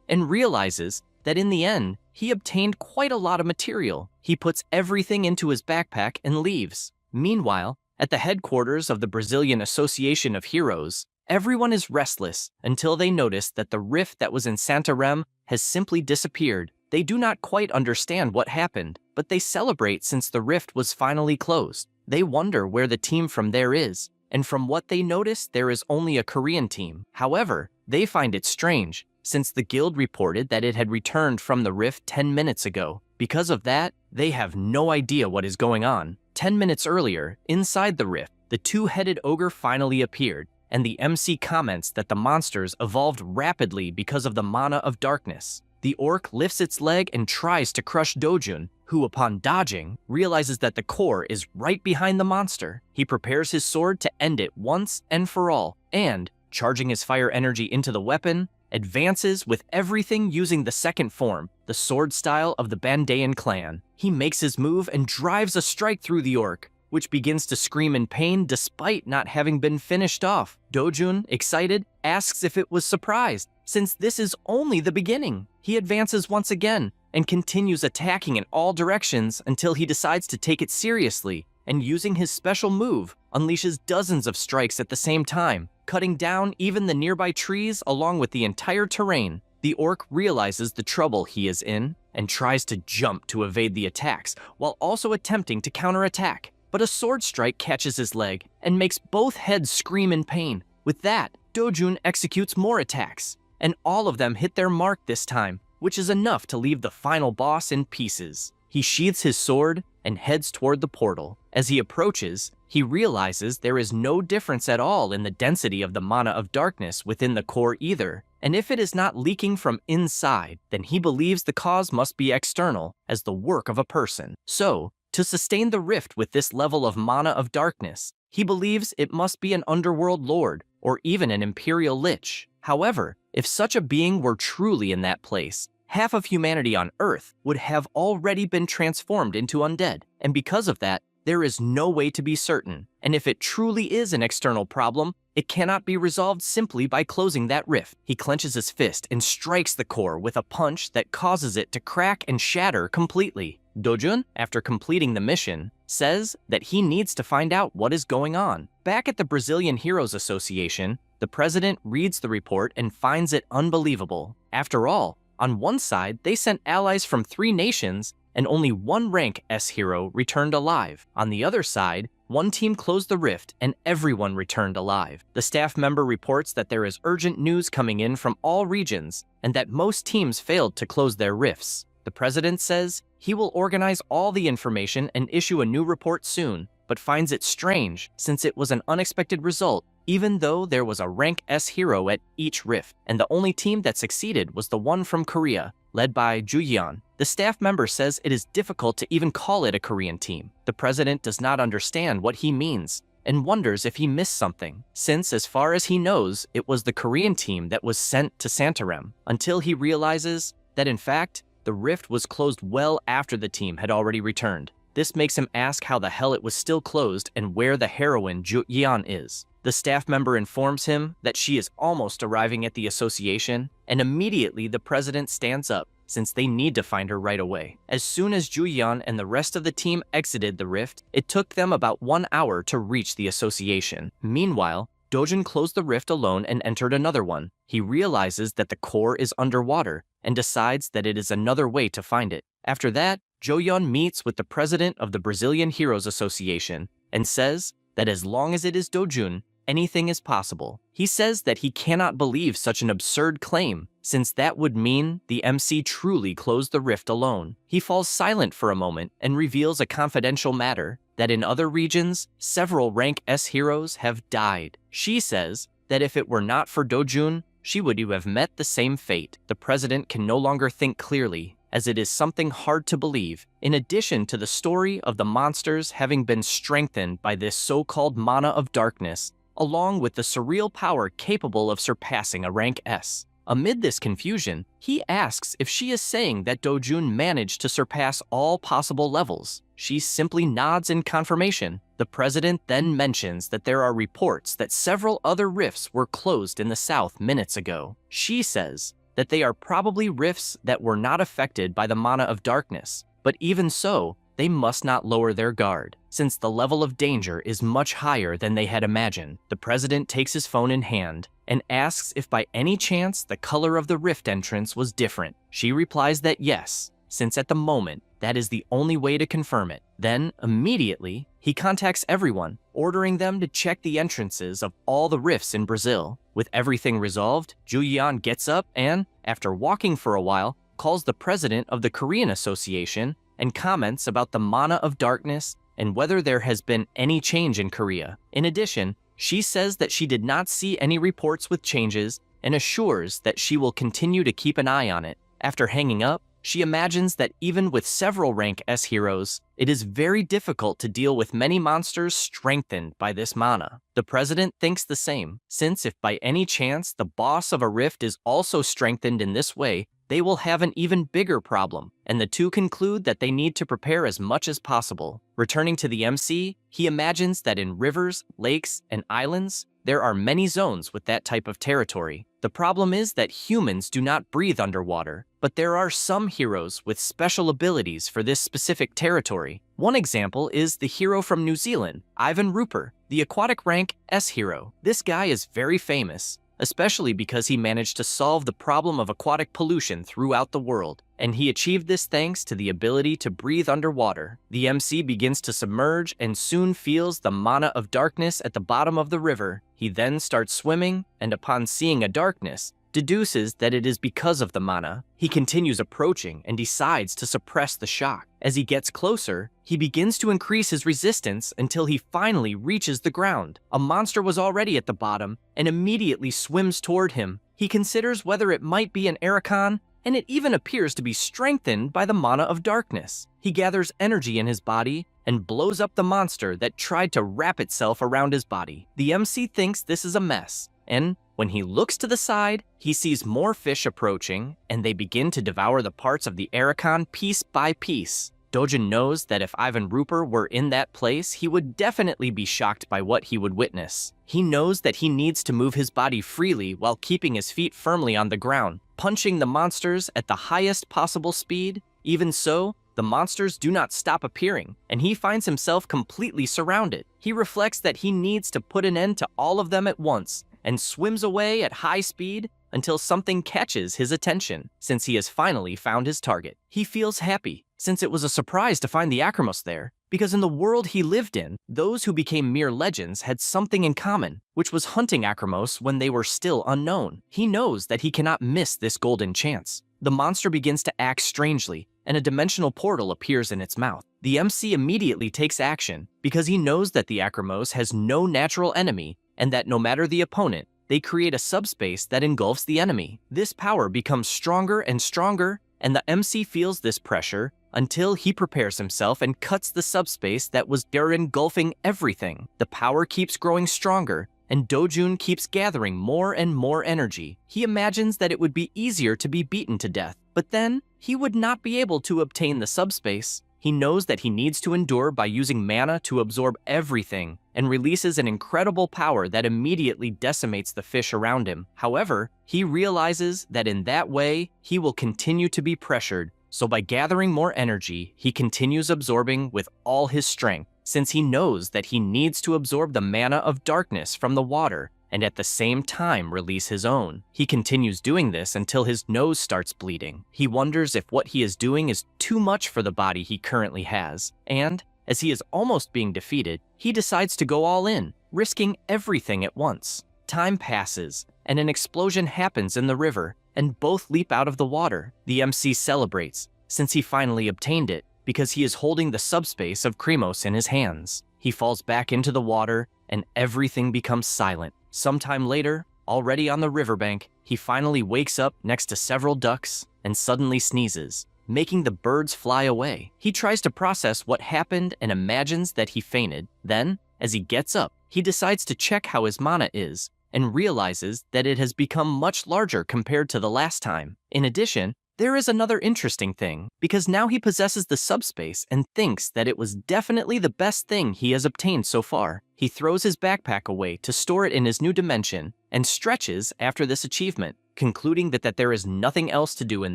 A: and realizes that in the end, he obtained quite a lot of material. He puts everything into his backpack and leaves. Meanwhile, at the headquarters of the Brazilian Association of Heroes, everyone is restless until they notice that the rift that was in Santarém has simply disappeared. They do not quite understand what happened, but they celebrate since the rift was finally closed. They wonder where the team from there is, and from what they notice, there is only a Korean team. However, they find it strange, since the guild reported that it had returned from the rift 10 minutes ago. Because of that, they have no idea what is going on. 10 minutes earlier, inside the rift, the two-headed ogre finally appeared, and the MC comments that the monsters evolved rapidly because of the mana of darkness. The orc lifts its leg and tries to crush Dojun, who, upon dodging, realizes that the core is right behind the monster. He prepares his sword to end it once and for all, and, charging his fire energy into the weapon, advances with everything using the second form, the sword style of the Bandayan clan. He makes his move and drives a strike through the orc, which begins to scream in pain despite not having been finished off. Dojun, excited, asks if it was surprised, since this is only the beginning. He advances once again and continues attacking in all directions until he decides to take it seriously, and using his special move, unleashes dozens of strikes at the same time, cutting down even the nearby trees along with the entire terrain. The orc realizes the trouble he is in and tries to jump to evade the attacks, while also attempting to counterattack. But a sword strike catches his leg and makes both heads scream in pain. With that, Dojun executes more attacks, and all of them hit their mark this time, which is enough to leave the final boss in pieces. He sheathes his sword and heads toward the portal. As he approaches, he realizes there is no difference at all in the density of the mana of darkness within the core either, and if it is not leaking from inside, then he believes the cause must be external, as the work of a person. So, to sustain the rift with this level of mana of darkness, he believes it must be an underworld lord, or even an imperial lich. However, if such a being were truly in that place, half of humanity on Earth would have already been transformed into undead, and because of that, there is no way to be certain. And if it truly is an external problem, it cannot be resolved simply by closing that rift. He clenches his fist and strikes the core with a punch that causes it to crack and shatter completely. Dojun, after completing the mission, says that he needs to find out what is going on. Back at the Brazilian Heroes Association, the president reads the report and finds it unbelievable. After all, on one side, they sent allies from 3 nations, and only 1 rank S hero returned alive. On the other side, 1 team closed the rift and everyone returned alive. The staff member reports that there is urgent news coming in from all regions and that most teams failed to close their rifts. The president says he will organize all the information and issue a new report soon, but finds it strange since it was an unexpected result, even though there was a rank S hero at each rift, and the only team that succeeded was the one from Korea, led by Juyeon. The staff member says it is difficult to even call it a Korean team. The president does not understand what he means and wonders if he missed something, since as far as he knows, it was the Korean team that was sent to Santarem, until he realizes that in fact, the rift was closed well after the team had already returned. This makes him ask how the hell it was still closed and where the heroine Juyeon is. The staff member informs him that she is almost arriving at the association, and immediately the president stands up, since they need to find her right away. As soon as Juyeon and the rest of the team exited the rift, it took them about 1 hour to reach the association. Meanwhile, Dojun closed the rift alone and entered another one. He realizes that the core is underwater, and decides that it is another way to find it. After that, Joyeon meets with the president of the Brazilian Heroes Association, and says that as long as it is Dojun, anything is possible. He says that he cannot believe such an absurd claim, since that would mean the MC truly closed the rift alone. He falls silent for a moment and reveals a confidential matter, that in other regions, several rank S heroes have died. She says that if it were not for Dojun, she would have met the same fate. The president can no longer think clearly, as it is something hard to believe, in addition to the story of the monsters having been strengthened by this so-called mana of darkness, along with the surreal power capable of surpassing a rank S. Amid this confusion, he asks if she is saying that Dojun managed to surpass all possible levels. She simply nods in confirmation. The president then mentions that there are reports that several other rifts were closed in the south minutes ago. She says that they are probably rifts that were not affected by the mana of darkness, but even so, they must not lower their guard, since the level of danger is much higher than they had imagined. The president takes his phone in hand and asks if by any chance the color of the rift entrance was different. She replies that yes, since at the moment, that is the only way to confirm it. Then, immediately, he contacts everyone, ordering them to check the entrances of all the rifts in Brazil. With everything resolved, Juyeon gets up and, after walking for a while, calls the president of the Korean Association and comments about the mana of darkness and whether there has been any change in Korea. In addition, she says that she did not see any reports with changes and assures that she will continue to keep an eye on it. After hanging up, She imagines that even with several rank S heroes, it is very difficult to deal with many monsters strengthened by this mana. The president thinks the same, since if by any chance the boss of a rift is also strengthened in this way, they will have an even bigger problem, and the two conclude that they need to prepare as much as possible. Returning to the MC, he imagines that in rivers, lakes, and islands, there are many zones with that type of territory. The problem is that humans do not breathe underwater, but there are some heroes with special abilities for this specific territory. One example is the hero from New Zealand, Ivan Rupert, the aquatic rank S hero. This guy is very famous, especially because he managed to solve the problem of aquatic pollution throughout the world, and he achieved this thanks to the ability to breathe underwater. The MC begins to submerge and soon feels the mana of darkness at the bottom of the river. He then starts swimming, and upon seeing a darkness, deduces that it is because of the mana. He continues approaching and decides to suppress the shock. As he gets closer, he begins to increase his resistance until he finally reaches the ground. A monster was already at the bottom and immediately swims toward him. He considers whether it might be an Arachon, and it even appears to be strengthened by the mana of darkness. He gathers energy in his body and blows up the monster that tried to wrap itself around his body. The MC thinks this is a mess, and when he looks to the side, he sees more fish approaching, and they begin to devour the parts of the Arachon piece by piece. Dojin knows that if Ivan Rupert were in that place, he would definitely be shocked by what he would witness. He knows that he needs to move his body freely while keeping his feet firmly on the ground, punching the monsters at the highest possible speed. Even so, the monsters do not stop appearing, and he finds himself completely surrounded. He reflects that he needs to put an end to all of them at once, and swims away at high speed until something catches his attention, since he has finally found his target. He feels happy, since it was a surprise to find the Acromos there, because in the world he lived in, those who became mere legends had something in common, which was hunting Acromos when they were still unknown. He knows that he cannot miss this golden chance. The monster begins to act strangely, and a dimensional portal appears in its mouth. The MC immediately takes action, because he knows that the Acromos has no natural enemy, and that no matter the opponent, they create a subspace that engulfs the enemy. This power becomes stronger and stronger, and the MC feels this pressure until he prepares himself and cuts the subspace that was there engulfing everything. The power keeps growing stronger, and Dojun keeps gathering more and more energy. He imagines that it would be easier to be beaten to death, but then he would not be able to obtain the subspace. He knows that he needs to endure by using mana to absorb everything, and releases an incredible power that immediately decimates the fish around him. However, he realizes that in that way, he will continue to be pressured, so by gathering more energy, he continues absorbing with all his strength, since he knows that he needs to absorb the mana of darkness from the water, and at the same time release his own. He continues doing this until his nose starts bleeding. He wonders if what he is doing is too much for the body he currently has, and as he is almost being defeated, he decides to go all in, risking everything at once. Time passes, and an explosion happens in the river, and both leap out of the water. The MC celebrates, since he finally obtained it, because he is holding the subspace of Kremos in his hands. He falls back into the water, and everything becomes silent. Sometime later, already on the riverbank, he finally wakes up next to several ducks and suddenly sneezes, making the birds fly away. He tries to process what happened and imagines that he fainted. Then, as he gets up, he decides to check how his mana is and realizes that it has become much larger compared to the last time. In addition, there is another interesting thing, because now he possesses the subspace and thinks that it was definitely the best thing he has obtained so far. He throws his backpack away to store it in his new dimension and stretches after this achievement, concluding that there is nothing else to do in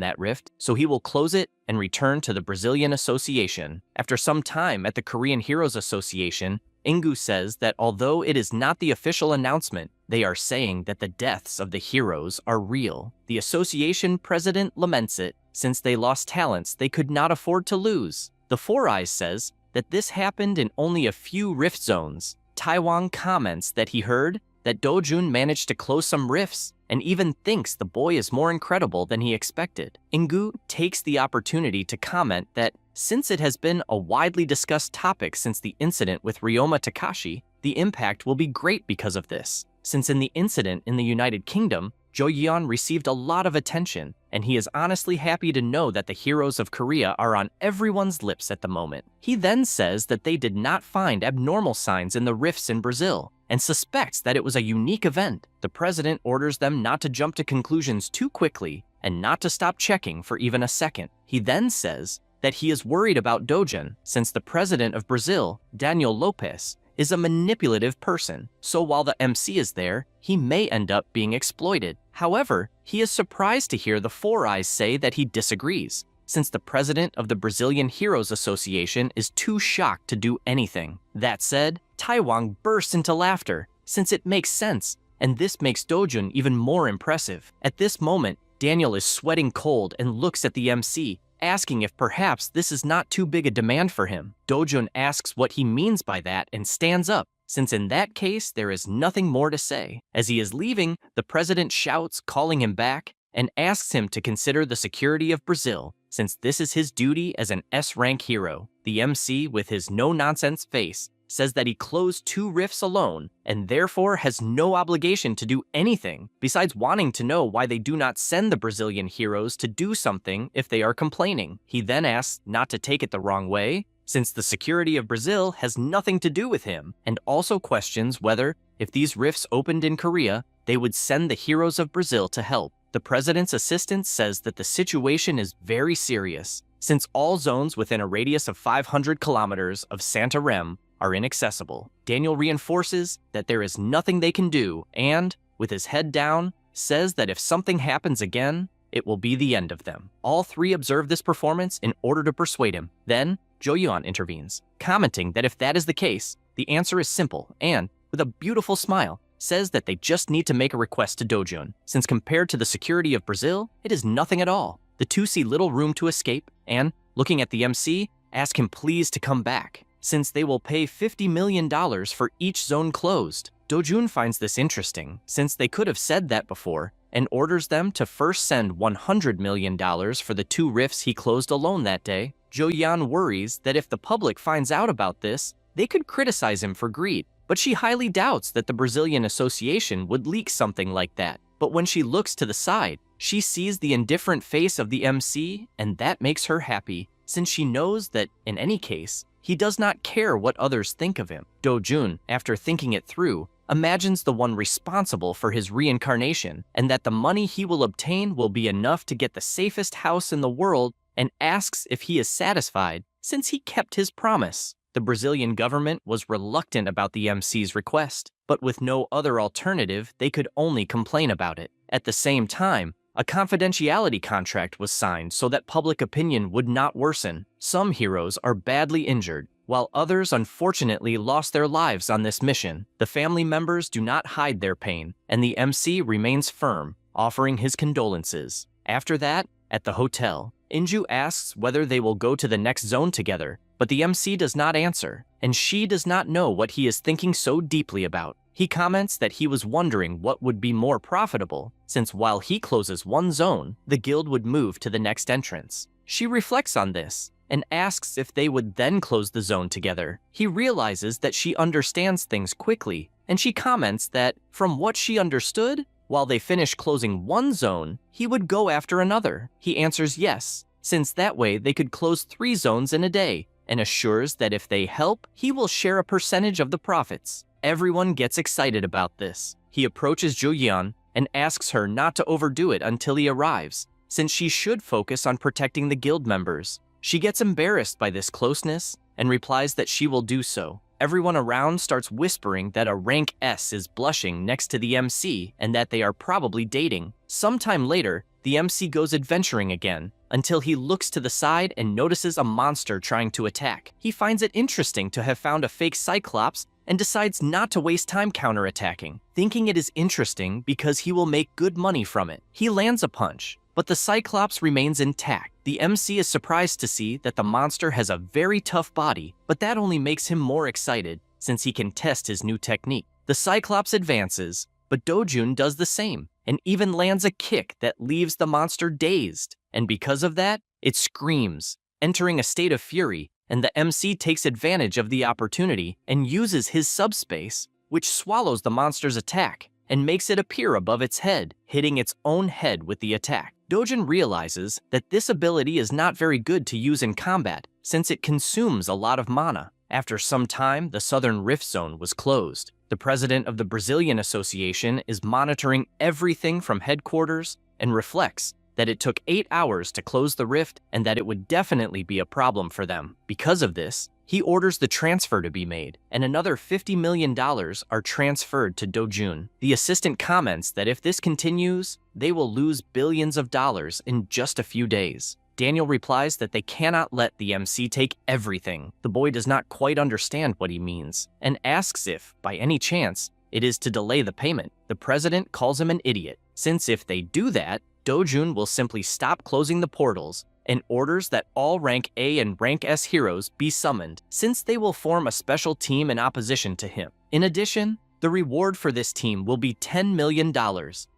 A: that rift, so he will close it and return to the Brazilian Association. After some time at the Korean Heroes Association, Ingu says that although it is not the official announcement, they are saying that the deaths of the heroes are real. The association president laments it, since they lost talents they could not afford to lose. The Four Eyes says that this happened in only a few rift zones. Taiwan comments that he heard that Dojun managed to close some rifts, and even thinks the boy is more incredible than he expected. Ingu takes the opportunity to comment that since it has been a widely discussed topic since the incident with Ryoma Takashi, the impact will be great because of this. Since in the incident in the United Kingdom, Jo Yeon received a lot of attention, and he is honestly happy to know that the heroes of Korea are on everyone's lips at the moment. He then says that they did not find abnormal signs in the rifts in Brazil, and suspects that it was a unique event. The president orders them not to jump to conclusions too quickly, and not to stop checking for even a second. He then says that he is worried about Dojun, since the president of Brazil, Daniel Lopes, is a manipulative person, so while the MC is there, he may end up being exploited. However, he is surprised to hear the Four Eyes say that he disagrees, since the president of the Brazilian Heroes Association is too shocked to do anything. That said, Taiwan bursts into laughter, since it makes sense, and this makes Dojun even more impressive. At this moment, Daniel is sweating cold and looks at the MC, asking if perhaps this is not too big a demand for him. Dojun asks what he means by that and stands up, since in that case there is nothing more to say. As he is leaving, the president shouts, calling him back, and asks him to consider the security of Brazil, since this is his duty as an S-rank hero. The MC, with his no-nonsense face, says that he closed 2 rifts alone, and therefore has no obligation to do anything, besides wanting to know why they do not send the Brazilian heroes to do something if they are complaining. He then asks not to take it the wrong way, since the security of Brazil has nothing to do with him, and also questions whether, if these rifts opened in Korea, they would send the heroes of Brazil to help. The president's assistant says that the situation is very serious, since all zones within a radius of 500 kilometers of Santarém are inaccessible. Daniel reinforces that there is nothing they can do and, with his head down, says that if something happens again, it will be the end of them. All 3 observe this performance in order to persuade him. Then, Jo Yeon intervenes, commenting that if that is the case, the answer is simple and, with a beautiful smile, says that they just need to make a request to Dojun, since compared to the security of Brazil, it is nothing at all. The 2 see little room to escape and, looking at the MC, ask him please to come back, since they will pay $50 million for each zone closed. Dojun finds this interesting, since they could have said that before, and orders them to first send $100 million for the 2 rifts he closed alone that day. Jo Yeon worries that if the public finds out about this, they could criticize him for greed, but she highly doubts that the Brazilian Association would leak something like that. But when she looks to the side, she sees the indifferent face of the MC, and that makes her happy, since she knows that, in any case, he does not care what others think of him. Dojun, after thinking it through, imagines the one responsible for his reincarnation, and that the money he will obtain will be enough to get the safest house in the world, and asks if he is satisfied, since he kept his promise. The Brazilian government was reluctant about the MC's request, but with no other alternative, they could only complain about it. At the same time, a confidentiality contract was signed so that public opinion would not worsen. Some heroes are badly injured, while others unfortunately lost their lives on this mission. The family members do not hide their pain, and the MC remains firm, offering his condolences. After that, at the hotel, Inju asks whether they will go to the next zone together, but the MC does not answer, and she does not know what he is thinking so deeply about. He comments that he was wondering what would be more profitable, since while he closes one zone, the guild would move to the next entrance. She reflects on this, and asks if they would then close the zone together. He realizes that she understands things quickly, and she comments that, from what she understood, while they finish closing one zone, he would go after another. He answers yes, since that way they could close 3 zones in a day, and assures that if they help, he will share a percentage of the profits. Everyone gets excited about this. He approaches Jo Yeon and asks her not to overdo it until he arrives, since she should focus on protecting the guild members. She gets embarrassed by this closeness and replies that she will do so. Everyone around starts whispering that a rank S is blushing next to the MC and that they are probably dating. Sometime later, the MC goes adventuring again, until he looks to the side and notices a monster trying to attack. He finds it interesting to have found a fake Cyclops and decides not to waste time counterattacking, thinking it is interesting because he will make good money from it. He lands a punch, but the Cyclops remains intact. The MC is surprised to see that the monster has a very tough body, but that only makes him more excited since he can test his new technique. The Cyclops advances, but Dojun does the same, and even lands a kick that leaves the monster dazed. And because of that, it screams, entering a state of fury, and the MC takes advantage of the opportunity and uses his subspace, which swallows the monster's attack and makes it appear above its head, hitting its own head with the attack. Dojun realizes that this ability is not very good to use in combat since it consumes a lot of mana. After some time, the Southern Rift Zone was closed. The president of the Brazilian Association is monitoring everything from headquarters and reflects that it took 8 hours to close the rift and that it would definitely be a problem for them. Because of this, he orders the transfer to be made, and another $50 million are transferred to Dojun. The assistant comments that if this continues, they will lose billions of dollars in just a few days. Daniel replies that they cannot let the MC take everything. The boy does not quite understand what he means, and asks if, by any chance, it is to delay the payment. The president calls him an idiot, since if they do that, Dojun will simply stop closing the portals and orders that all rank A and rank S heroes be summoned, since they will form a special team in opposition to him. In addition, the reward for this team will be $10 million,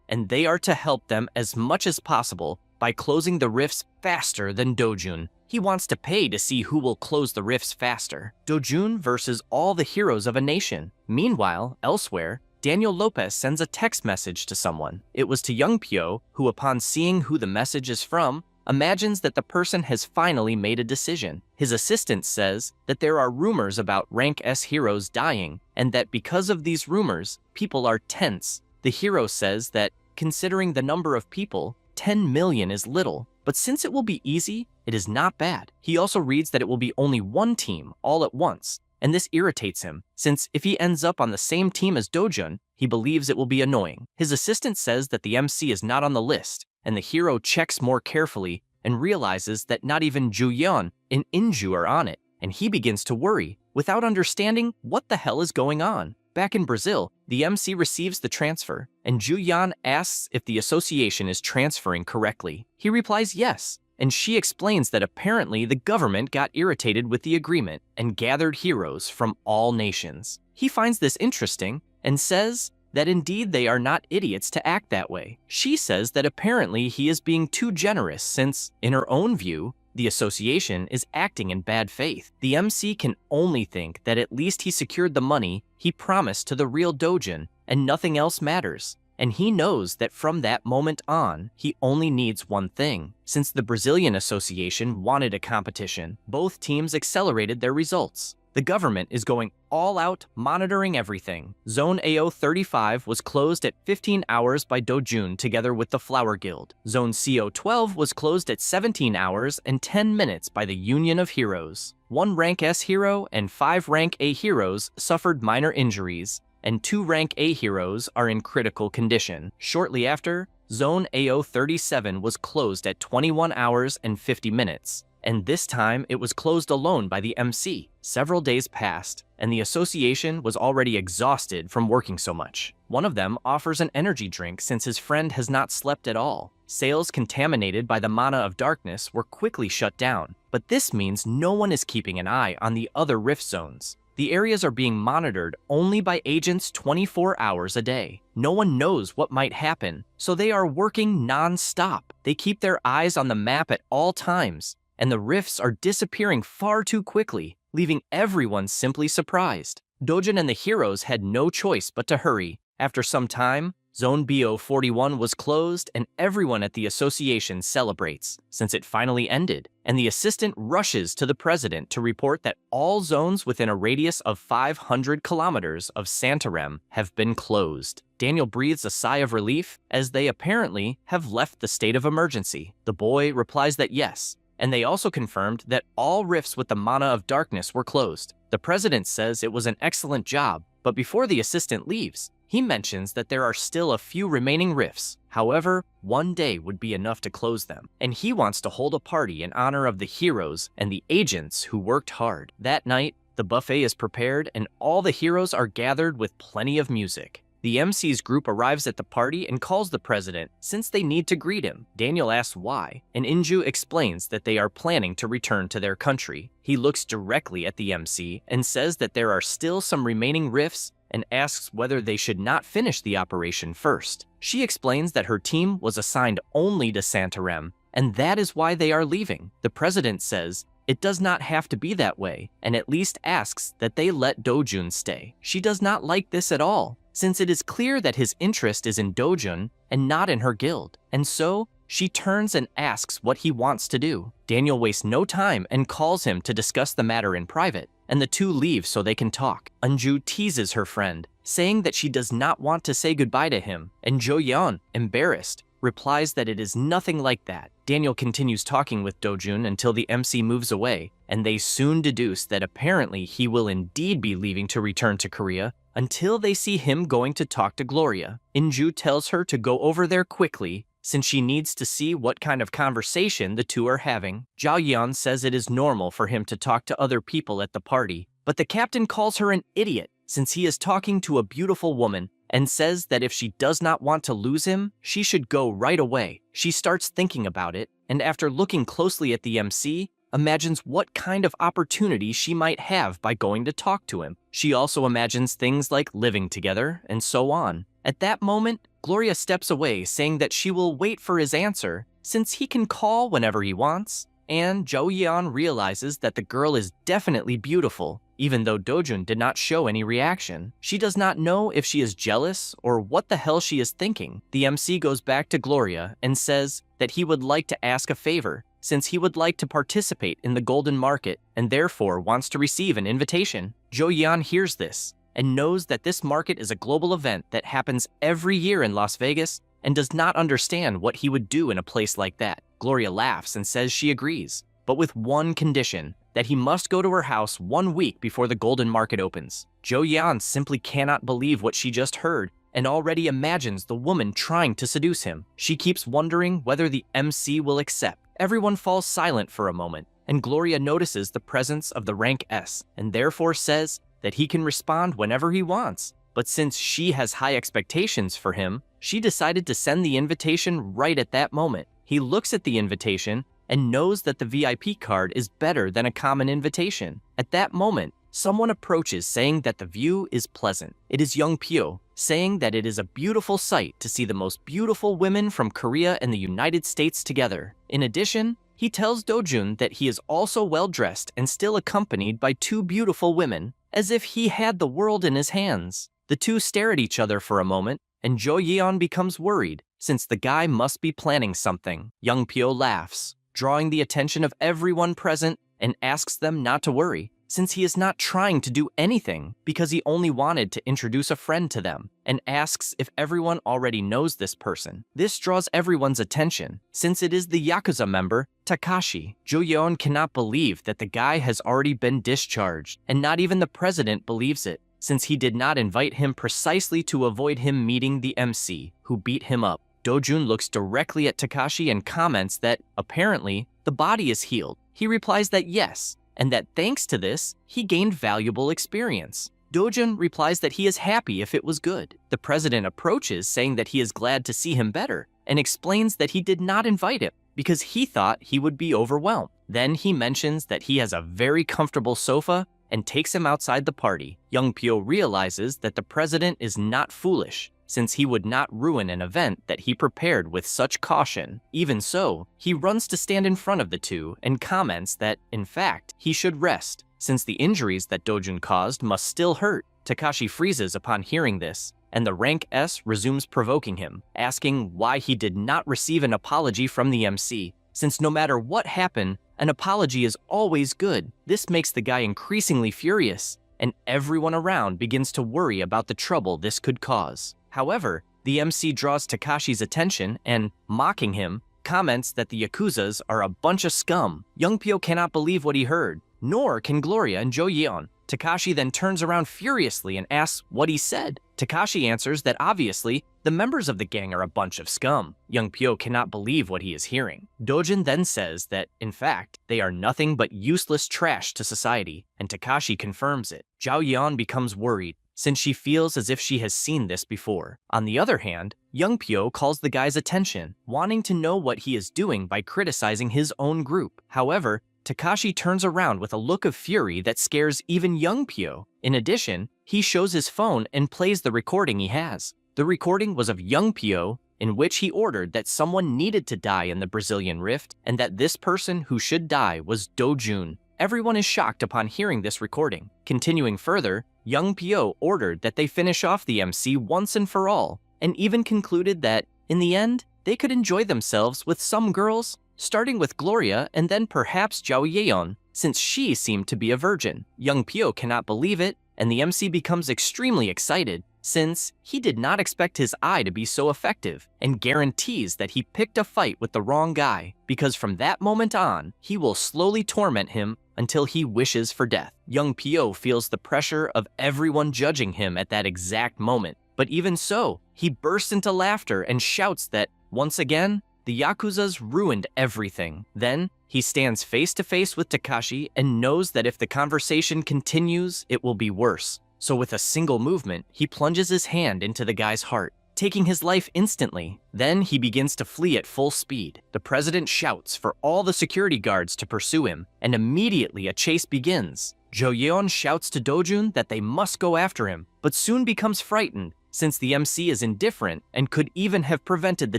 A: and they are to help them as much as possible by closing the rifts faster than Dojun. He wants to pay to see who will close the rifts faster. Dojun versus all the heroes of a nation. Meanwhile, elsewhere, Daniel Lopez sends a text message to someone. It was to Young Pyo, who upon seeing who the message is from, imagines that the person has finally made a decision. His assistant says that there are rumors about rank S heroes dying, and that because of these rumors, people are tense. The hero says that, considering the number of people, 10 million is little, but since it will be easy, it is not bad. He also reads that it will be only one team all at once, and this irritates him, since if he ends up on the same team as Dojun, he believes it will be annoying. His assistant says that the MC is not on the list, and the hero checks more carefully and realizes that not even Juyeon and Inju are on it, and he begins to worry, without understanding what the hell is going on. Back in Brazil, the MC receives the transfer, and Juyeon asks if the association is transferring correctly. He replies yes, and she explains that apparently the government got irritated with the agreement and gathered heroes from all nations. He finds this interesting and says that indeed they are not idiots to act that way. She says that apparently he is being too generous since, in her own view, the association is acting in bad faith. The MC can only think that at least he secured the money he promised to the real Dojun and nothing else matters. And he knows that from that moment on, he only needs one thing. Since the Brazilian Association wanted a competition, both teams accelerated their results. The government is going all out, monitoring everything. Zone AO35 was closed at 15 hours by Dojun together with the Flower Guild. Zone CO12 was closed at 17 hours and 10 minutes by the Union of Heroes. 1 rank S hero and 5 rank A heroes suffered minor injuries, and 2 rank A heroes are in critical condition. Shortly after, Zone AO37 was closed at 21 hours and 50 minutes. And this time it was closed alone by the MC. Several days passed, and the association was already exhausted from working so much. One of them offers an energy drink since his friend has not slept at all. Sales contaminated by the mana of darkness were quickly shut down, but this means no one is keeping an eye on the other rift zones. The areas are being monitored only by agents 24 hours a day. No one knows what might happen, so they are working non-stop. They keep their eyes on the map at all times, and the rifts are disappearing far too quickly, leaving everyone simply surprised. Dojun and the heroes had no choice but to hurry. After some time, Zone BO41 was closed and everyone at the association celebrates, since it finally ended, and the assistant rushes to the president to report that all zones within a radius of 500 kilometers of Santarem have been closed. Daniel breathes a sigh of relief, as they apparently have left the state of emergency. The boy replies that yes, and they also confirmed that all rifts with the mana of darkness were closed. The president says it was an excellent job, but before the assistant leaves, he mentions that there are still a few remaining rifts. However, one day would be enough to close them, and he wants to hold a party in honor of the heroes and the agents who worked hard. That night, the buffet is prepared and all the heroes are gathered with plenty of music. The MC's group arrives at the party and calls the president since they need to greet him. Daniel asks why, and Inju explains that they are planning to return to their country. He looks directly at the MC and says that there are still some remaining rifts and asks whether they should not finish the operation first. She explains that her team was assigned only to Santarem, and that is why they are leaving. The president says it does not have to be that way, and at least asks that they let Dojun stay. She does not like this at all, since it is clear that his interest is in Dojun and not in her guild, and so she turns and asks what he wants to do. Daniel wastes no time and calls him to discuss the matter in private, and the two leave so they can talk. Unju teases her friend, saying that she does not want to say goodbye to him, and Jo Yeon, embarrassed, replies that it is nothing like that. Daniel continues talking with Dojun until the MC moves away, and they soon deduce that apparently he will indeed be leaving to return to Korea until they see him going to talk to Gloria. Inju tells her to go over there quickly since she needs to see what kind of conversation the two are having. Jao Yeon says it is normal for him to talk to other people at the party, but the captain calls her an idiot since he is talking to a beautiful woman and says that if she does not want to lose him, she should go right away. She starts thinking about it, and after looking closely at the MC, imagines what kind of opportunity she might have by going to talk to him. She also imagines things like living together and so on. At that moment, Gloria steps away, saying that she will wait for his answer since he can call whenever he wants, and Jo Yeon realizes that the girl is definitely beautiful, even though Dojun did not show any reaction. She does not know if she is jealous or what the hell she is thinking. The MC goes back to Gloria and says that he would like to ask a favor, since he would like to participate in the golden market and therefore wants to receive an invitation. Jo Yeon hears this and knows that this market is a global event that happens every year in Las Vegas and does not understand what he would do in a place like that. Gloria laughs and says she agrees, but with one condition, that he must go to her house 1 week before the golden market opens. Jo Yeon simply cannot believe what she just heard and already imagines the woman trying to seduce him. She keeps wondering whether the MC will accept. Everyone falls silent for a moment, and Gloria notices the presence of the rank S and therefore says that he can respond whenever he wants. But since she has high expectations for him, she decided to send the invitation right at that moment. He looks at the invitation and knows that the VIP card is better than a common invitation. At that moment, someone approaches saying that the view is pleasant. It is Young Pyo, saying that it is a beautiful sight to see the most beautiful women from Korea and the United States together. In addition, he tells Dojun that he is also well-dressed and still accompanied by 2 beautiful women, as if he had the world in his hands. The two stare at each other for a moment, and Jo Yeon becomes worried, since the guy must be planning something. Young Pyo laughs, drawing the attention of everyone present, and asks them not to worry, since he is not trying to do anything because he only wanted to introduce a friend to them, and asks if everyone already knows this person. This draws everyone's attention, since it is the Yakuza member, Takashi. Jo Yeon cannot believe that the guy has already been discharged, and not even the president believes it, since he did not invite him precisely to avoid him meeting the MC, who beat him up. Dojun looks directly at Takashi and comments that, apparently, the body is healed. He replies that yes, and that thanks to this, he gained valuable experience. Dojun replies that he is happy if it was good. The president approaches, saying that he is glad to see him better, and explains that he did not invite him because he thought he would be overwhelmed. Then he mentions that he has a very comfortable sofa and takes him outside the party. Young Pyo realizes that the president is not foolish, since he would not ruin an event that he prepared with such caution. Even so, he runs to stand in front of the two and comments that, in fact, he should rest, since the injuries that Dojun caused must still hurt. Takashi freezes upon hearing this, and the rank S resumes provoking him, asking why he did not receive an apology from the MC, since no matter what happened, an apology is always good. This makes the guy increasingly furious, and everyone around begins to worry about the trouble this could cause. However, the MC draws Takashi's attention and, mocking him, comments that the Yakuzas are a bunch of scum. Young Pyo cannot believe what he heard, nor can Gloria and Jo Yeon. Takashi then turns around furiously and asks what he said. Takashi answers that obviously, the members of the gang are a bunch of scum. Young Pyo cannot believe what he is hearing. Dojin then says that, in fact, they are nothing but useless trash to society, and Takashi confirms it. Jao Yeon becomes worried, since she feels as if she has seen this before. On the other hand, Young Pyo calls the guy's attention, wanting to know what he is doing by criticizing his own group. However, Takashi turns around with a look of fury that scares even Young Pyo. In addition, he shows his phone and plays the recording he has. The recording was of Young Pyo, in which he ordered that someone needed to die in the Brazilian Rift, and that this person who should die was Dojun. Everyone is shocked upon hearing this recording. Continuing further, Young Pyo ordered that they finish off the MC once and for all, and even concluded that, in the end, they could enjoy themselves with some girls, starting with Gloria and then perhaps Zhao Yeon, since she seemed to be a virgin. Young Pyo cannot believe it, and the MC becomes extremely excited, since he did not expect his eye to be so effective, and guarantees that he picked a fight with the wrong guy, because from that moment on, he will slowly torment him until he wishes for death. Young Pyo feels the pressure of everyone judging him at that exact moment, but even so, he bursts into laughter and shouts that, once again, the Yakuzas ruined everything. Then, he stands face to face with Takashi and knows that if the conversation continues, it will be worse. So with a single movement, he plunges his hand into the guy's heart, taking his life instantly. Then he begins to flee at full speed. The president shouts for all the security guards to pursue him, and immediately a chase begins. Jo Yeon shouts to Dojun that they must go after him, but soon becomes frightened, since the MC is indifferent and could even have prevented the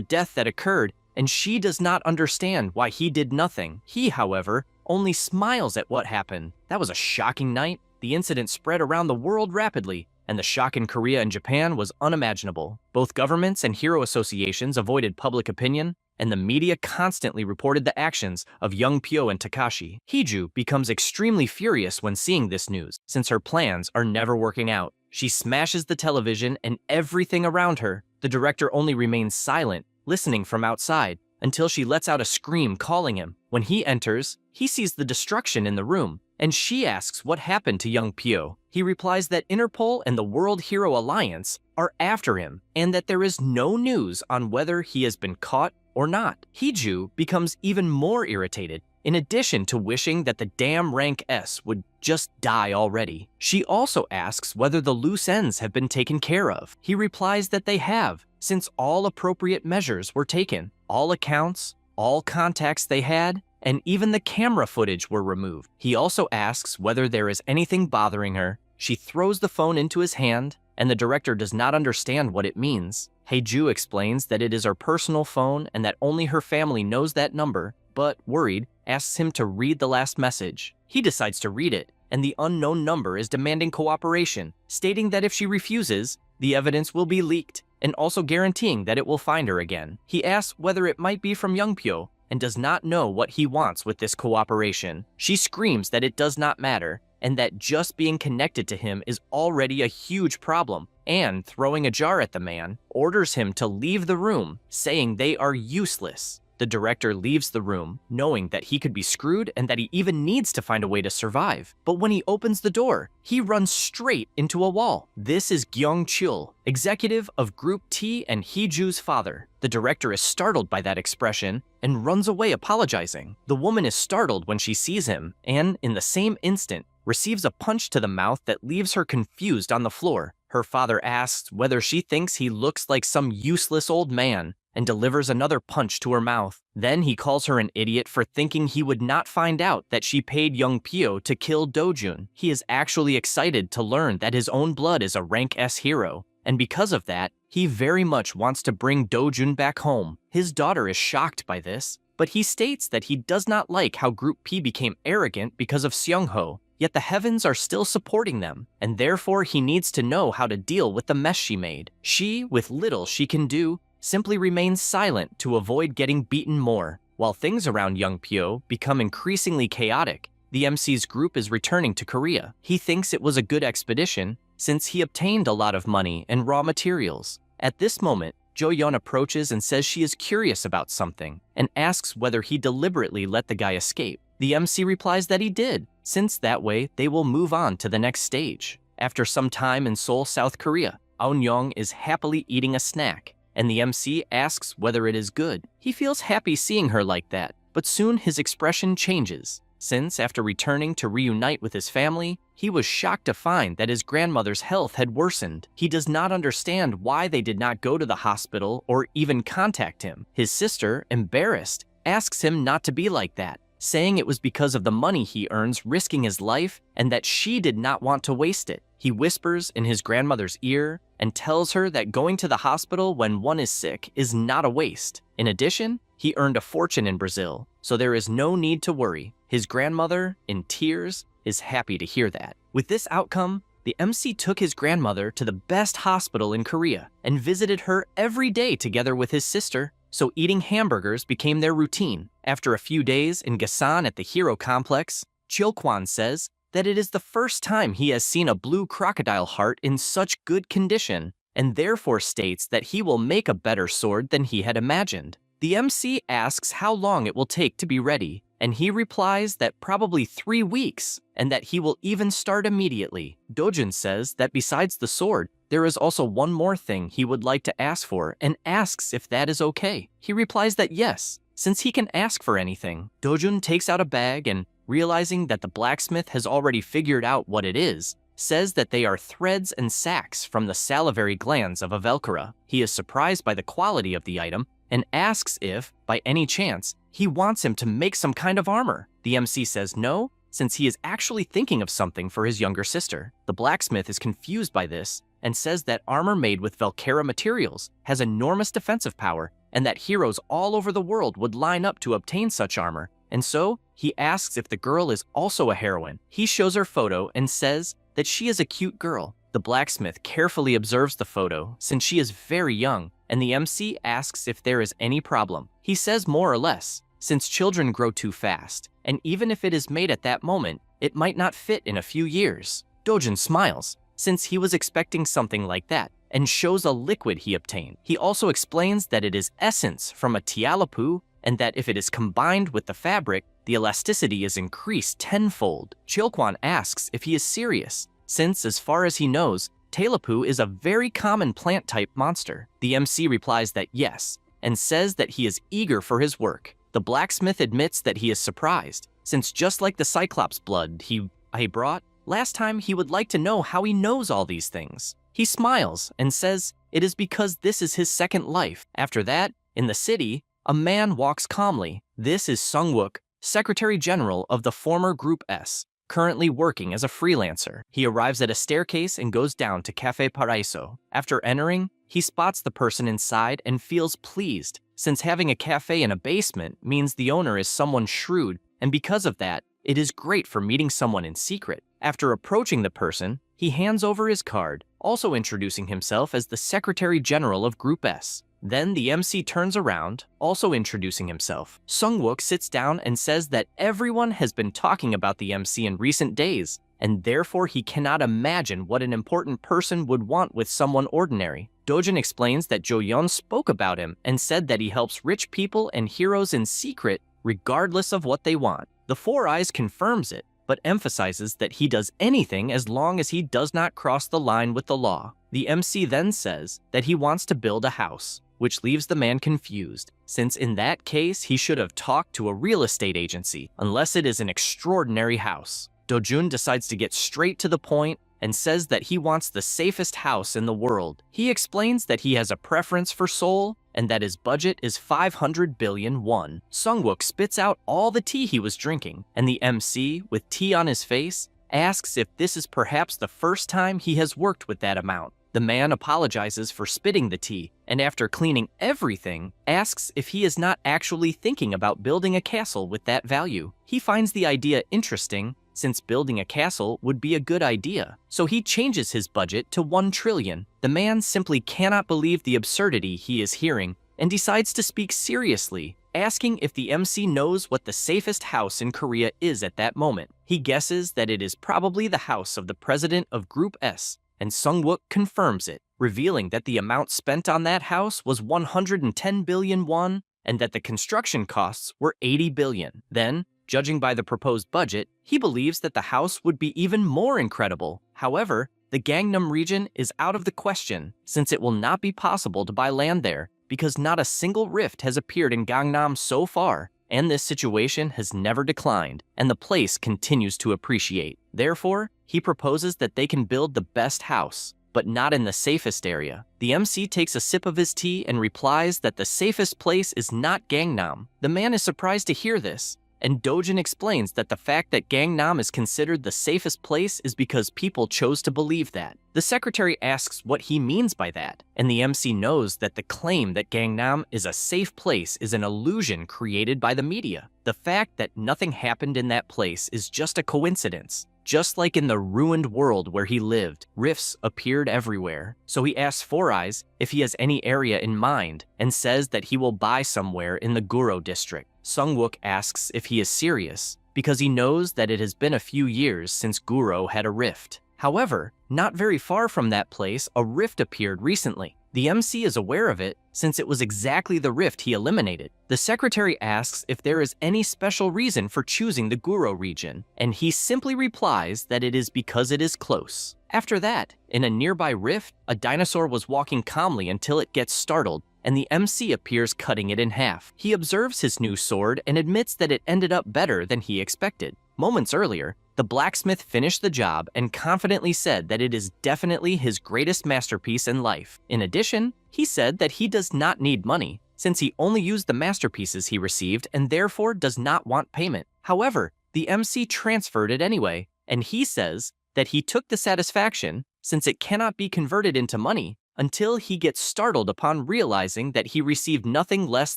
A: death that occurred, and she does not understand why he did nothing. He, however, only smiles at what happened. That was a shocking night. The incident spread around the world rapidly, and the shock in Korea and Japan was unimaginable. Both governments and hero associations avoided public opinion, and the media constantly reported the actions of Young Pyo and Takashi. Hiju becomes extremely furious when seeing this news, since her plans are never working out. She smashes the television and everything around her. The director only remains silent, listening from outside, until she lets out a scream calling him. When he enters, he sees the destruction in the room, and she asks what happened to Young Pyo. He replies that Interpol and the World Hero Alliance are after him, and that there is no news on whether he has been caught or not. Hiju becomes even more irritated, in addition to wishing that the damn rank S would just die already. She also asks whether the loose ends have been taken care of. He replies that they have, since all appropriate measures were taken. All accounts, all contacts they had, and even the camera footage were removed. He also asks whether there is anything bothering her. She throws the phone into his hand, and the director does not understand what it means. Haeju explains that it is her personal phone and that only her family knows that number, but, worried, asks him to read the last message. He decides to read it, and the unknown number is demanding cooperation, stating that if she refuses, the evidence will be leaked, and also guaranteeing that it will find her again. He asks whether it might be from Young Pyo, and does not know what he wants with this cooperation. She screams that it does not matter, and that just being connected to him is already a huge problem, and, throwing a jar at the man, orders him to leave the room, saying they are useless. The director leaves the room, knowing that he could be screwed and that he even needs to find a way to survive. But when he opens the door, he runs straight into a wall. This is Gyeong Chul, executive of Group T and Heeju's father. The director is startled by that expression and runs away apologizing. The woman is startled when she sees him and, in the same instant, receives a punch to the mouth that leaves her confused on the floor. Her father asks whether she thinks he looks like some useless old man, and delivers another punch to her mouth. Then he calls her an idiot for thinking he would not find out that she paid Young Pyo to kill Dojun. He is actually excited to learn that his own blood is a rank S hero, and because of that, he very much wants to bring Dojun back home. His daughter is shocked by this, but he states that he does not like how Group P became arrogant because of Seungho, yet the heavens are still supporting them, and therefore he needs to know how to deal with the mess she made. She, with little she can do, simply remains silent to avoid getting beaten more. While things around Young Pyo become increasingly chaotic, the MC's group is returning to Korea. He thinks it was a good expedition, since he obtained a lot of money and raw materials. At this moment, Jo Yeon approaches and says she is curious about something, and asks whether he deliberately let the guy escape. The MC replies that he did, since that way they will move on to the next stage. After some time in Seoul, South Korea, Aun Young is happily eating a snack, and the MC asks whether it is good. He feels happy seeing her like that, but soon his expression changes, since after returning to reunite with his family, he was shocked to find that his grandmother's health had worsened. He does not understand why they did not go to the hospital or even contact him. His sister, embarrassed, asks him not to be like that, saying it was because of the money he earns risking his life and that she did not want to waste it. He whispers in his grandmother's ear and tells her that going to the hospital when one is sick is not a waste. In addition, he earned a fortune in Brazil, so there is no need to worry. His grandmother, in tears, is happy to hear that. With this outcome, the MC took his grandmother to the best hospital in Korea and visited her every day together with his sister, so eating hamburgers became their routine. After a few days in Gasan at the Hero Complex, Chilquan says that it is the first time he has seen a blue crocodile heart in such good condition, and therefore states that he will make a better sword than he had imagined. The MC asks how long it will take to be ready, and he replies that probably 3 weeks, and that he will even start immediately. Dojun says that besides the sword, there is also one more thing he would like to ask for and asks if that is okay. He replies that yes, since he can ask for anything. Dojun takes out a bag and, realizing that the blacksmith has already figured out what it is, says that they are threads and sacks from the salivary glands of a Velcora. He is surprised by the quality of the item and asks if, by any chance, he wants him to make some kind of armor. The MC says no, since he is actually thinking of something for his younger sister. The blacksmith is confused by this and says that armor made with Velcora materials has enormous defensive power and that heroes all over the world would line up to obtain such armor. And so, he asks if the girl is also a heroine. He shows her photo and says that she is a cute girl. The blacksmith carefully observes the photo since she is very young, and the MC asks if there is any problem. He says more or less, since children grow too fast, and even if it is made at that moment, it might not fit in a few years. Dojun smiles, since he was expecting something like that, and shows a liquid he obtained. He also explains that it is essence from a tialapu, and that if it is combined with the fabric, the elasticity is increased tenfold. Chilquan asks if he is serious, since as far as he knows, Tailapu is a very common plant-type monster. The MC replies that yes, and says that he is eager for his work. The blacksmith admits that he is surprised, since just like the Cyclops blood he brought, last time he would like to know how he knows all these things. He smiles and says it is because this is his second life. After that, in the city, a man walks calmly. This is Sungwook, Secretary General of the former Group S, currently working as a freelancer. He arrives at a staircase and goes down to Cafe Paraiso. After entering, he spots the person inside and feels pleased, since having a cafe in a basement means the owner is someone shrewd, and because of that, it is great for meeting someone in secret. After approaching the person, he hands over his card, also introducing himself as the Secretary General of Group S. Then the MC turns around, also introducing himself. Sungwook sits down and says that everyone has been talking about the MC in recent days, and therefore he cannot imagine what an important person would want with someone ordinary. Dojin explains that Jo-yeon spoke about him and said that he helps rich people and heroes in secret regardless of what they want. The Four Eyes confirms it, but emphasizes that he does anything as long as he does not cross the line with the law. The MC then says that he wants to build a house, which leaves the man confused, since in that case he should have talked to a real estate agency, unless it is an extraordinary house. Dojun decides to get straight to the point and says that he wants the safest house in the world. He explains that he has a preference for Seoul and that his budget is 500 billion won. Sungwook spits out all the tea he was drinking, and the MC, with tea on his face, asks if this is perhaps the first time he has worked with that amount. The man apologizes for spitting the tea, and after cleaning everything, asks if he is not actually thinking about building a castle with that value. He finds the idea interesting, since building a castle would be a good idea, so he changes his budget to 1 trillion. The man simply cannot believe the absurdity he is hearing and decides to speak seriously, asking if the MC knows what the safest house in Korea is at that moment. He guesses that it is probably the house of the president of Group S, and Sungwook confirms it, revealing that the amount spent on that house was 110 billion won and that the construction costs were 80 billion. Then, judging by the proposed budget, he believes that the house would be even more incredible. However, the Gangnam region is out of the question, since it will not be possible to buy land there, because not a single rift has appeared in Gangnam so far, and this situation has never declined, and the place continues to appreciate. Therefore, he proposes that they can build the best house, but not in the safest area. The MC takes a sip of his tea and replies that the safest place is not Gangnam. The man is surprised to hear this, and Dojin explains that the fact that Gangnam is considered the safest place is because people chose to believe that. The secretary asks what he means by that, and the MC knows that the claim that Gangnam is a safe place is an illusion created by the media. The fact that nothing happened in that place is just a coincidence. Just like in the ruined world where he lived, rifts appeared everywhere. So he asks Four Eyes if he has any area in mind and says that he will buy somewhere in the Guro district. Sungwook asks if he is serious because he knows that it has been a few years since Guro had a rift. However, not very far from that place, a rift appeared recently. The MC is aware of it since it was exactly the rift he eliminated. The secretary asks if there is any special reason for choosing the Guro region, and he simply replies that it is because it is close. After that, in a nearby rift, a dinosaur was walking calmly until it gets startled, and the MC appears cutting it in half. He observes his new sword and admits that it ended up better than he expected. Moments earlier, the blacksmith finished the job and confidently said that it is definitely his greatest masterpiece in life. In addition, he said that he does not need money, since he only used the masterpieces he received and therefore does not want payment. However, the MC transferred it anyway, and he says that he took the satisfaction since it cannot be converted into money until he gets startled upon realizing that he received nothing less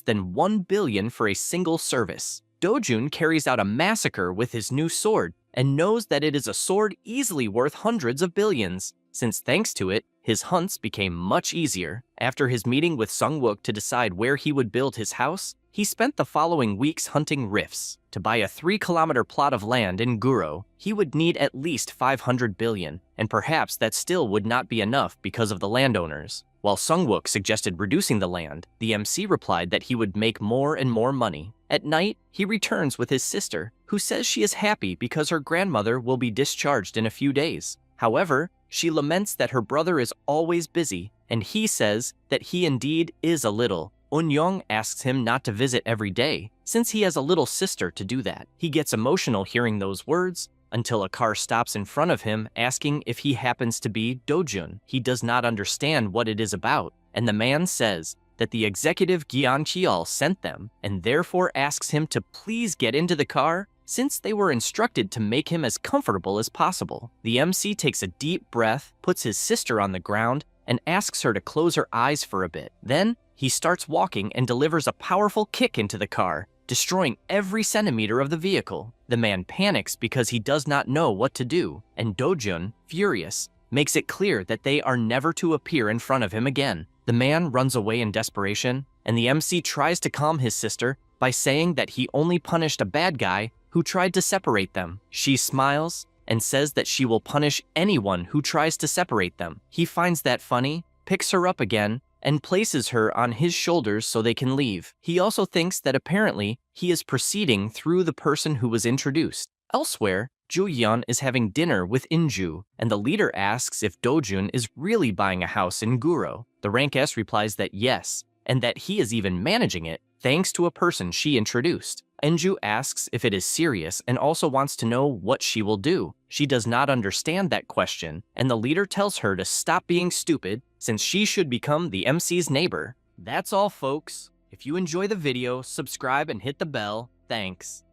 A: than 1 billion for a single service. Dojun carries out a massacre with his new sword and knows that it is a sword easily worth hundreds of billions, since thanks to it, his hunts became much easier. After his meeting with Sungwook to decide where he would build his house, he spent the following weeks hunting rifts. To buy a 3-kilometer plot of land in Guro, he would need at least 500 billion, and perhaps that still would not be enough because of the landowners. While Sungwook suggested reducing the land, the MC replied that he would make more and more money. At night, he returns with his sister, who says she is happy because her grandmother will be discharged in a few days. However, she laments that her brother is always busy, and he says that he indeed is a little. Eun-young asks him not to visit every day, since he has a little sister to do that. He gets emotional hearing those words, until a car stops in front of him asking if he happens to be Dojun. He does not understand what it is about, and the man says that the executive Gyeon Cheol sent them, and therefore asks him to please get into the car, since they were instructed to make him as comfortable as possible. The MC takes a deep breath, puts his sister on the ground, and asks her to close her eyes for a bit. Then, he starts walking and delivers a powerful kick into the car, destroying every centimeter of the vehicle. The man panics because he does not know what to do, and Dojun, furious, makes it clear that they are never to appear in front of him again. The man runs away in desperation, and the MC tries to calm his sister by saying that he only punished a bad guy who tried to separate them. She smiles and says that she will punish anyone who tries to separate them. He finds that funny, picks her up again, and places her on his shoulders so they can leave. He also thinks that apparently he is proceeding through the person who was introduced. Elsewhere, Ju-yeon is having dinner with Inju, and the leader asks if Dojun is really buying a house in Guro. The rank S replies that yes, and that he is even managing it, thanks to a person she introduced. Inju asks if it is serious and also wants to know what she will do. She does not understand that question, and the leader tells her to stop being stupid since she should become the MC's neighbor. That's all, folks. If you enjoy the video, subscribe and hit the bell. Thanks.